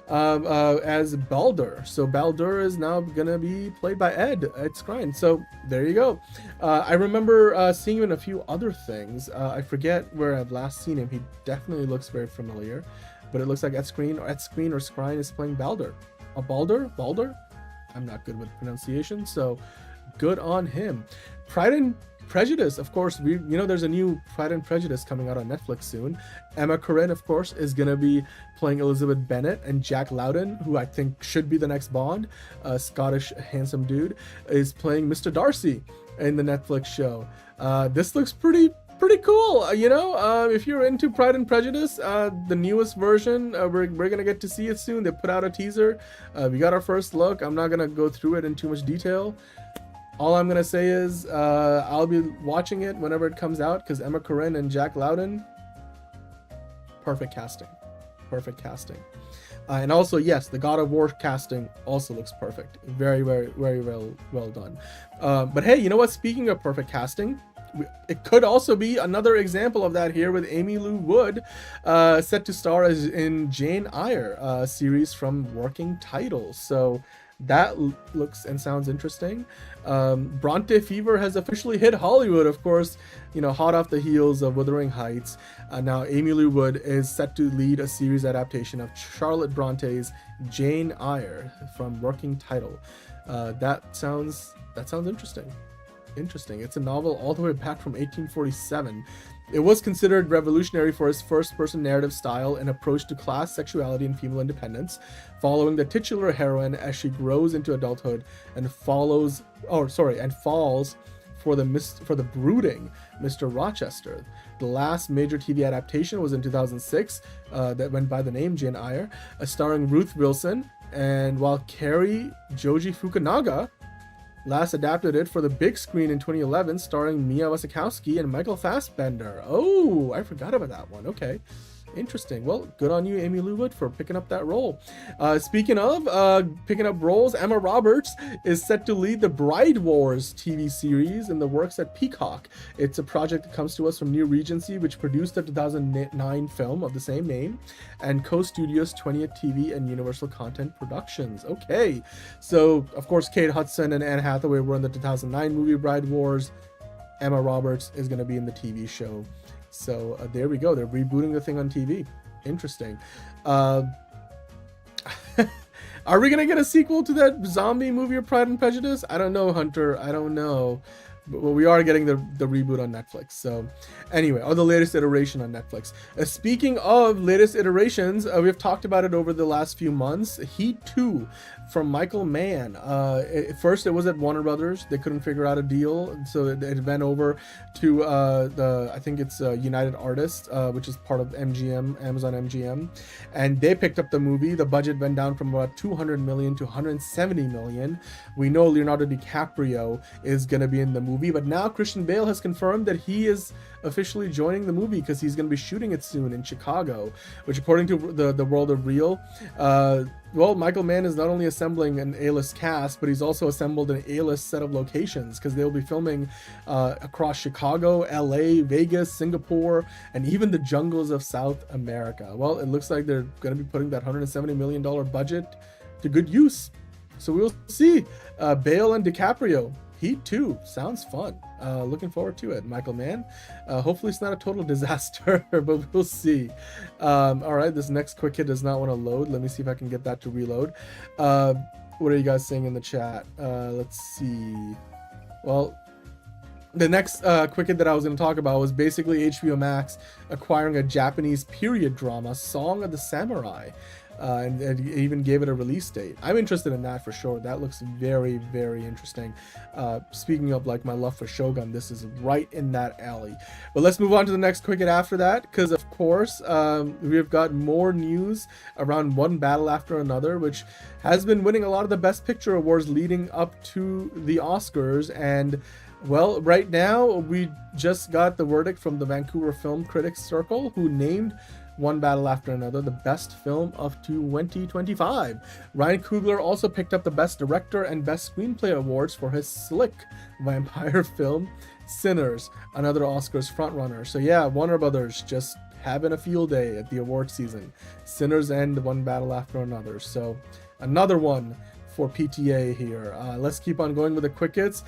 as Baldur. So Baldur is now gonna be played by Ed Skrein. So there you go. I remember seeing him in a few other things. I forget where I've last seen him. He definitely looks very familiar, but it looks like Ed Skrein or Skrein is playing Baldur. Baldur? I'm not good with pronunciation, so good on him. Pride and Prejudice, of course, there's a new Pride and Prejudice coming out on Netflix soon. Emma Corrin, of course, is going to be playing Elizabeth Bennet, and Jack Lowden, who I think should be the next Bond, a Scottish handsome dude, is playing Mr. Darcy in the Netflix show. This looks pretty cool. If you're into Pride and Prejudice, the newest version, we're gonna get to see it soon. They put out a teaser. We got our first look. I'm not gonna go through it in too much detail. all I'm gonna say is I'll be watching it whenever it comes out, because Emma Corrin and Jack Lowden, perfect casting. And also, yes, the God of War casting also looks perfect. Very, very, very well done. But hey, you know what? Speaking of perfect casting, it could also be another example of that here with Amy Lou Wood, set to star as in Jane Eyre, series from Working Title. So that looks and sounds interesting. Bronte fever has officially hit Hollywood, of course, you know, hot off the heels of Wuthering Heights. Now Amy Lou Wood is set to lead a series adaptation of Charlotte Bronte's Jane Eyre from Working Title. That sounds interesting. It's a novel all the way back from 1847. It was considered revolutionary for its first-person narrative style and approach to class, sexuality, and female independence, following the titular heroine as she grows into adulthood and falls for the brooding Mr. Rochester. The last major TV adaptation was in 2006, that went by the name Jane Eyre, starring Ruth Wilson, and while Kari Joji Fukunaga last adapted it for the big screen in 2011, starring Mia Wasikowski and Michael Fassbender. Oh, I forgot about that one. Okay. Interesting. Well, good on you, Amy Lou Wood, for picking up that role. Speaking of picking up roles, Emma Roberts is set to lead the Bride Wars TV series in the works at Peacock. It's a project that comes to us from New Regency, which produced the 2009 film of the same name, and Co-Studios 20th TV and Universal Content Productions. Okay, so of course Kate Hudson and Anne Hathaway were in the 2009 movie Bride Wars. Emma Roberts is going to be in the TV show. So there we go. They're rebooting the thing on TV. Interesting. Are we going to get a sequel to that zombie movie of Pride and Prejudice? I don't know, Hunter. I don't know. But we are getting the reboot on Netflix. So anyway, or the latest iteration on Netflix. Speaking of latest iterations, we've talked about it over the last few months. Heat 2 from Michael Mann. First it was at Warner Brothers. They couldn't figure out a deal, so it went over to I think it's United Artists, which is part of MGM, Amazon MGM, and they picked up the movie. The budget went down from about 200 million to 170 million. We know Leonardo DiCaprio is going to be in the movie, but now Christian Bale has confirmed that he is officially joining the movie because he's going to be shooting it soon in Chicago, which according to the World of Real, well, Michael Mann is not only assembling an A-list cast, but he's also assembled an A-list set of locations, because they'll be filming across Chicago, LA, Vegas, Singapore, and even the jungles of South America. Well, it looks like they're going to be putting that $170 million budget to good use. So we'll see. Bale and DiCaprio, Heat 2 sounds fun. Looking forward to it. Michael Mann. Hopefully it's not a total disaster, but we'll see. All right, this next quick hit does not want to load. Let me see if I can get that to reload. What are you guys saying in the chat? Let's see. Well, the next quick hit that I was going to talk about was basically HBO Max acquiring a Japanese period drama, Song of the Samurai. And even gave it a release date. I'm interested in that for sure. That looks very, very interesting. Speaking of like my love for Shogun, this is right in that alley. But let's move on to the next quick hit after that, because of course we've got more news around One Battle After Another, which has been winning a lot of the Best Picture awards leading up to the Oscars. And well, right now we just got the verdict from the Vancouver Film Critics Circle, who named One Battle After Another the best film of 2025. Ryan Coogler also picked up the Best Director and Best Screenplay awards for his slick vampire film Sinners, another Oscars frontrunner. So yeah, Warner Brothers just having a field day at the award season. Sinners and One Battle After Another. So another one for PTA here. Let's keep on going with the quick hits.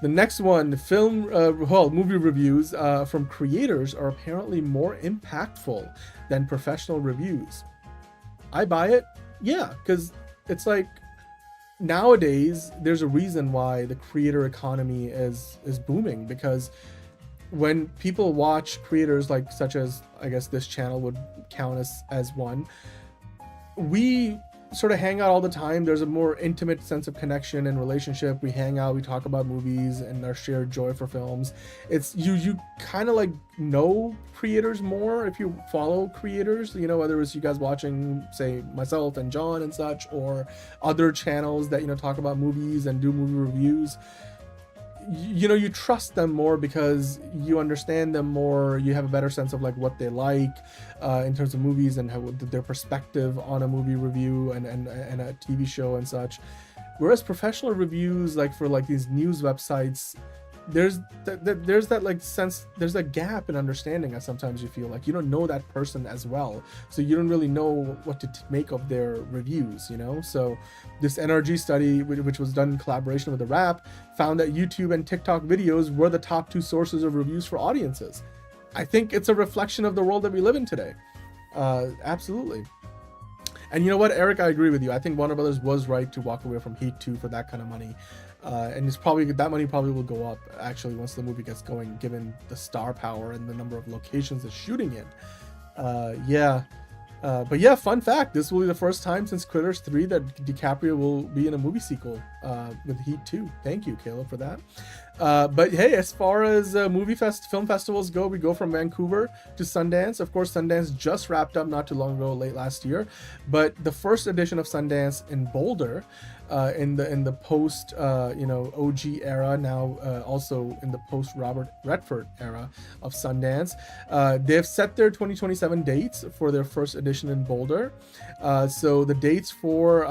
The next one, movie reviews from creators are apparently more impactful than professional reviews. I buy it, yeah, because it's like nowadays there's a reason why the creator economy is booming, because when people watch creators like such as, I guess this channel would count as one, we sort of hang out all the time. There's a more intimate sense of connection and relationship. We hang out, we talk about movies and our shared joy for films. It's you kind of like know creators more if you follow creators, you know, whether it's you guys watching, say, myself and John and such, or other channels that, you know, talk about movies and do movie reviews. you trust them more because you understand them more. You have a better sense of like what they like in terms of movies and how their perspective on a movie review and a TV show and such. Whereas professional reviews, like for like these news websites, there's that like sense, there's a gap in understanding that sometimes you feel like you don't know that person as well, so you don't really know what to make of their reviews, So this NRG study, which was done in collaboration with the Wrap, found that YouTube and TikTok videos were the top 2 sources of reviews for audiences. I think it's a reflection of the world that we live in today. Absolutely. And you know what, Eric, I agree with you. I think Warner Brothers was right to walk away from Heat 2 for that kind of money. And it's probably, that money probably will go up actually once the movie gets going, given the star power and the number of locations it's shooting in. But yeah, fun fact, this will be the first time since Critters 3 that DiCaprio will be in a movie sequel with Heat 2. Thank you, Caleb, for that. But hey, as far as film festivals go, we go from Vancouver to Sundance. Of course, Sundance just wrapped up not too long ago, late last year. But the first edition of Sundance in Boulder, in the post OG era, now also in the post Robert Redford era of Sundance, they've set their 2027 dates for their first edition in Boulder. So the dates for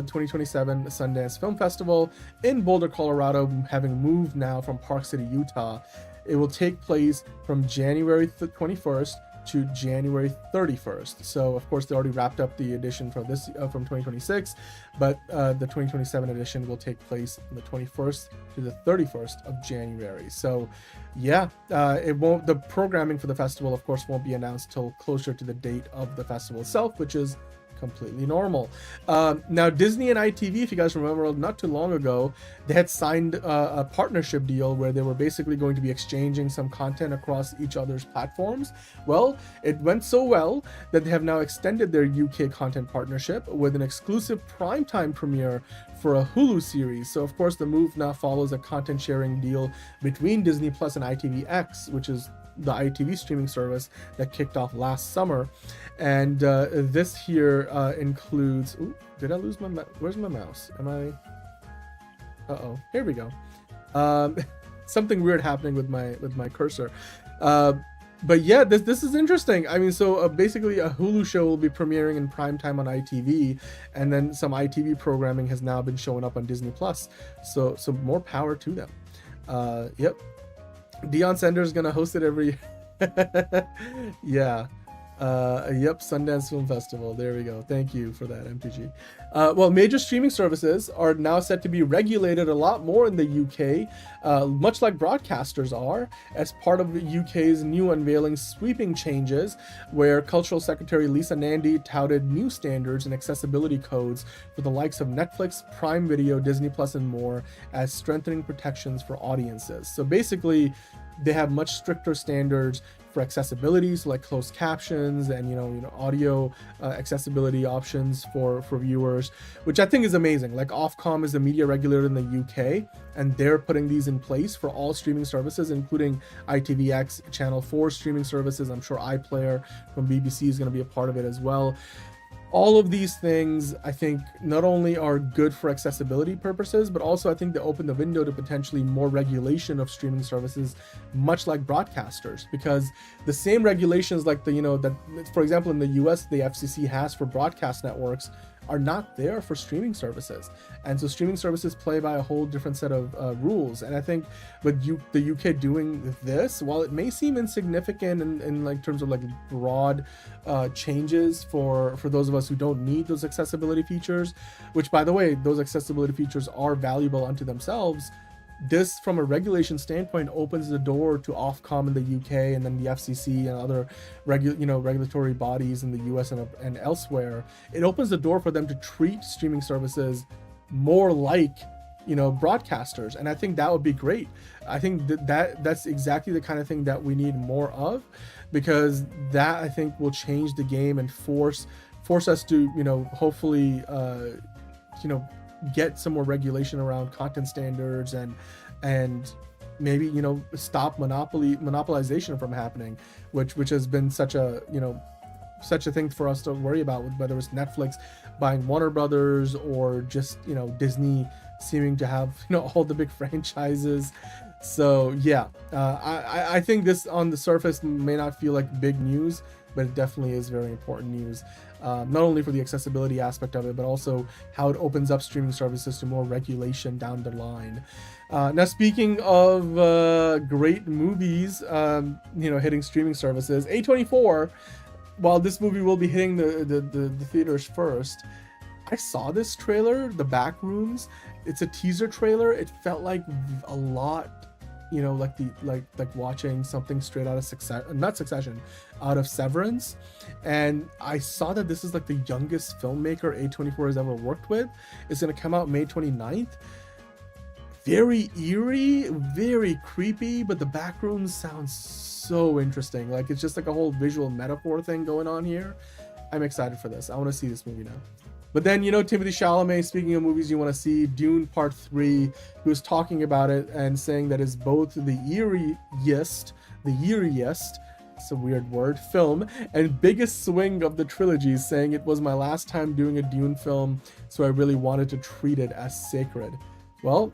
2027 Sundance Film Festival in Boulder, Colorado, having moved now from Park City, Utah, it will take place from January 21st to January 31st. So of course they already wrapped up the edition for this from 2026, but the 2027 edition will take place from the 21st to the 31st of January. So yeah, the programming for the festival of course won't be announced till closer to the date of the festival itself, which is completely normal. Now Disney and ITV, if you guys remember, not too long ago, they had signed a partnership deal where they were basically going to be exchanging some content across each other's platforms. Well, it went so well that they have now extended their UK content partnership with an exclusive primetime premiere for a Hulu series. So of course the move now follows a content sharing deal between Disney Plus and ITVX, which is the ITV streaming service that kicked off last summer. And this here includes, did I lose my where's my mouse? Am I here we go. Something weird happening with my cursor. But yeah, this is interesting. I mean, so basically a Hulu show will be premiering in primetime on ITV, and then some ITV programming has now been showing up on Disney Plus. So more power to them. Yep. Deion Sanders gonna host it every yeah. Yep, Sundance Film Festival. There we go. Thank you for that, MTG. Well, major streaming services are now set to be regulated a lot more in the UK, much like broadcasters are, as part of the UK's new unveiling sweeping changes, where Cultural Secretary Lisa Nandy touted new standards and accessibility codes for the likes of Netflix, Prime Video, Disney Plus, and more, as strengthening protections for audiences. So basically, they have much stricter standards for accessibility, so like closed captions and audio accessibility options for viewers, which I think is amazing. Like Ofcom is the media regulator in the UK, and they're putting these in place for all streaming services, including ITVX, Channel 4 streaming services. I'm sure iPlayer from BBC is going to be a part of it as well. All of these things, I think, not only are good for accessibility purposes, but also I think they open the window to potentially more regulation of streaming services, much like broadcasters, because the same regulations like that, for example, in the US, the FCC has for broadcast networks are not there for streaming services. And so streaming services play by a whole different set of rules. And I think with the UK doing this, while it may seem insignificant in like terms of like broad changes for those of us who don't need those accessibility features, which by the way, those accessibility features are valuable unto themselves, this from a regulation standpoint opens the door to Ofcom in the UK and then the FCC and other regulatory bodies in the US and elsewhere. It opens the door for them to treat streaming services more like broadcasters, and I think that would be great. I think that's exactly the kind of thing that we need more of, because that I think will change the game and force us to hopefully get some more regulation around content standards and maybe stop monopolization from happening, which has been such a thing for us to worry about, whether it's Netflix buying Warner Brothers or just Disney seeming to have, you know, all the big franchises. So yeah, I think this on the surface may not feel like big news, but it definitely is very important news. Not only for the accessibility aspect of it, but also how it opens up streaming services to more regulation down the line. Now, speaking of great movies, you know, hitting streaming services, A24, while this movie will be hitting the theaters first, I saw this trailer, The Backrooms. It's a teaser trailer. It felt like a lot, you know, like watching something straight out of Succession, out of Severance. And I saw that this is like the youngest filmmaker A24 has ever worked with. It's going to come out May 29th. Very eerie, very creepy, but The Backrooms sounds so interesting. Like, it's just like a whole visual metaphor thing going on here. I'm excited for this. I want to see this movie now. But then, you know, Timothée Chalamet, speaking of movies you want to see, Dune Part 3, who was talking about it and saying that it's both the eeriest, it's a weird word, film, and biggest swing of the trilogy, saying it was my last time doing a Dune film, so I really wanted to treat it as sacred. Well,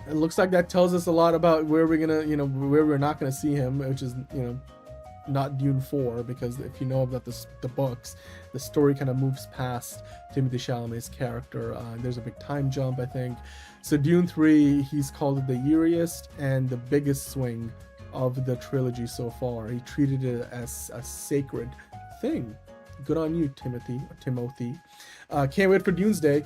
it looks like that tells us a lot about where we're gonna, you know, where we're not gonna see him, which is, you know, not Dune 4, because if you know about the books, the story kind of moves past Timothée Chalamet's character. There's a big time jump, I think. So Dune 3, he's called it the eeriest and the biggest swing of the trilogy so far. He treated it as a sacred thing. Good on you, Timothy. Can't wait for Doomsday.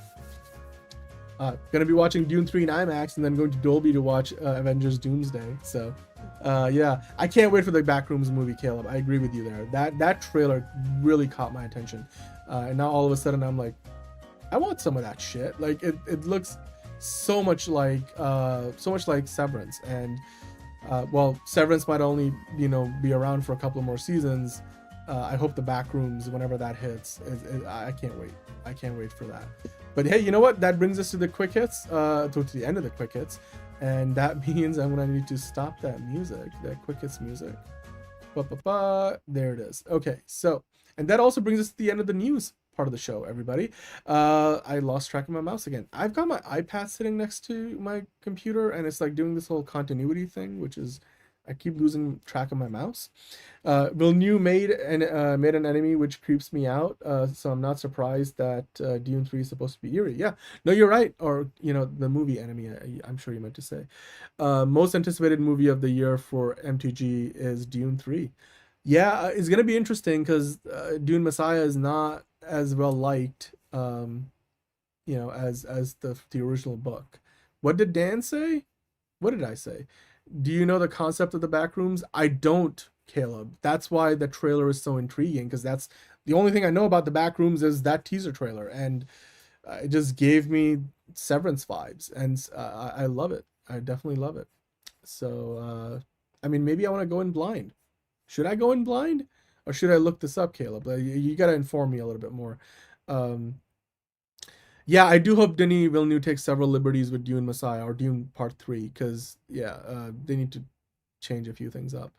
Gonna be watching Dune 3 in IMAX and then going to Dolby to watch Avengers Doomsday. So yeah, I can't wait for the Backrooms movie, Caleb. I agree with you there. That trailer really caught my attention. And now all of a sudden I'm like, I want some of that shit. Like, it looks so much like Severance. And well, Severance might only, you know, be around for a couple of more seasons. I hope the Backrooms, whenever that hits, I can't wait. I can't wait for that. But hey, you know what? That brings us to the quick hits, to the end of the quick hits. And that means I'm gonna need to stop that music, that quick hits music. There it is. Okay, so, and that also brings us to the end of the news part of the show, everybody. I lost track of my mouse again. I've got my iPad sitting next to my computer, and it's like doing this whole continuity thing, which is, I keep losing track of my mouse. Villeneuve made an enemy which creeps me out, so I'm not surprised that Dune 3 is supposed to be eerie. Yeah, no, you're right. Or, you know, the movie enemy, I'm sure you meant to say. Most anticipated movie of the year for MTG is Dune 3. Yeah, it's going to be interesting because Dune Messiah is not as well liked, you know, as the original book. What did Dan say? What did I say? Do you know the concept of the Backrooms? I don't, Caleb. That's why the trailer is so intriguing, because that's the only thing I know about the Backrooms is that teaser trailer, and it just gave me Severance vibes, and I love it. I definitely love it. So, I mean, maybe I want to go in blind. Should I go in blind, or should I look this up, Caleb? You got to inform me a little bit more. Yeah, I do hope Denis Villeneuve takes several liberties with Dune Messiah or Dune Part 3, because, yeah, they need to change a few things up.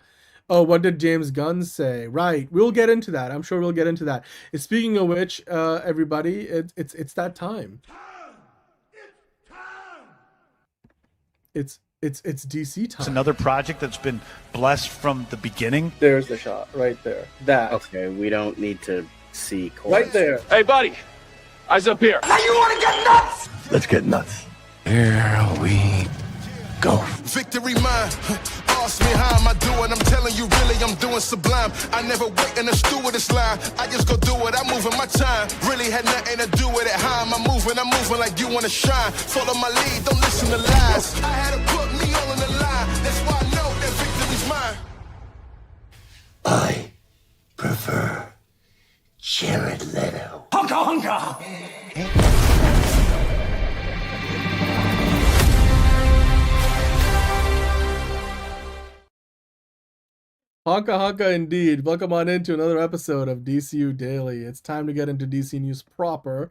Oh, what did James Gunn say? Right, we'll get into that. I'm sure we'll get into that. Speaking of which, everybody, it's that time. It's DC time. It's another project that's been blessed from the beginning. There's the shot, right there. That. Okay, we don't need to see chorus. Right there. Hey, buddy. Eyes up here. Now you want to get nuts? Let's get nuts. Here we go. Victory mine. Ask me how am I doing? I'm telling you really I'm doing sublime. I never wait in the stewardess line. I just go do it. I'm moving my time. Really had nothing to do with it. How am I moving? I'm moving like you want to shine. Follow my lead. Don't listen to lies. I had to put me all in the line. That's why I know that victory's mine. I prefer Jared Leto. Honka honka! Honka honka indeed. Welcome on into another episode of DCU Daily. It's time to get into DC news proper.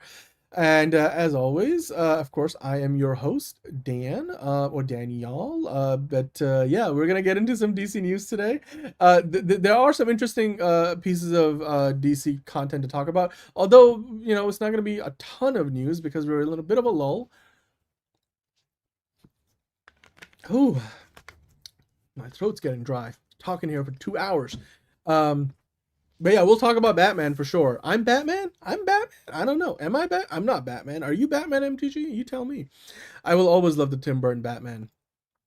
And as always, of course, I am your host, Dan, or Danielle. But yeah, we're going to get into some DC news today. There are some interesting pieces of DC content to talk about. Although, you know, it's not going to be a ton of news because we're in a little bit of a lull. Ooh, my throat's getting dry. Talking here for 2 hours. But yeah, we'll talk about Batman for sure. I'm Batman? I'm Batman? I don't know. Am I I'm not Batman. Are you Batman, MTG? You tell me. I will always love the Tim Burton Batman.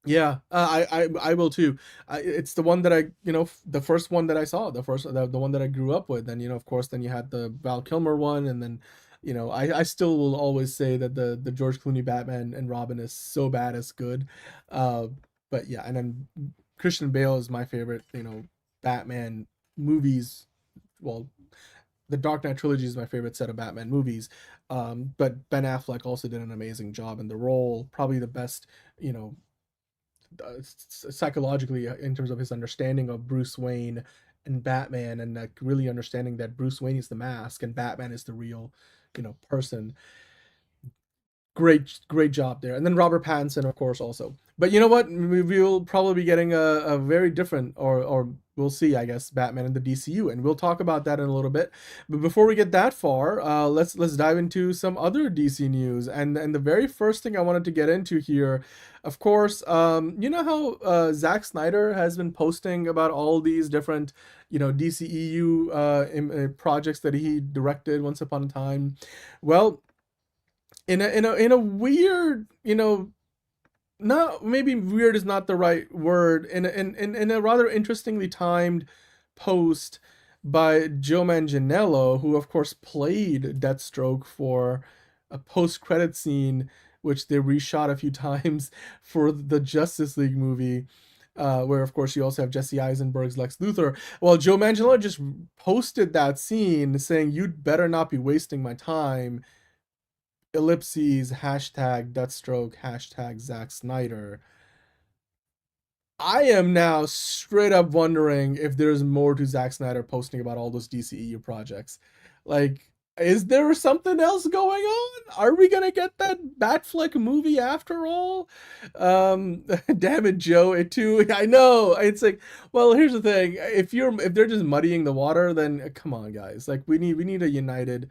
Yeah, I will too. It's the one that the first one that I saw, the one that I grew up with. And, of course, then you had the Val Kilmer one. And then, I still will always say that the George Clooney Batman and Robin is so bad it's good. But yeah, and then Christian Bale is my favorite, Batman movies. Well, the Dark Knight trilogy is my favorite set of Batman movies. But Ben Affleck also did an amazing job in the role. Probably the best, psychologically in terms of his understanding of Bruce Wayne and Batman, and like really understanding that Bruce Wayne is the mask and Batman is the real, person. Great job there. And then Robert Pattinson, of course, also. But you know what? We'll probably be getting a very different, or we'll see, I guess, Batman in the DCU, and we'll talk about that in a little bit. But before we get that far, let's dive into some other DC news. And the very first thing I wanted to get into here, of course, you know how Zack Snyder has been posting about all these different, DCEU projects that he directed once upon a time. Well, in a weird, not, maybe weird is not the right word, in a rather interestingly timed post by Joe Manganiello, who of course played Deathstroke for a post-credit scene which they reshot a few times for the Justice League movie, where of course you also have Jesse Eisenberg's Lex Luthor. Well, Joe Manganiello just posted that scene saying, "You'd better not be wasting my time. Ellipses, hashtag Deathstroke, hashtag Zack Snyder." I am now straight up wondering if there's more to Zack Snyder posting about all those DCEU projects. Like, is there something else going on? Are we gonna get that Batfleck movie after all? Damn it, Joe. It too. I know. It's like, well, here's the thing. If they're just muddying the water, then come on, guys. Like, we need a united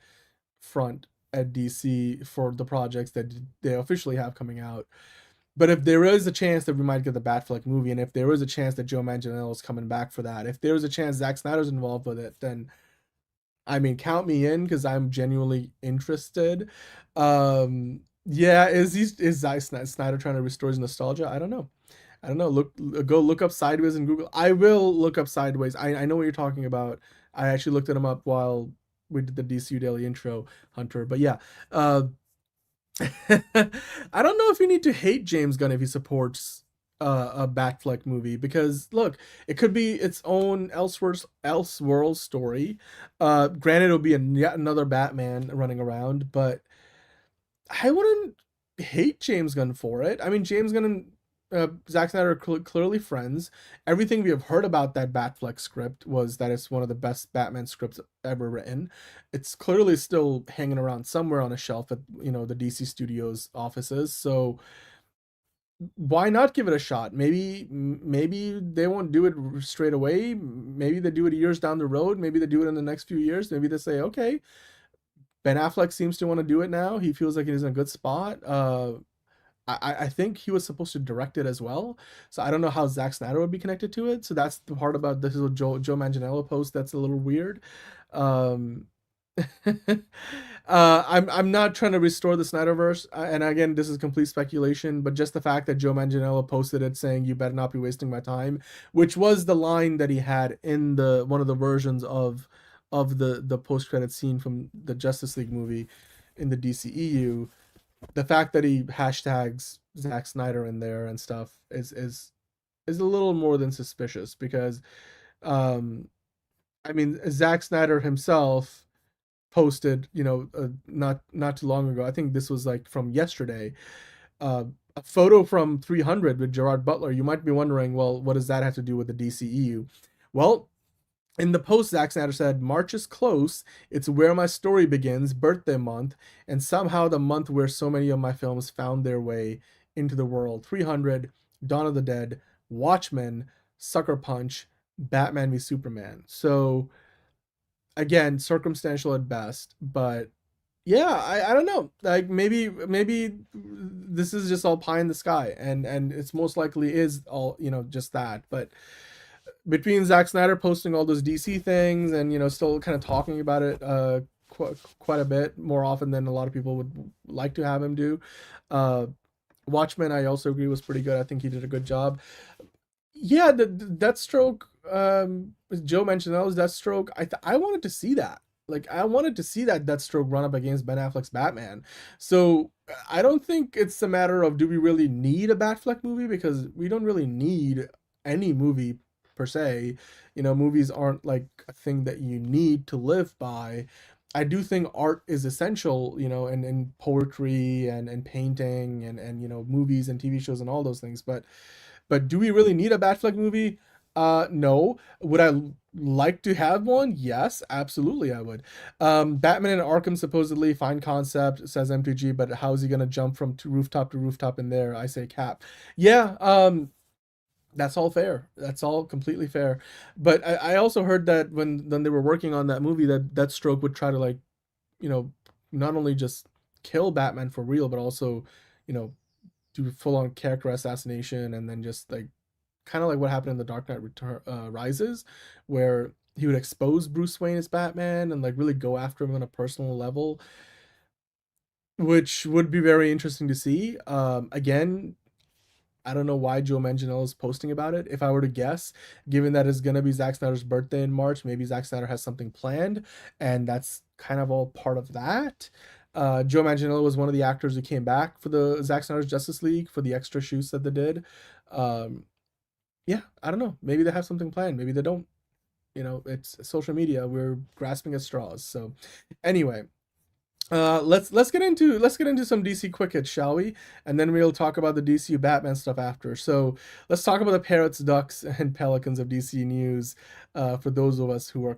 front at DC for the projects that they officially have coming out. But if there is a chance that we might get the Batfleck movie, and if there is a chance that Joe Manganiello is coming back for that, if there is a chance Zack Snyder's involved with it, then I mean, count me in, because I'm genuinely interested. Yeah, is Zack Snyder trying to restore his nostalgia? I don't know. Go look up Sideways in Google. I will look up Sideways. I know what you're talking about. I actually looked at him up while we did the DCU Daily intro, Hunter. But yeah, I don't know if you need to hate James Gunn if he supports a Batfleck movie, because look, it could be its own Elseworld story. Granted, it'll be yet another Batman running around, but I wouldn't hate James Gunn for it. I mean, James Gunn and Zack Snyder are clearly friends. Everything we have heard about that Batfleck script was that it's one of the best Batman scripts ever written. It's clearly still hanging around somewhere on a shelf at the DC Studios offices. So why not give it a shot? Maybe they won't do it straight away. Maybe they do it years down the road. Maybe they do it in the next few years. Maybe they say, okay, Ben Affleck seems to want to do it now. He feels like he's in a good spot. I think he was supposed to direct it as well, so I don't know how Zack Snyder would be connected to it. So that's the part about this little Joe Manganiello post that's a little weird. I'm not trying to restore the Snyderverse, and again, this is complete speculation, but just the fact that Joe Manganiello posted it saying, "You better not be wasting my time," which was the line that he had in one of the versions of the post-credit scene from the Justice League movie in the DCEU. The fact that he hashtags Zack Snyder in there and stuff is a little more than suspicious, because I mean, Zack Snyder himself posted, not too long ago, I think this was like from yesterday, a photo from 300 with Gerard Butler. You might be wondering, well, what does that have to do with the DCEU? Well, in the post, Zack Snyder said, "March is close. It's where my story begins, birthday month, and somehow the month where so many of my films found their way into the world. 300, Dawn of the Dead, Watchmen, Sucker Punch, Batman v Superman." So again, circumstantial at best, but Yeah, I don't know. Like maybe this is just all pie in the sky, and it's most likely is all, just that. But between Zack Snyder posting all those DC things and still kind of talking about it quite a bit more often than a lot of people would like to have him do. Uh, Watchmen, I also agree, was pretty good. I think he did a good job. Yeah, the Deathstroke. As Joe mentioned, that was Deathstroke. I wanted to see that. Like, I wanted to see that Deathstroke run up against Ben Affleck's Batman. So I don't think it's a matter of do we really need a Batfleck movie, because we don't really need any movie per se. Movies aren't like a thing that you need to live by. I do think art is essential, and poetry and painting and movies and TV shows and all those things. But do we really need a Batfleck movie? No. Would I like to have one? Yes, absolutely I would. Batman in Arkham, supposedly fine concept, says MTG, but how is he gonna jump from rooftop to rooftop in there? I say cap. Yeah, that's all fair. That's all completely fair. But I also heard that when they were working on that movie, that Deathstroke would try to, like, not only just kill Batman for real, but also, do full on character assassination, and then just like kind of like what happened in the Dark Knight Rises, where he would expose Bruce Wayne as Batman and like really go after him on a personal level, which would be very interesting to see. Again, I don't know why Joe Manganiello is posting about it. If I were to guess, given that it's gonna be Zack Snyder's birthday in March, maybe Zack Snyder has something planned, and that's kind of all part of that. Joe Manganiello was one of the actors who came back for the Zack Snyder's Justice League for the extra shoots that they did. Yeah, I don't know. Maybe they have something planned. Maybe they don't. It's social media. We're grasping at straws. So, anyway, let's get into some DC quick hits, shall we? And then we'll talk about the DCU Batman stuff after. So let's talk about the parrots, ducks, and pelicans of DC news. For those of us who are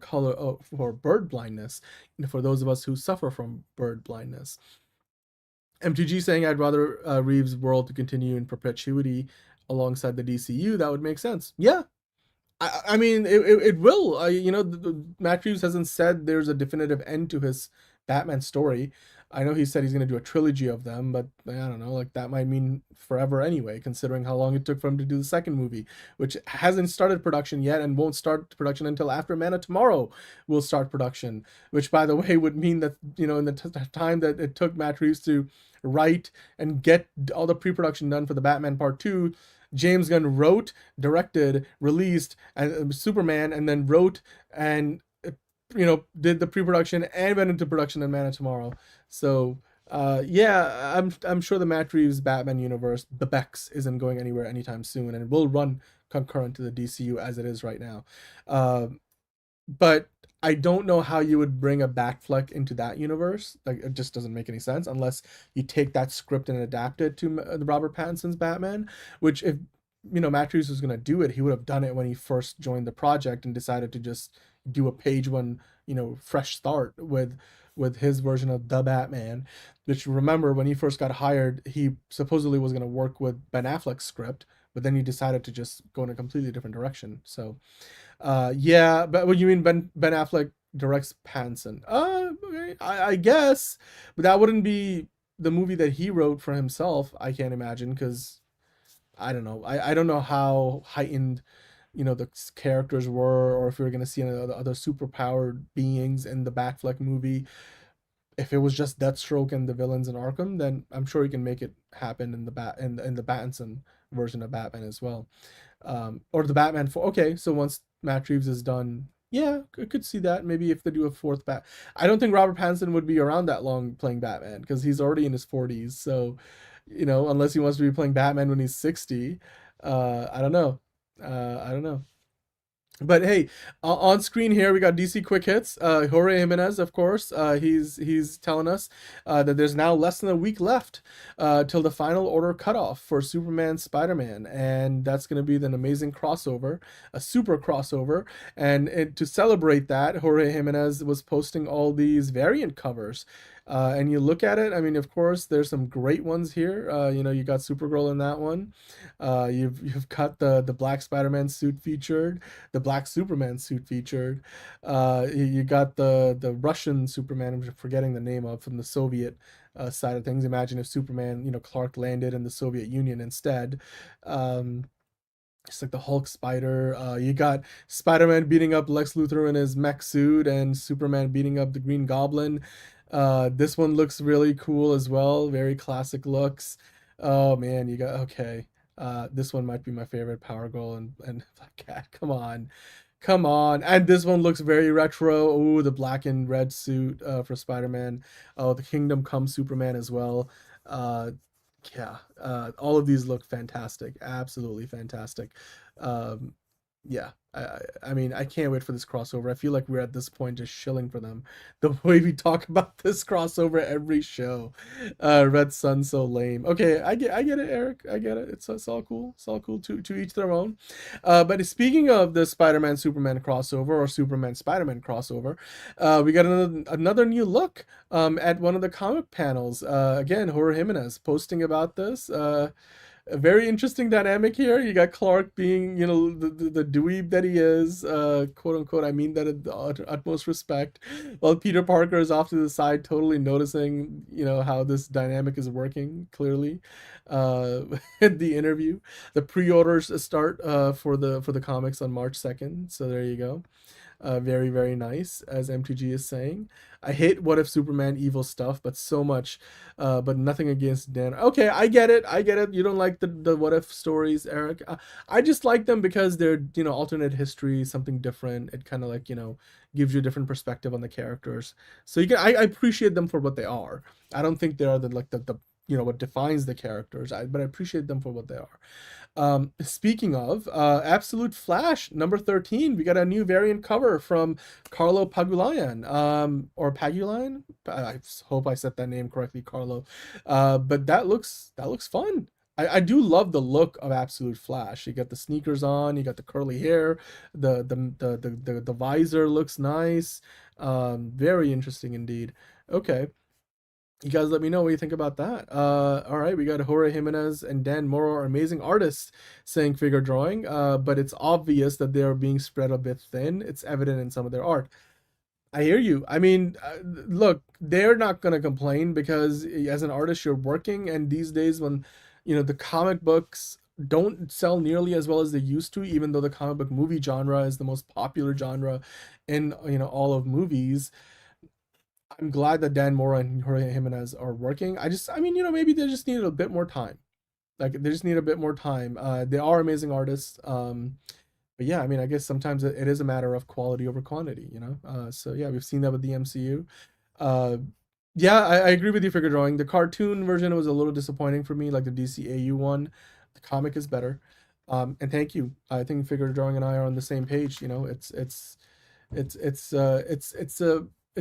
for bird blindness, and for those of us who suffer from bird blindness. MTG saying, I'd rather Reeves' world to continue in perpetuity alongside the DCU. That would make sense. Yeah. I mean, it will. Matt Reeves hasn't said there's a definitive end to his Batman story. I know he said he's going to do a trilogy of them, but I don't know, like that might mean forever anyway, considering how long it took for him to do the second movie, which hasn't started production yet and won't start production until after Man of Tomorrow will start production, which, by the way, would mean that, in the time that it took Matt Reeves to write and get all the pre-production done for the Batman Part 2, James Gunn wrote, directed, released Superman, and then wrote and did the pre-production and went into production in Man of Tomorrow. So yeah, I'm sure the Matt Reeves Batman universe, the Bex, isn't going anywhere anytime soon, and it will run concurrent to the DCU as it is right now. But I don't know how you would bring a Batfleck into that universe. Like, it just doesn't make any sense unless you take that script and adapt it to Robert Pattinson's Batman, which, if Matt Reeves was going to do it, he would have done it when he first joined the project and decided to just do a page one, fresh start with his version of the Batman, which, remember, when he first got hired, he supposedly was going to work with Ben Affleck's script, but then he decided to just go in a completely different direction. So yeah, but what you mean Ben Affleck directs Pattinson? Okay, I guess, but that wouldn't be the movie that he wrote for himself, I can't imagine, because I don't know. I don't know how heightened, the characters were, or if we were going to see any other superpowered beings in the Batfleck movie. If it was just Deathstroke and the villains in Arkham, then I'm sure he can make it happen in the Pattinson version of Batman as well. Or the Batman okay, so once Matt Reeves is done, yeah, I could see that. Maybe if they do a fourth I don't think Robert Pattinson would be around that long playing Batman, because he's already in his 40s. So, unless he wants to be playing Batman when he's 60, I don't know. But hey, on screen here we got DC quick hits. Jorge Jimenez, of course, he's telling us that there's now less than a week left till the final order cutoff for Superman Spider-Man, and that's going to be an amazing crossover, a super crossover. And to celebrate that, Jorge Jimenez was posting all these variant covers, And you look at it, I mean, of course, there's some great ones here. You know, you got Supergirl in that one. You've got the Black Spider-Man suit featured, the Black Superman suit featured. You got the Russian Superman, I'm forgetting the name of, from the Soviet side of things. Imagine if Superman, you know, Clark landed in the Soviet Union instead. It's like the Hulk spider. You got Spider-Man beating up Lex Luthor in his mech suit, and Superman beating up the Green Goblin. This one looks really cool as well. Very classic looks. Oh man, you got okay. This one might be my favorite, Power Girl and Black Cat. Come on. Come on. And this one looks very retro. Oh, the black and red suit for Spider-Man. Oh, the Kingdom Come Superman as well. Yeah, all of these look fantastic. Absolutely fantastic. Yeah, I mean, I can't wait for this crossover. I feel like we're at this point just shilling for them. The way we talk about this crossover every show. Red Sun so lame. Okay, I get it, Eric. I get it. It's all cool. It's all cool to each their own. But speaking of the Spider-Man Superman crossover or Superman Spider-Man crossover, we got another new look at one of the comic panels. Again, Jorge Jimenez posting about this. A very interesting dynamic here. You got Clark being, you know, the dweeb that he is, quote unquote. I mean that in the utmost respect. While Peter Parker is off to the side, totally noticing, you know, how this dynamic is working clearly. In the interview, the pre-orders start for the comics on March 2nd. So there you go. Very, very nice, as MTG is saying. I hate What If Superman evil stuff, but so much, but nothing against Dan. Okay, I get it. You don't like the What If stories, Eric. I just like them because they're, you know, alternate history, something different. It kind of like, you know, gives you a different perspective on the characters. So you can, I appreciate them for what they are. I don't think they are the you know, what defines the characters, but I appreciate them for what they are. Speaking of Absolute Flash number 13, we got a new variant cover from Carlo Pagulayan, or Pagulayan. I hope I said that name correctly, Carlo. But that looks fun. I do love the look of Absolute Flash. You got the sneakers on, you got the curly hair, the visor looks nice. Very interesting indeed. Okay. You guys let me know what you think about that. All right, we got Jorge Jimenez and Dan Moro are amazing artists saying figure drawing, but it's obvious that they are being spread a bit thin. It's evident in some of their art. I hear you. I mean, look, they're not going to complain because as an artist, you're working, and these days when, you know, the comic books don't sell nearly as well as they used to, even though the comic book movie genre is the most popular genre in, you know, all of movies. I'm glad that Dan Mora and Jorge Jimenez are working. I mean, you know, maybe they just need a bit more time. Like, they just need a bit more time. They are amazing artists. But yeah, I mean, I guess sometimes it is a matter of quality over quantity, you know? So yeah, we've seen that with the MCU. Yeah, I agree with you, figure drawing. The cartoon version was a little disappointing for me, like the DCAU one. The comic is better. And thank you. I think figure drawing and I are on the same page. You know, it's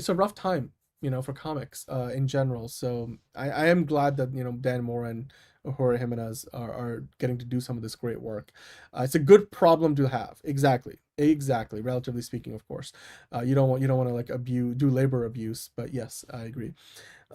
a rough time, you know, for comics in general. So I am glad that, you know, Dan Mora and Jorge Jimenez are getting to do some of this great work. It's a good problem to have. Exactly. Relatively speaking, of course. You don't want to like do labor abuse, but yes, I agree.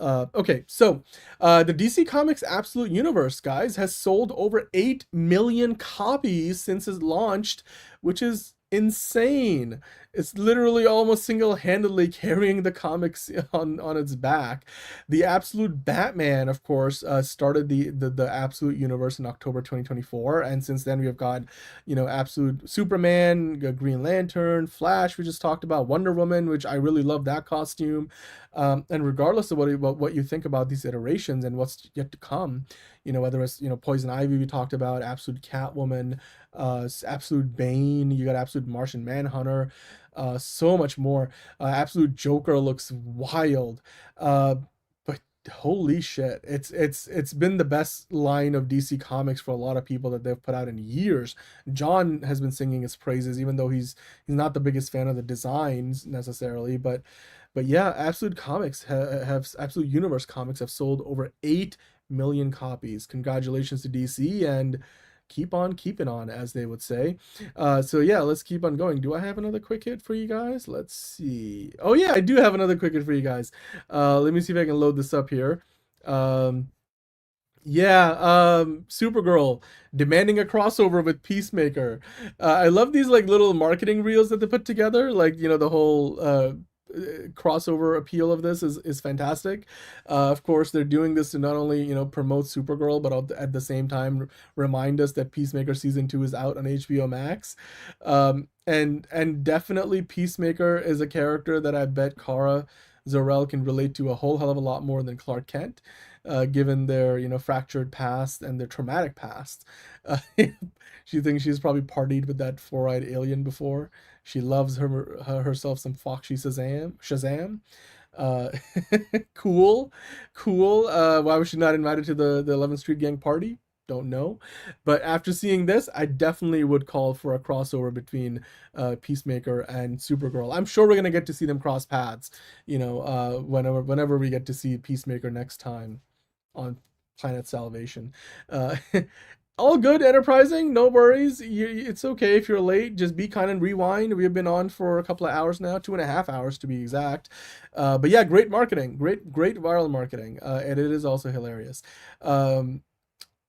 Okay, so the DC Comics Absolute Universe, guys, has sold over 8 million copies since it launched, which is insane. It's literally almost single-handedly carrying the comics on its back. The Absolute Batman, of course, started the Absolute Universe in October 2024, and since then we have got, you know, Absolute Superman, Green Lantern, Flash, we just talked about, Wonder Woman, which I really love that costume. And regardless of what you think about these iterations and what's yet to come, you know, whether it's, you know, Poison Ivy we talked about, Absolute Catwoman, Absolute Bane, you got Absolute Martian Manhunter, so much more. Absolute Joker looks wild. But holy shit, it's been the best line of DC Comics for a lot of people that they've put out in years. John has been singing his praises, even though he's not the biggest fan of the designs necessarily, but yeah, Absolute Universe comics have sold over 8 million copies. Congratulations to DC, and keep on keeping on, as they would say. So yeah, let's keep on going. Do I have another quick hit for you guys? Let's see. Oh yeah, I do have another quick hit for you guys. Let me see if I can load this up here. Supergirl demanding a crossover with Peacemaker. I love these like little marketing reels that they put together. Like, you know, the whole crossover appeal of this is fantastic. Of course, they're doing this to not only, you know, promote Supergirl, but at the same time remind us that Peacemaker season 2 is out on HBO Max. And definitely Peacemaker is a character that I bet Kara Zor-El can relate to a whole hell of a lot more than Clark Kent, given their, you know, fractured past and their traumatic past. She thinks she's probably partied with that four-eyed alien before. She loves herself some Foxy Shazam. Cool. Why was she not invited to the 11th Street Gang party? Don't know. But after seeing this, I definitely would call for a crossover between Peacemaker and Supergirl. I'm sure we're going to get to see them cross paths, you know, whenever we get to see Peacemaker next time on Planet Salvation. All good, Enterprising, no worries. It's okay if you're late. Just be kind and rewind. We have been on for a couple of hours now, 2.5 hours to be exact. But yeah, great marketing, great viral marketing, and it is also hilarious.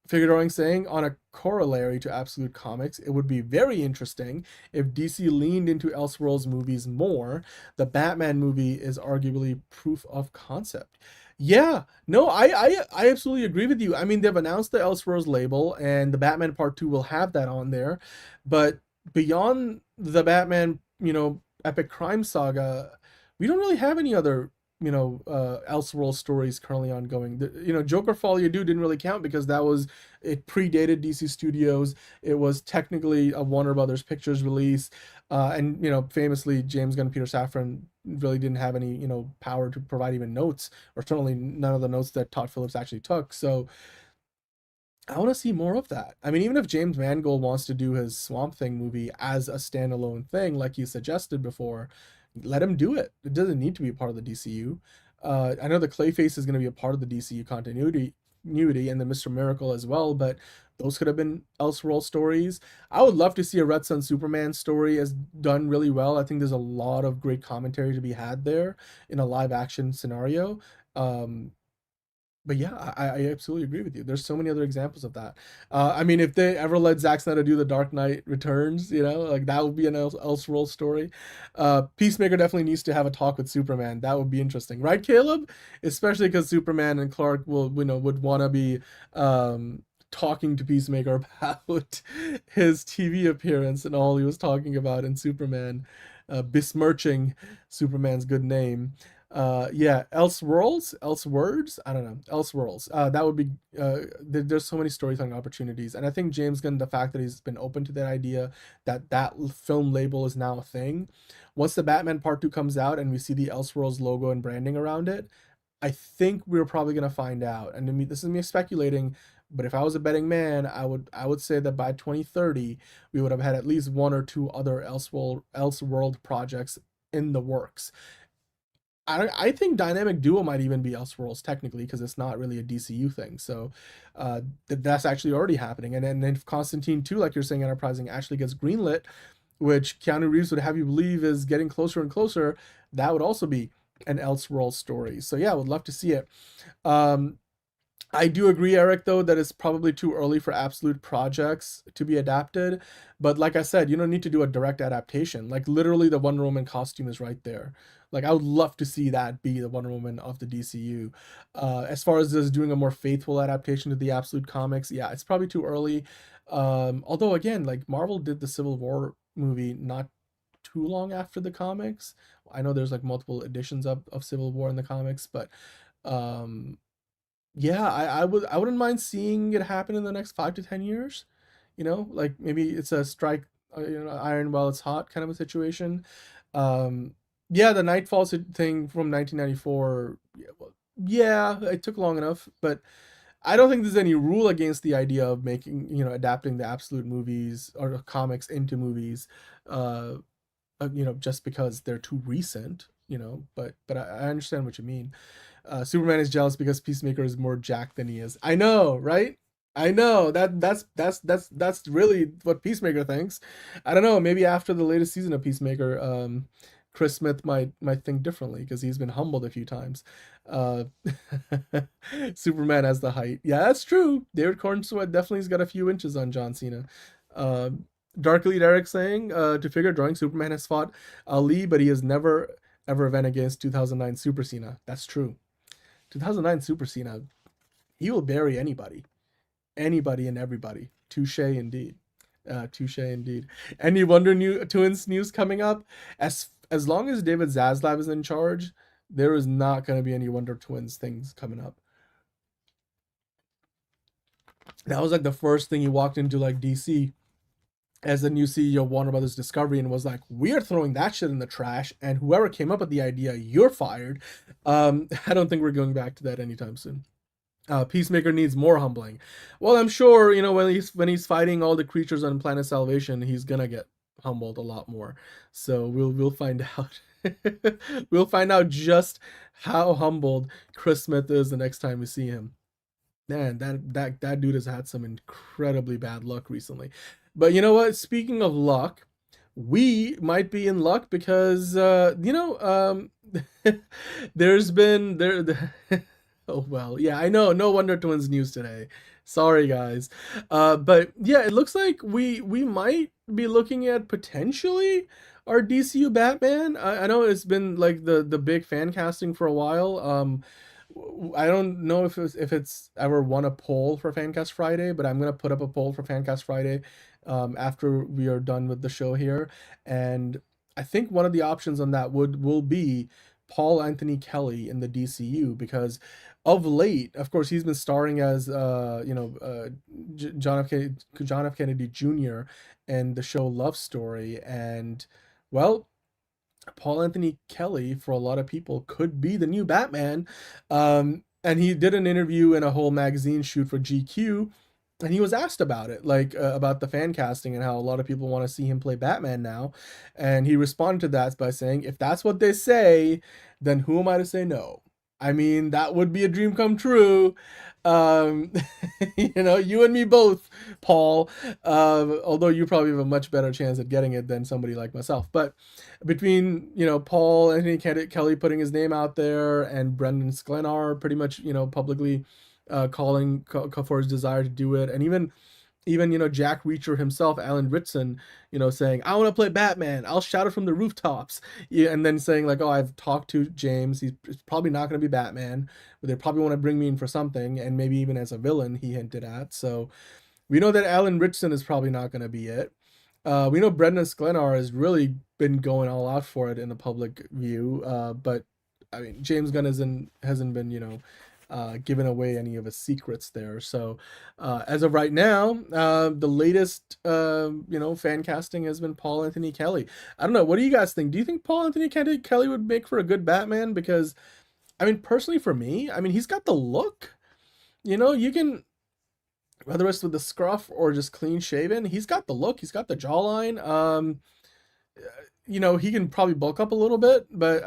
Figure Drawing saying, on a corollary to Absolute Comics, it would be very interesting if DC leaned into Elseworlds movies more. The Batman movie is arguably proof of concept. Yeah, no, I absolutely agree with you. I mean, they've announced the Elseworlds label, and the Batman Part 2 will have that on there. But beyond the Batman, you know, epic crime saga, we don't really have any other, you know, Elseworlds stories currently ongoing. You know, Joker Folie à Deux didn't really count because it predated DC Studios. It was technically a Warner Brothers Pictures release. And, you know, famously, James Gunn and Peter Safran really didn't have any, you know, power to provide even notes, or certainly none of the notes that Todd Phillips actually took. So I want to see more of that. I mean, even if James Mangold wants to do his Swamp Thing movie as a standalone thing, like you suggested before, let him do it. It doesn't need to be a part of the DCU. I know the Clayface is going to be a part of the DCU continuity, and the Mr. Miracle as well, but those could have been Elseworld stories. I would love to see a Red Sun Superman story as done really well. I think there's a lot of great commentary to be had there in a live action scenario. But yeah, I absolutely agree with you. There's so many other examples of that. I mean, if they ever let Zack Snyder do The Dark Knight Returns, you know, like that would be an Elseworld story. Peacemaker definitely needs to have a talk with Superman. That would be interesting, right, Caleb? Especially because Superman and Clark would want to be talking to Peacemaker about his TV appearance and all he was talking about in Superman, besmirching Superman's good name. Elseworlds, I don't know, Elseworlds. That would be, there's so many storytelling opportunities, and I think James Gunn, the fact that he's been open to that idea, that film label is now a thing. Once the Batman Part 2 comes out and we see the Elseworlds logo and branding around it, I think we're probably going to find out. And to me, this is me speculating, but if I was a betting man, I would say that by 2030 we would have had at least one or two other Elseworld projects in the works. I think Dynamic Duo might even be Elseworlds technically, because it's not really a DCU thing. So that's actually already happening. And then if Constantine 2, like you're saying, Enterprising, actually gets greenlit, which Keanu Reeves would have you believe is getting closer and closer, that would also be an Elseworlds story. So yeah, I would love to see it. I do agree, Eric, though, that it's probably too early for Absolute projects to be adapted. But like I said, you don't need to do a direct adaptation. Like literally the Wonder Woman costume is right there. Like I would love to see that be the Wonder Woman of the DCU. As far as just doing a more faithful adaptation to the Absolute comics, yeah, it's probably too early. Although again, like Marvel did the Civil War movie not too long after the comics. I know there's like multiple editions of Civil War in the comics, but yeah, I wouldn't mind seeing it happen in the next 5 to 10 years. You know, like maybe it's a strike, iron while it's hot kind of a situation. Yeah, the Nightfall thing from 1994. Yeah, it took long enough, but I don't think there's any rule against the idea of making, adapting the Absolute movies or comics into movies. Just because they're too recent. But I understand what you mean. Superman is jealous because Peacemaker is more jacked than he is. I know, right? I know that's really what Peacemaker thinks. I don't know. Maybe after the latest season of Peacemaker, Chris Smith might think differently because he's been humbled a few times. Uh, Superman has the height. Yeah, that's true. David Cornsweet definitely's got a few inches on John Cena. Uh, Darkly Derek saying to figure drawing Superman has fought Ali, but he has never ever event against 2009 Super Cena. That's true. 2009 Super Cena, he will bury anybody and everybody. Touche indeed. Touche indeed. Any Wonder Twins news coming up? As long as David Zaslav is in charge, there is not going to be any Wonder Twins things coming up. That was like the first thing he walked into like DC as the new CEO of Warner Brothers Discovery and was like, we're throwing that shit in the trash, and whoever came up with the idea, you're fired. I don't think we're going back to that anytime soon. Peacemaker needs more humbling. Well, I'm sure, you know, when he's fighting all the creatures on Planet Salvation, he's gonna get humbled a lot more. So we'll find out. We'll find out just how humbled Chris Smith is the next time we see him. Man, that dude has had some incredibly bad luck recently. But you know what? Speaking of luck, we might be in luck because there's been oh well, yeah, I know, no Wonder Twins news today. Sorry guys. But yeah, it looks like we might be looking at potentially our DCU Batman. I know it's been like the big fan casting for a while. I don't know if it's ever won a poll for Fancast Friday, but I'm gonna put up a poll for Fancast Friday after we are done with the show here, and I think one of the options on that will be Paul Anthony Kelly in the DCU, because of late, of course, he's been starring as John F. Kennedy Jr. in the show Love Story, and well, Paul Anthony Kelly, for a lot of people, could be the new Batman. And he did an interview and a whole magazine shoot for GQ, and he was asked about it, like about the fan casting and how a lot of people want to see him play Batman now. And he responded to that by saying, if that's what they say, then who am I to say no? I mean, that would be a dream come true. You know, you and me both, Paul, although you probably have a much better chance at getting it than somebody like myself. But between, you know, Paul Anthony Kelly putting his name out there and Brendan Sklenar pretty much, you know, publicly calling for his desire to do it, and even you know, Jack Reacher himself, Alan Ritson, you know, saying, I want to play Batman, I'll shout it from the rooftops. Yeah, and then saying like, oh, I've talked to James, he's probably not going to be Batman, but they probably want to bring me in for something, and maybe even as a villain, he hinted at. So we know that Alan Ritson is probably not going to be it. We know Brendan Sklenar has really been going all out for it in the public view, but I mean, James Gunn hasn't been, you know, given away any of his secrets there. So as of right now, the latest you know, fan casting has been Paul Anthony Kelly. I don't know, what do you guys think? Do you think Paul Anthony Kelly would make for a good Batman? Because I mean, personally for me, I mean, he's got the look, you know, you can, whether it's with the scruff or just clean shaven, he's got the look, he's got the jawline. You know, he can probably bulk up a little bit, but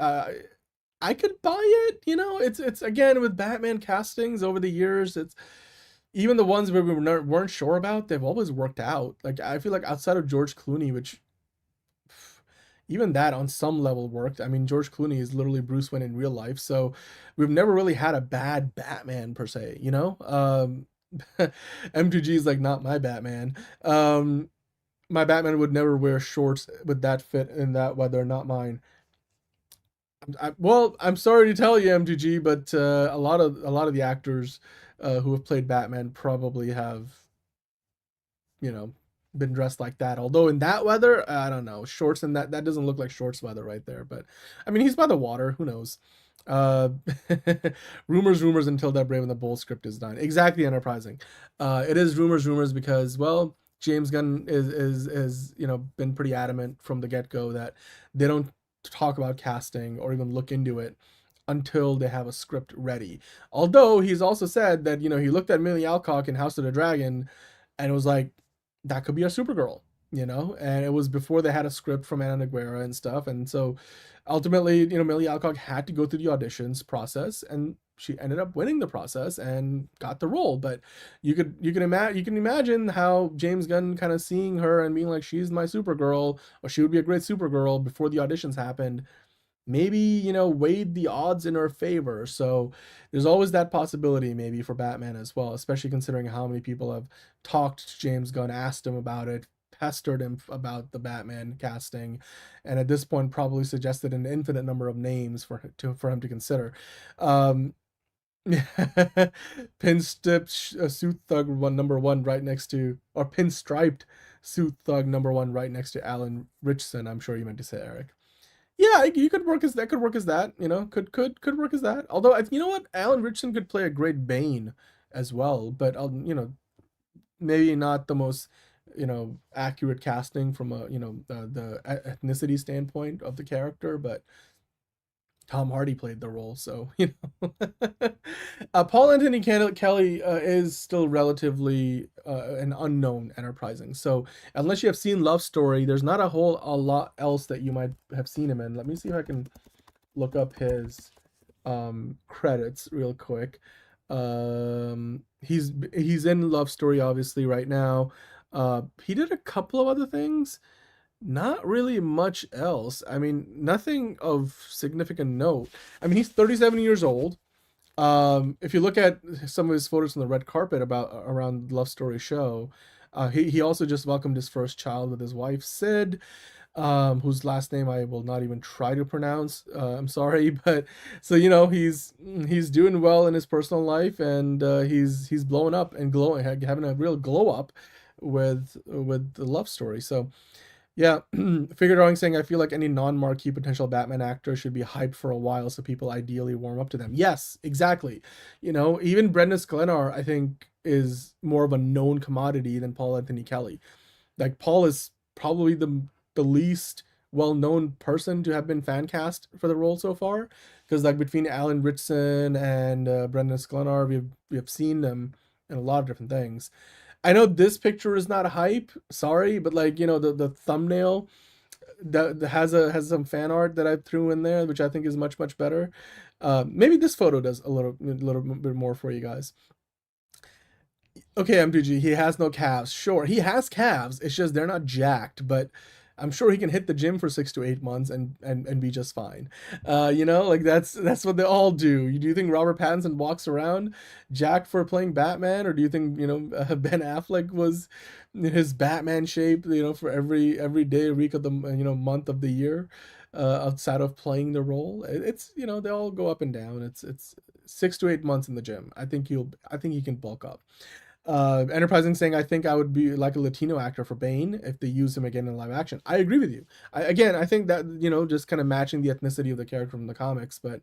I could buy it, you know. It's again, with Batman castings over the years, it's even the ones where we weren't sure about, they've always worked out. Like, I feel like outside of George Clooney, which even that on some level worked. I mean, George Clooney is literally Bruce Wayne in real life, so we've never really had a bad Batman per se, you know. M2G is like, not my Batman. My Batman would never wear shorts with that fit in that weather, not mine. Well, I'm sorry to tell you, M2G, but a lot of the actors who have played Batman probably have, you know, been dressed like that. Although in that weather, I don't know, shorts and that doesn't look like shorts weather right there. But I mean, he's by the water. Who knows? Rumors until that Brave and the Bold script is done. Exactly, Enterprising. It is rumors because, well, James Gunn is you know, been pretty adamant from the get-go that they don't talk about casting or even look into it until they have a script ready. Although he's also said that, you know, he looked at Millie Alcock in House of the Dragon and it was like, that could be a Supergirl, you know, and it was before they had a script from Anna Naguera and stuff. And so ultimately, you know, Millie Alcock had to go through the auditions process, and she ended up winning the process and got the role. But you can imagine how James Gunn kind of seeing her and being like, she's my Supergirl, or she would be a great Supergirl before the auditions happened, maybe, you know, weighed the odds in her favor. So there's always that possibility maybe for Batman as well, especially considering how many people have talked to James Gunn, asked him about it, pestered him about the Batman casting, and at this point probably suggested an infinite number of names for him to consider. Pinstriped suit thug #1 right next to, or pinstriped suit thug #1 right next to Alan Richardson. I'm sure you meant to say, Eric. Yeah, you could work as that. Could work as that. You know, could work as that. Although, you know what, Alan Richardson could play a great Bane as well. But you know, maybe not the most, you know, accurate casting from a, you know, the ethnicity standpoint of the character. But Tom Hardy played the role, so, you know. Paul Anthony Kelly is still relatively an unknown enterprising. So unless you have seen Love Story, there's not a lot else that you might have seen him in. Let me see if I can look up his credits real quick. He's in Love Story obviously right now. He did a couple of other things. Not really much else. I mean, nothing of significant note. I mean, he's 37 years old. If you look at some of his photos on the red carpet around the Love Story show, he also just welcomed his first child with his wife, Sid, whose last name I will not even try to pronounce. I'm sorry, but so, you know, he's doing well in his personal life, and he's blowing up and glowing, having a real glow up with the Love Story. So yeah, Figure Drawing saying, I feel like any non-marquee potential Batman actor should be hyped for a while so people ideally warm up to them. Yes, exactly. You know, even Brendan Sklenar, I think, is more of a known commodity than Paul Anthony Kelly. Like, Paul is probably the least well-known person to have been fan cast for the role so far. Because, like, between Alan Ritchson and Brendan Sklenar, we have seen them in a lot of different things. I know this picture is not hype, sorry, but, like, you know, the thumbnail that has some fan art that I threw in there, which I think is much better. Maybe this photo does a little bit more for you guys. Okay, M2G, he has no calves. Sure, he has calves. It's just they're not jacked, but I'm sure he can hit the gym for 6 to 8 months and be just fine. You know, like that's what they all do. Do you think Robert Pattinson walks around jacked for playing Batman, or do you think, you know, Ben Affleck was in his Batman shape, you know, for every day, week of the, you know, month of the year, outside of playing the role? It's, you know, they all go up and down. It's 6 to 8 months in the gym. I think he can bulk up. Enterprising saying, I think I would be like a Latino actor for Bane if they use him again in live action. I agree with you. I think that, you know, just kind of matching the ethnicity of the character from the comics, but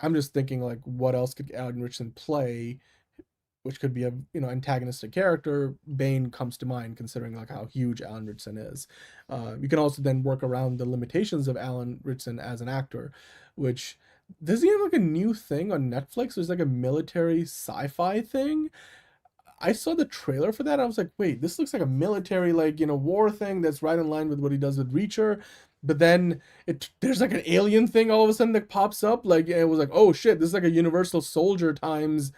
I'm just thinking, like, what else could Alan Ritchson play, which could be a, you know, antagonistic character? Bane comes to mind, considering, like, how huge Alan Ritchson is. You can also then work around the limitations of Alan Ritchson as an actor, which, does he have like a new thing on Netflix? There's like a military sci-fi thing. I saw the trailer for that. I was like, wait, this looks like a military, like, you know, war thing that's right in line with what he does with Reacher. But then there's like an alien thing all of a sudden that pops up. Like, it was like, oh shit, this is like a Universal Soldier times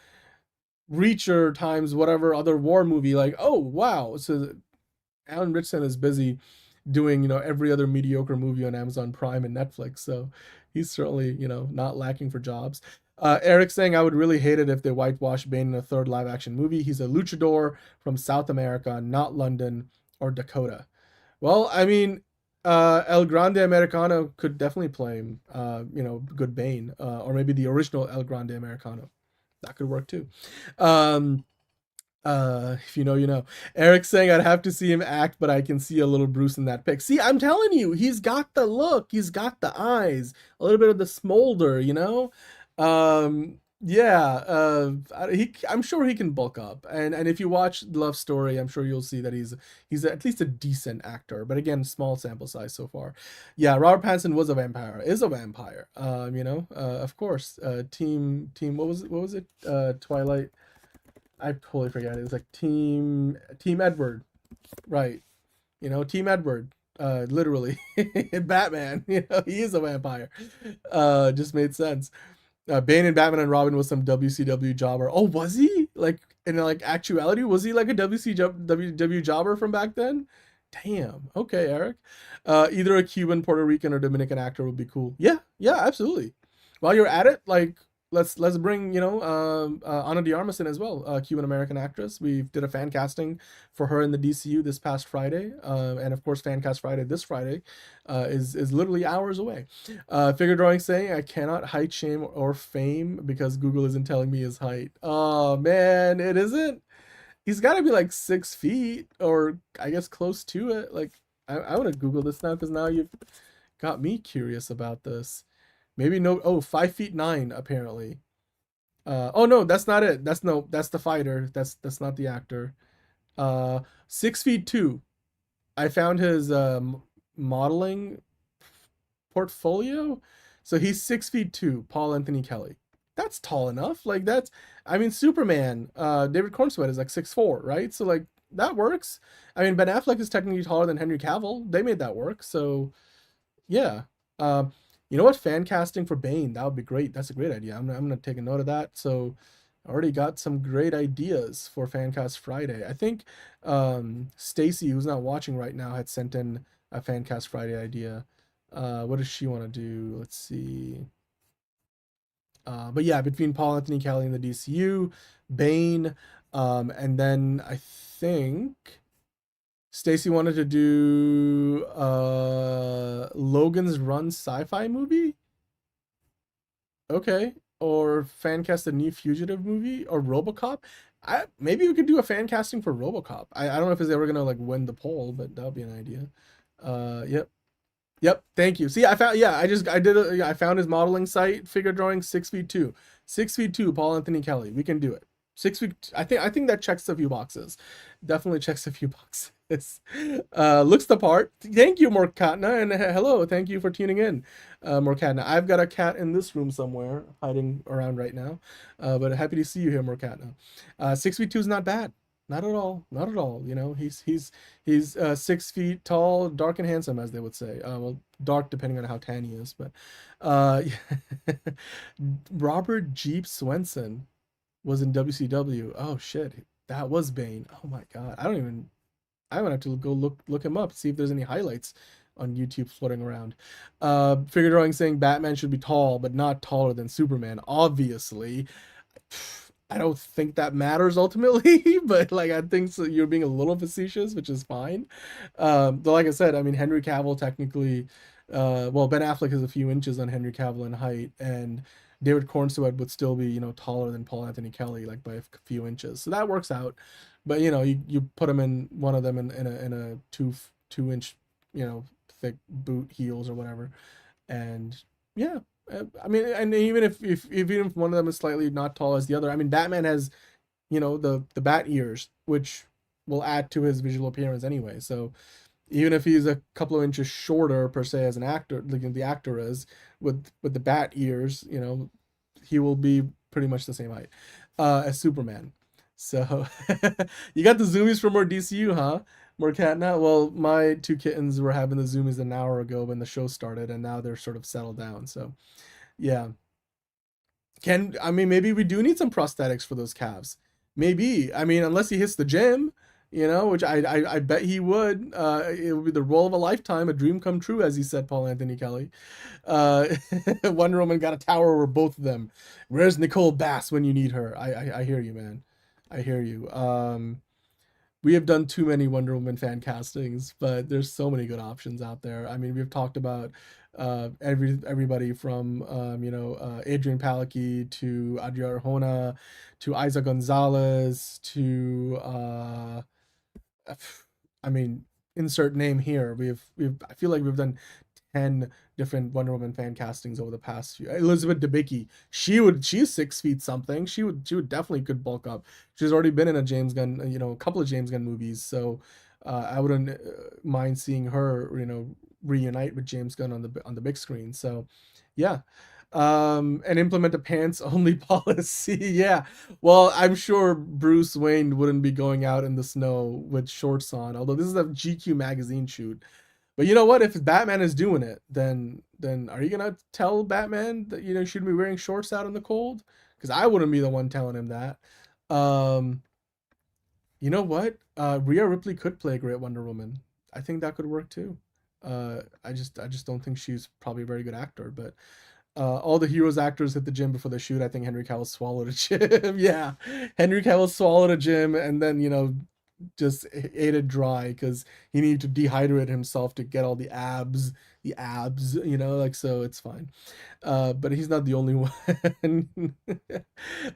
Reacher times whatever other war movie. Like, oh wow. So Alan Ritchson is busy doing, you know, every other mediocre movie on Amazon Prime and Netflix. So he's certainly, you know, not lacking for jobs. Eric saying, I would really hate it if they whitewash Bane in a third live action movie. He's a luchador from South America, not London or Dakota. Well, I mean, El Grande Americano could definitely play him, you know, good Bane, or maybe the original El Grande Americano. That could work too. If you know, you know. Eric saying, I'd have to see him act, but I can see a little Bruce in that pic. See, I'm telling you, he's got the look, he's got the eyes, a little bit of the smolder, you know. Yeah, I'm sure he can bulk up, and if you watch Love Story, I'm sure you'll see that he's at least a decent actor, but again, small sample size so far. Yeah, Robert Pattinson is a vampire. You know, of course. Team what was it? Twilight. I totally forget. It was like Team Edward, right? You know, Team Edward. Literally, Batman. You know, he is a vampire. Just made sense. Bane and Batman and Robin was some WCW jobber. Oh, was he? Like, in like actuality, was he like a WCW jobber from back then? Damn. Okay, Eric. Either a Cuban, Puerto Rican, or Dominican actor would be cool. Yeah, absolutely. While you're at it, like, let's bring, Ana de Armas in as well, Cuban American actress. We did a fan casting for her in the DCU this past Friday, and of course, Fan Cast Friday this Friday is literally hours away. Figure Drawing saying, I cannot height shame or fame because Google isn't telling me his height. Oh man, it isn't. He's got to be like 6 feet, or I guess close to it. Like, I want to Google this now because now you've got me curious about this. Maybe no. Oh, 5'9" apparently. Oh no, that's not it. That's the fighter. That's not the actor. 6'2". I found his modeling portfolio. So he's 6'2". Paul Anthony Kelly. That's tall enough. Like, that's, I mean, Superman, David Cornsweet is like 6'4", right? So like that works. I mean, Ben Affleck is technically taller than Henry Cavill. They made that work. So yeah. You know what? Fan casting for Bane. That would be great. That's a great idea. I'm gonna take a note of that. So I already got some great ideas for Fancast Friday. I think Stacy, who's not watching right now, had sent in a Fancast Friday idea. What does she want to do? Let's see. But yeah, between Paul Anthony Kelly and the DCU, Bane, and then I think Stacy wanted to do Logan's Run Sci-Fi movie. Okay. Or fan cast a new Fugitive movie, or RoboCop. Maybe we could do a fan casting for RoboCop. I don't know if it's ever gonna like win the poll, but that would be an idea. Yep. Thank you. See, I found his modeling site. Figure Drawing, 6'2". 6'2", Paul Anthony Kelly. We can do it. 6 feet. I think that checks a few boxes. Definitely checks a few boxes. Looks the part. Thank you, Morkatna, and hello. Thank you for tuning in, Morkatna. I've got a cat in this room somewhere, hiding around right now. But happy to see you here, Morkatna. 6'2" is not bad. Not at all. Not at all. You know, he's 6 feet tall, dark and handsome, as they would say. Well, dark depending on how tan he is. But Robert Jeep Swenson was in WCW. Oh shit, that was Bane. Oh my god, I'm gonna have to go look him up, see if there's any highlights on YouTube floating around. Figure Drawing saying Batman should be tall, but not taller than Superman. Obviously, I don't think that matters ultimately, but like, I think so, you're being a little facetious, which is fine. Though, like I said, I mean, Henry Cavill technically, well, Ben Affleck is a few inches on Henry Cavill in height, and David Cornsweet would still be, taller than Paul Anthony Kelly, like by a few inches. So that works out. But you put him in, one of them in a 2-inch, thick boot heels or whatever, and yeah. I mean, and even if one of them is slightly not tall as the other, I mean, Batman has, the bat ears, which will add to his visual appearance anyway. So even if he's a couple of inches shorter per se as an actor, like the actor is, with the bat ears, he will be pretty much the same height as Superman. So you got the zoomies for more DCU, huh? More Catna? Well, my two kittens were having the zoomies an hour ago when the show started, and now they're sort of settled down. So yeah. Maybe we do need some prosthetics for those calves. Maybe. I mean, unless he hits the gym, which I bet he would. It would be the role of a lifetime, a dream come true, as he said, Paul Anthony Kelly. Wonder Woman got a tower over both of them. Where's Nicole Bass when you need her? I hear you, man. I hear you. We have done too many Wonder Woman fan castings, but there's so many good options out there. I mean, we've talked about everybody from Adrian Palicki to Adria Arjona to Isa Gonzalez to insert name here. I feel like we've done 10 different Wonder Woman fan castings over the past few. Elizabeth Debicki, she's 6 feet something. She would definitely could bulk up. She's already been in a James Gunn, a couple of James Gunn movies, so I wouldn't mind seeing her, reunite with James Gunn on the big screen. So yeah. And implement a pants only policy. Yeah. Well, I'm sure Bruce Wayne wouldn't be going out in the snow with shorts on, although this is a GQ magazine shoot. But you know what? If Batman is doing it, then are you gonna tell Batman that you shouldn't be wearing shorts out in the cold? Because I wouldn't be the one telling him that. You know what? Rhea Ripley could play a great Wonder Woman. I think that could work too. I just don't think she's probably a very good actor. But all the heroes actors hit the gym before the shoot. I think Henry Cavill swallowed a gym. Yeah, Henry Cavill swallowed a gym and then just ate it dry because he needed to dehydrate himself to get all the abs, so it's fine. But he's not the only one,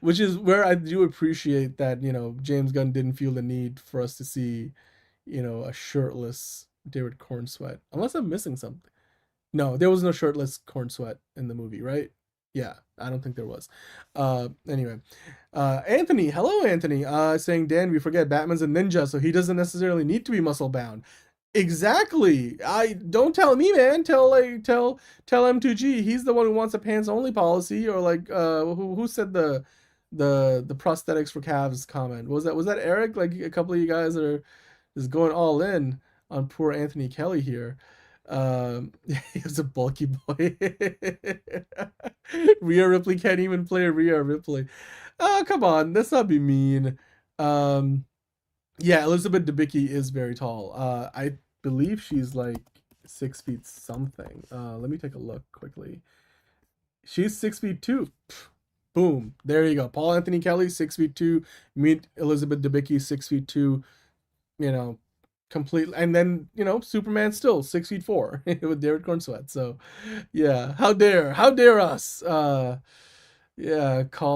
which is where I do appreciate that, James Gunn didn't feel the need for us to see, a shirtless David Cornsweet, unless I'm missing something. No, there was no shirtless Cornsweet in the movie, right? Yeah, I don't think there was. Anyway, Anthony, hello Anthony, saying, Dan, we forget Batman's a ninja, so he doesn't necessarily need to be muscle bound. Exactly. Don't tell me, man. Tell M2G. He's the one who wants a pants only policy, or who said the prosthetics for calves comment? Was that Eric? Like a couple of you guys are just going all in on poor Anthony Kelly here. He's a bulky boy. Rhea Ripley can't even play Rhea Ripley. Oh, come on, let's not be mean. Yeah, Elizabeth Debicki is very tall. I believe she's like 6 feet something. Let me take a look quickly. She's 6 feet 2. Boom, there you go. Paul Anthony Kelly, 6 feet 2. Meet Elizabeth Debicki, 6 feet 2. Completely. And then Superman still 6 feet 4 with David Cornsweet. So yeah, how dare us call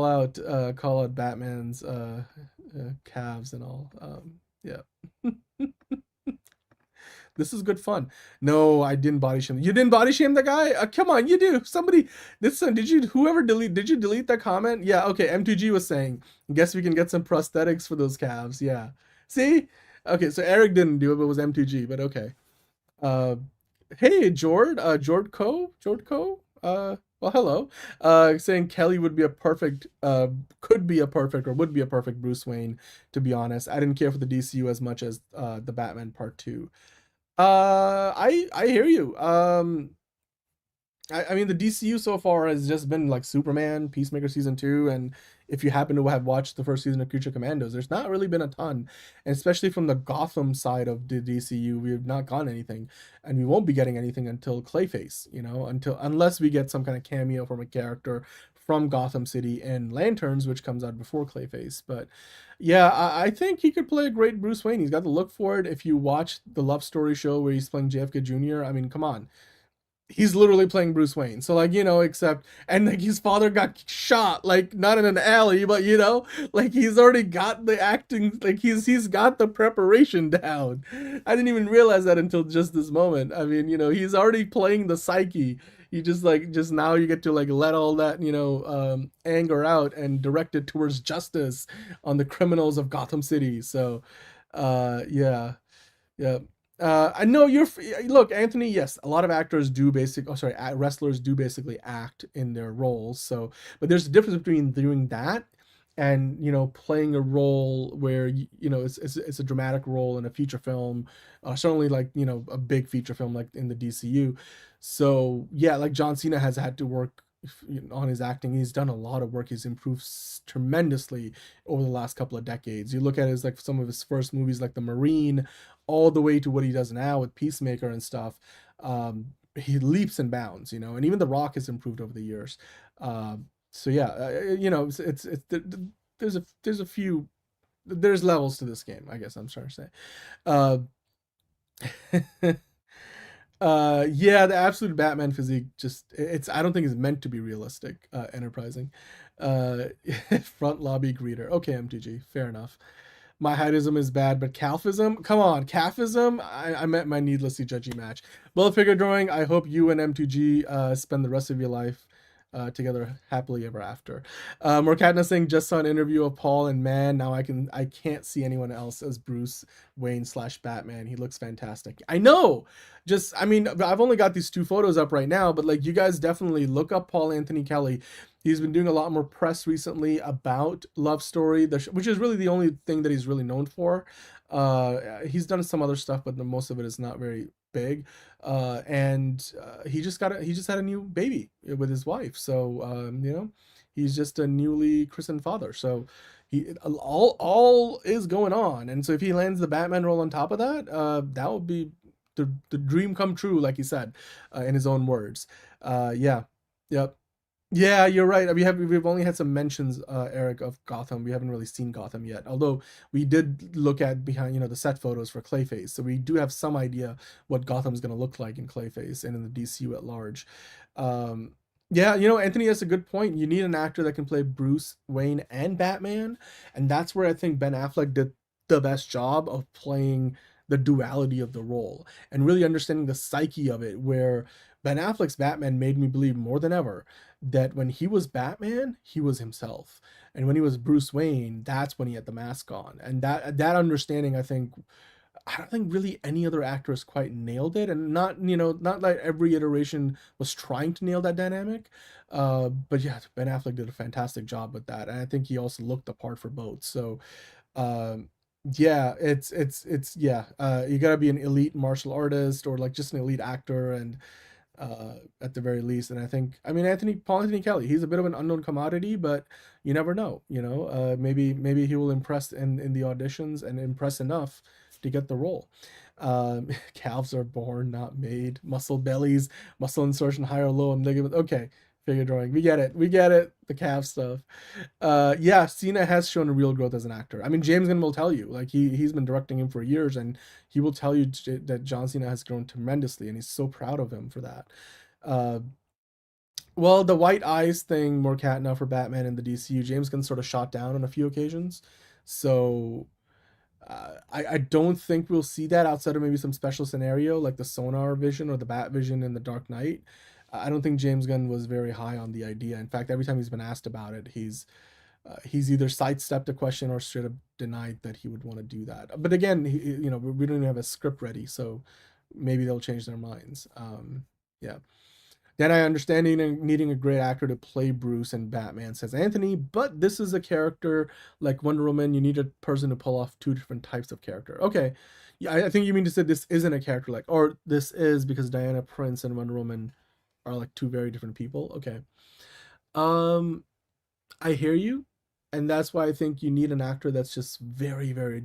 out Batman's calves and all. Yeah. This is good fun. No, I didn't body shame. You didn't body shame the guy? Come on, you do. Somebody, did you delete that comment? Yeah, okay, M2G was saying, guess we can get some prosthetics for those calves. Yeah. See? Okay, so Eric didn't do it, but it was M2G, but okay. Hey, Jord Co? Well, hello. Saying Kelly would be a perfect Bruce Wayne, to be honest. I didn't care for the DCU as much as the Batman Part 2. I hear you. I mean, the DCU so far has just been like Superman, Peacemaker Season 2, and if you happen to have watched the first season of Creature Commandos, there's not really been a ton, and especially from the Gotham side of the DCU, we have not gotten anything, and we won't be getting anything until Clayface, unless we get some kind of cameo from a character from Gotham City in Lanterns, which comes out before Clayface. But yeah, I think he could play a great Bruce Wayne. He's got the look for it. If you watch the Love Story show where he's playing JFK Jr., I mean, come on. He's literally playing Bruce Wayne. So except, and his father got shot, not in an alley, but he's already got the acting, he's got the preparation down. I didn't even realize that until just this moment. I mean, he's already playing the psyche. You just now you get to let all that, anger out and direct it towards justice on the criminals of Gotham City. So, yeah. I know look, Anthony, yes, a lot of actors do wrestlers do basically act in their roles. So, but there's a difference between doing that and, playing a role where, it's a dramatic role in a feature film, certainly a big feature film like in the DCU. So yeah, John Cena has had to work on his acting. He's done a lot of work. He's improved tremendously over the last couple of decades. You look at his some of his first movies like The Marine, all the way to what he does now with Peacemaker and stuff. He leaps and bounds, and even The Rock has improved over the years. So yeah, there's levels to this game, I guess I'm trying to say. Yeah, the absolute Batman physique I don't think it's meant to be realistic, enterprising. Front lobby greeter. Okay, MTG, fair enough. My heightism is bad, but calfism? Come on, calfism? I meant my needlessly judgy match. Well, figure drawing, I hope you and M2G spend the rest of your life together happily ever after. Morkatna saying, just saw an interview of Paul, and man, now I can't see anyone else as Bruce Wayne / Batman. He looks fantastic. I know. I've only got these 2 photos up right now, but you guys definitely look up Paul Anthony Kelly. He's been doing a lot more press recently about Love Story, which is really the only thing that he's really known for. He's done some other stuff, but most of it is not very big. And he just had a new baby with his wife. So he's just a newly christened father. So all is going on. And so if he lands the Batman role on top of that, that would be the dream come true, like he said, in his own words. Yeah. Yep. Yeah, you're right. We've only had some mentions, Eric, of Gotham. We haven't really seen Gotham yet. Although we did look at behind, the set photos for Clayface, so we do have some idea what Gotham's going to look like in Clayface and in the DCU at large. Yeah, Anthony has a good point. You need an actor that can play Bruce Wayne and Batman, and that's where I think Ben Affleck did the best job of playing the duality of the role and really understanding the psyche of it, where Ben Affleck's Batman made me believe more than ever that when he was Batman, he was himself. And when he was Bruce Wayne, that's when he had the mask on. And that understanding, I don't think really any other actor has quite nailed it. And not like every iteration was trying to nail that dynamic. But yeah, Ben Affleck did a fantastic job with that. And I think he also looked the part for both. So yeah, it's you gotta be an elite martial artist or like just an elite actor, and at the very least. And I think, Paul Anthony Kelly, he's a bit of an unknown commodity, but you never know, maybe he will impress in the auditions and impress enough to get the role. Calves are born, not made. Muscle bellies, muscle insertion high or low, and ligament. Okay, figure drawing. We get it. The calf stuff. Yeah, Cena has shown a real growth as an actor. James Gunn will tell you, like he's been directing him for years, and he will tell you that John Cena has grown tremendously, and he's so proud of him for that. Well, the white eyes thing, more cat now for Batman in the DCU, James Gunn sort of shot down on a few occasions. So I don't think we'll see that outside of maybe some special scenario like the sonar vision or the bat vision in the Dark Knight. I don't think James Gunn was very high on the idea. In fact, every time he's been asked about it, he's either sidestepped a question or straight up denied that he would want to do that. But again, we don't even have a script ready, so maybe they'll change their minds. Yeah. Then I understand needing a great actor to play Bruce and Batman, says Anthony, but this is a character like Wonder Woman. You need a person to pull off two different types of character. Okay. Yeah, I think you mean to say this isn't a character or this is because Diana Prince and Wonder Woman are like two very different people. Okay. I hear you. And that's why I think you need an actor that's just very, very,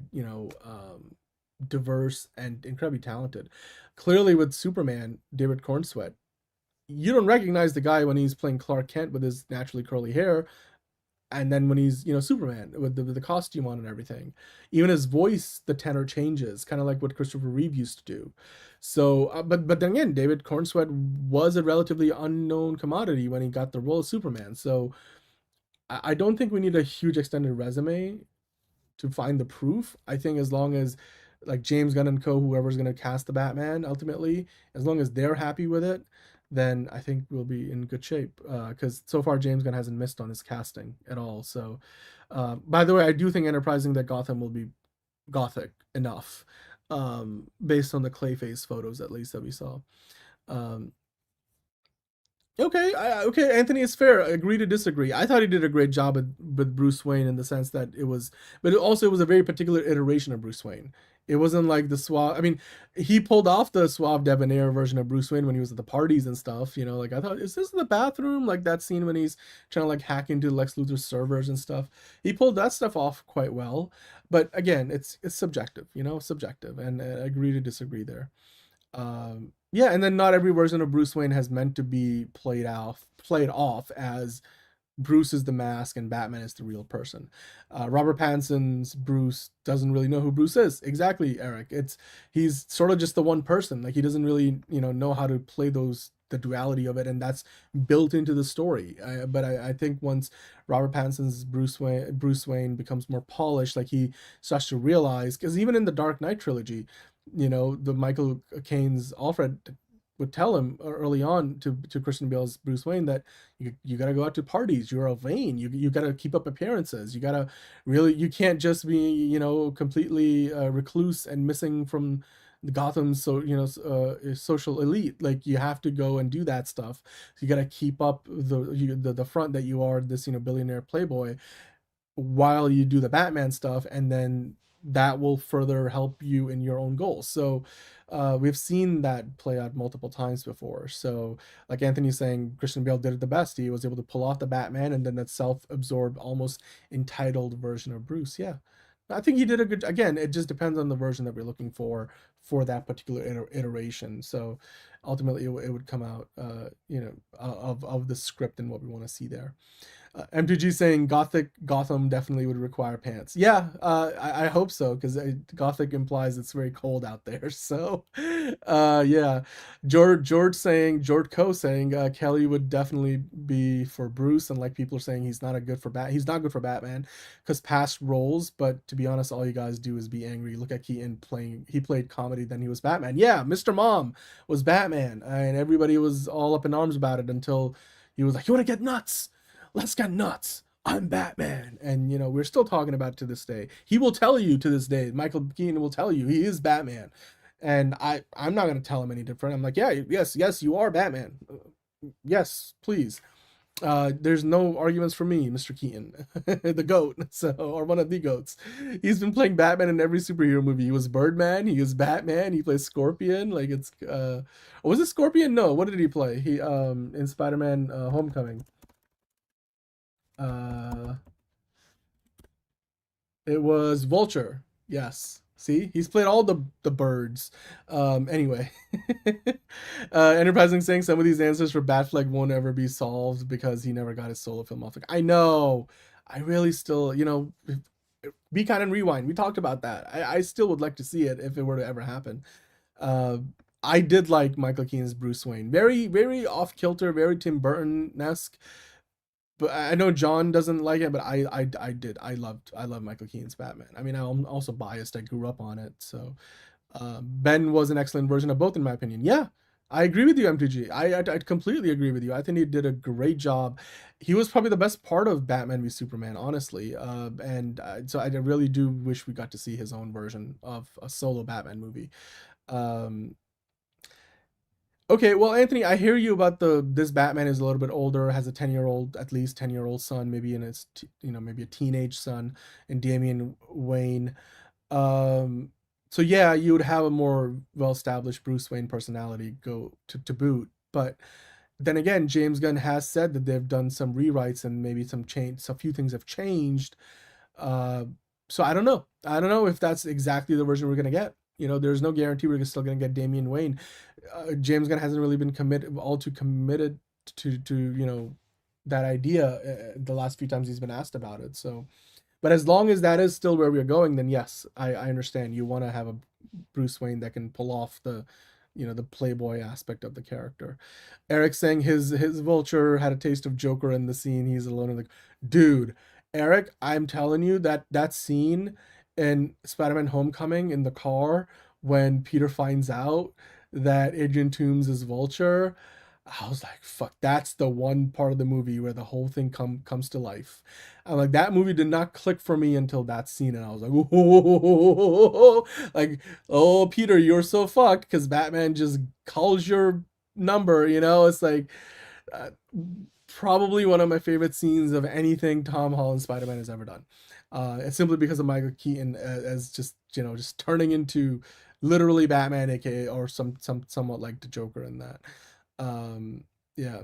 diverse and incredibly talented. Clearly with Superman, David Cornsweet, you don't recognize the guy when he's playing Clark Kent with his naturally curly hair, and then when he's Superman with the costume on and everything. Even his voice, the tenor changes, kind of like what Christopher Reeve used to do. So but then again, David Cornsweet was a relatively unknown commodity when he got the role of Superman. So I don't think we need a huge extended resume to find the proof. I think as long as like James Gunn and co, whoever's going to cast the Batman ultimately, as long as they're happy with it, then I think we'll be in good shape. Because so far James Gunn hasn't missed on his casting at all. So, by the way, I do think enterprising that Gotham will be gothic enough, based on the Clayface photos at least that we saw. Okay, Anthony, it's fair. I agree to disagree. I thought he did a great job with Bruce Wayne in the sense that it was a very particular iteration of Bruce Wayne. It wasn't like the suave. He pulled off the suave debonair version of Bruce Wayne when he was at the parties and stuff. Like I thought, is this the bathroom? Like that scene when he's trying to like hack into Lex Luthor's servers and stuff. He pulled that stuff off quite well. But again, it's subjective, subjective, and I agree to disagree there. Yeah, and then not every version of Bruce Wayne has meant to be played off as Bruce is the mask and Batman is the real person. Robert Pattinson's Bruce doesn't really know who Bruce is. Exactly, Eric. He's sort of just the one person. Like he doesn't really, know how to play the duality of it, and that's built into the story. But I think once Robert Pattinson's Bruce Wayne becomes more polished, like he starts to realize, because even in the Dark Knight trilogy, the Michael Caine's Alfred would tell him early on to Christian Bale's Bruce Wayne that you got to go out to parties. You're a vain. You got to keep up appearances. You got to really, you can't just be, completely recluse and missing from the Gotham, social elite. Like you have to go and do that stuff. So you got to keep up the front that you are this, billionaire playboy while you do the Batman stuff. And then that will further help you in your own goals. So we've seen that play out multiple times before. So like Anthony's saying, Christian Bale did it the best. He was able to pull off the Batman and then that self-absorbed, almost entitled version of Bruce. Yeah, I think he did a good, again, it just depends on the version that we're looking for that particular iteration. So ultimately it would come out, of the script and what we want to see there. MTG saying Gotham definitely would require pants. Yeah, I hope so, because Gothic implies it's very cold out there. So, yeah. George Coe saying Kelly would definitely be for Bruce, and like people are saying he's not good for Batman because past roles. But to be honest, all you guys do is be angry. Look at Keaton he played comedy, then he was Batman. Yeah, Mr. Mom was Batman, and everybody was all up in arms about it until he was like, "You want to get nuts? Let's get nuts. I'm Batman." And we're still talking about it to this day. He will tell you to this day, Michael Keaton will tell you he is Batman. And I'm not going to tell him any different. I'm like, yeah, yes, you are Batman. Yes, please. There's no arguments for me, Mr. Keaton, the GOAT, or one of the GOATs. He's been playing Batman in every superhero movie. He was Birdman, he was Batman, he plays Scorpion. Like it's was it Scorpion? No, what did he play? He in Spider-Man Homecoming. It was Vulture. Yes. See, he's played all the birds. Anyway, Enterprising saying some of these answers for Batfleck won't ever be solved because he never got his solo film off. I know. I really still, Be Kind and Rewind. We talked about that. I still would like to see it if it were to ever happen. I did like Michael Keaton's Bruce Wayne. Very, very off kilter, very Tim Burton-esque. But I know John doesn't like it, but I did. I love Michael Keaton's Batman. I mean, I'm also biased. I grew up on it. So Ben was an excellent version of both, in my opinion. Yeah, I agree with you, MTG. I completely agree with you. I think he did a great job. He was probably the best part of Batman v Superman, honestly. So I really do wish we got to see his own version of a solo Batman movie. Okay, well, Anthony, I hear you about this Batman is a little bit older, has a 10-year-old son, maybe in his, maybe a teenage son, and Damian Wayne. So yeah, you would have a more well-established Bruce Wayne personality go to boot. But then again, James Gunn has said that they've done some rewrites and maybe some change. A few things have changed. So I don't know. I don't know if that's exactly the version we're gonna get. There's no guarantee we're still going to get Damian Wayne. James Gunn hasn't really been all too committed to that idea the last few times he's been asked about it. So, but as long as that is still where we're going, then yes, I understand. You want to have a Bruce Wayne that can pull off the playboy aspect of the character. Eric saying his Vulture had a taste of Joker in the scene. He's alone in the dude. Eric, I'm telling you that scene in Spider-Man Homecoming in the car when Peter finds out that Adrian Toomes is Vulture, I was like, fuck, that's the one part of the movie where the whole thing comes to life. I'm like, that movie did not click for me until that scene, and I was like, oh, like, oh, Peter, you're so fucked because Batman just calls your number, It's like probably one of my favorite scenes of anything Tom Holland Spider-Man has ever done. It's simply because of Michael Keaton as just turning into literally Batman, aka or somewhat like the Joker in that. Yeah.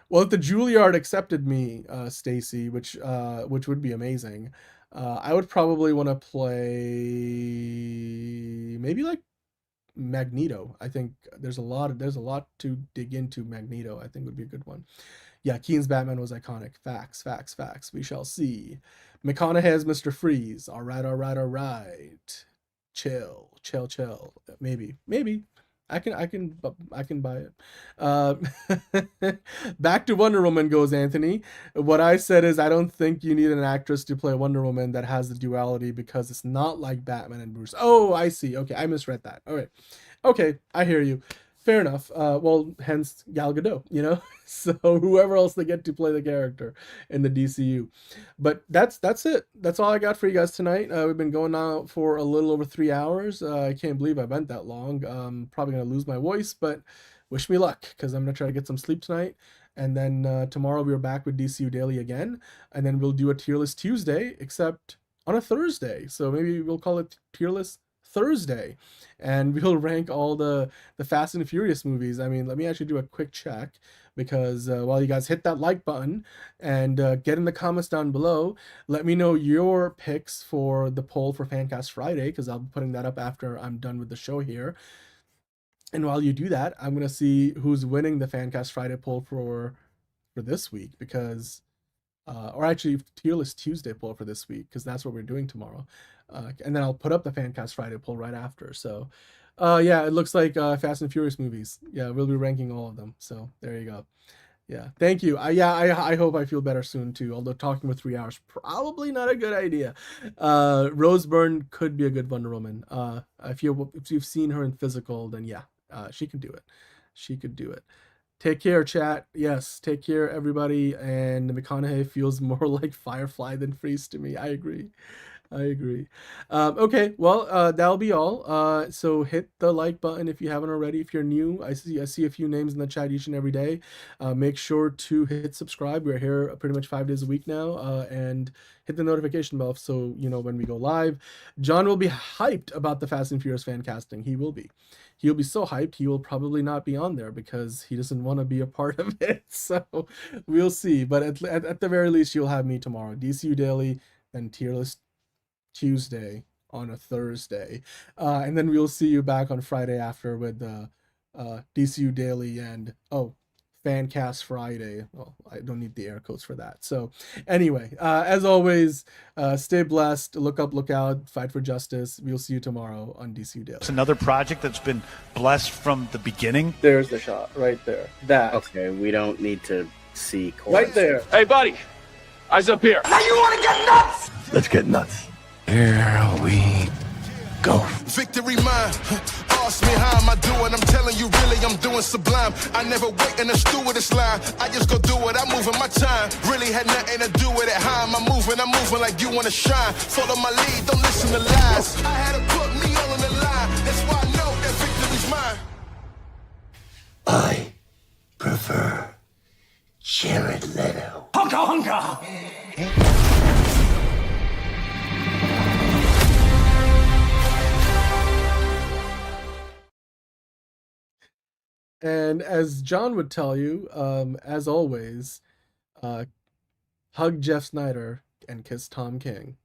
Well, if the Juilliard accepted me, Stacy, which would be amazing, I would probably want to play maybe like Magneto. I think there's a lot to dig into. Magneto, I think, would be a good one. Yeah, Keaton's Batman was iconic. Facts. We shall see. McConaughey's Mr. Freeze. All right. Chill. Maybe. I can buy it. Back to Wonder Woman goes Anthony. What I said is I don't think you need an actress to play Wonder Woman that has the duality because it's not like Batman and Bruce. Oh, I see. Okay, I misread that. All right. Okay, I hear you. Fair enough. Well, hence Gal Gadot, so whoever else they get to play the character in the DCU. But that's it. That's all I got for you guys tonight. We've been going now for a little over 3 hours. I can't believe I went that long. Probably gonna lose my voice, but wish me luck because I'm gonna try to get some sleep tonight. And then tomorrow we're back with DCU Daily again, and then we'll do a Tier List Tuesday. Except on a Thursday. So maybe we'll call it Tier List Thursday, and we'll rank all the Fast and Furious movies. I mean, let me actually do a quick check, because while you guys hit that like button and get in the comments down below, let me know your picks for the poll for Fancast Friday, because I'll be putting that up after I'm done with the show here. And while you do that, I'm gonna see who's winning the Fancast Friday poll for this week, because or actually Tier List Tuesday poll for this week, because that's what we're doing tomorrow. And then I'll put up the Fancast Friday poll right after. So yeah, it looks like Fast and Furious movies. Yeah, we'll be ranking all of them. So there you go. Yeah, thank you. I hope I feel better soon too. Although talking for 3 hours, probably not a good idea. Rose Byrne could be a good Wonder Woman. If you've seen her in physical, then yeah, she can do it. She could do it. Take care, chat. Yes, take care, everybody. And McConaughey feels more like Firefly than Freeze to me. I agree. Okay, well, that'll be all. So hit the like button if you haven't already. If you're new, I see a few names in the chat each and every day. Make sure to hit subscribe. We're here pretty much 5 days a week now, and hit the notification bell so you know when we go live. John will be hyped about the Fast and Furious fan casting. He will be. He'll be so hyped, he will probably not be on there because he doesn't want to be a part of it. So we'll see. But at the very least, you'll have me tomorrow. DCU Daily and Tier List Tuesday on a Thursday. And then we'll see you back on Friday after with the DCU Daily and, Fancast Friday. Well, I don't need the air quotes for that. So anyway, as always, stay blessed, look up, look out, fight for justice. We'll see you tomorrow on DCU Daily. It's another project that's been blessed from the beginning. There's the shot right there. That. Okay, we don't need to see chorus. Right there. Hey, buddy. Eyes up here. Now you want to get nuts? Let's get nuts. Here we go. Victory mine. Ask me how am I doing? I'm telling you really I'm doing sublime. I never wait in a stewardess line. I just go do it. I'm moving my time. Really had nothing to do with it. How am I moving? I'm moving like you want to shine. Follow my lead. Don't listen to lies. I had to put me all on the line. That's why I know that victory's mine. I prefer Jared Leto. Hunka hunka! And as John would tell you, as always, hug Jeff Snyder and kiss Tom King.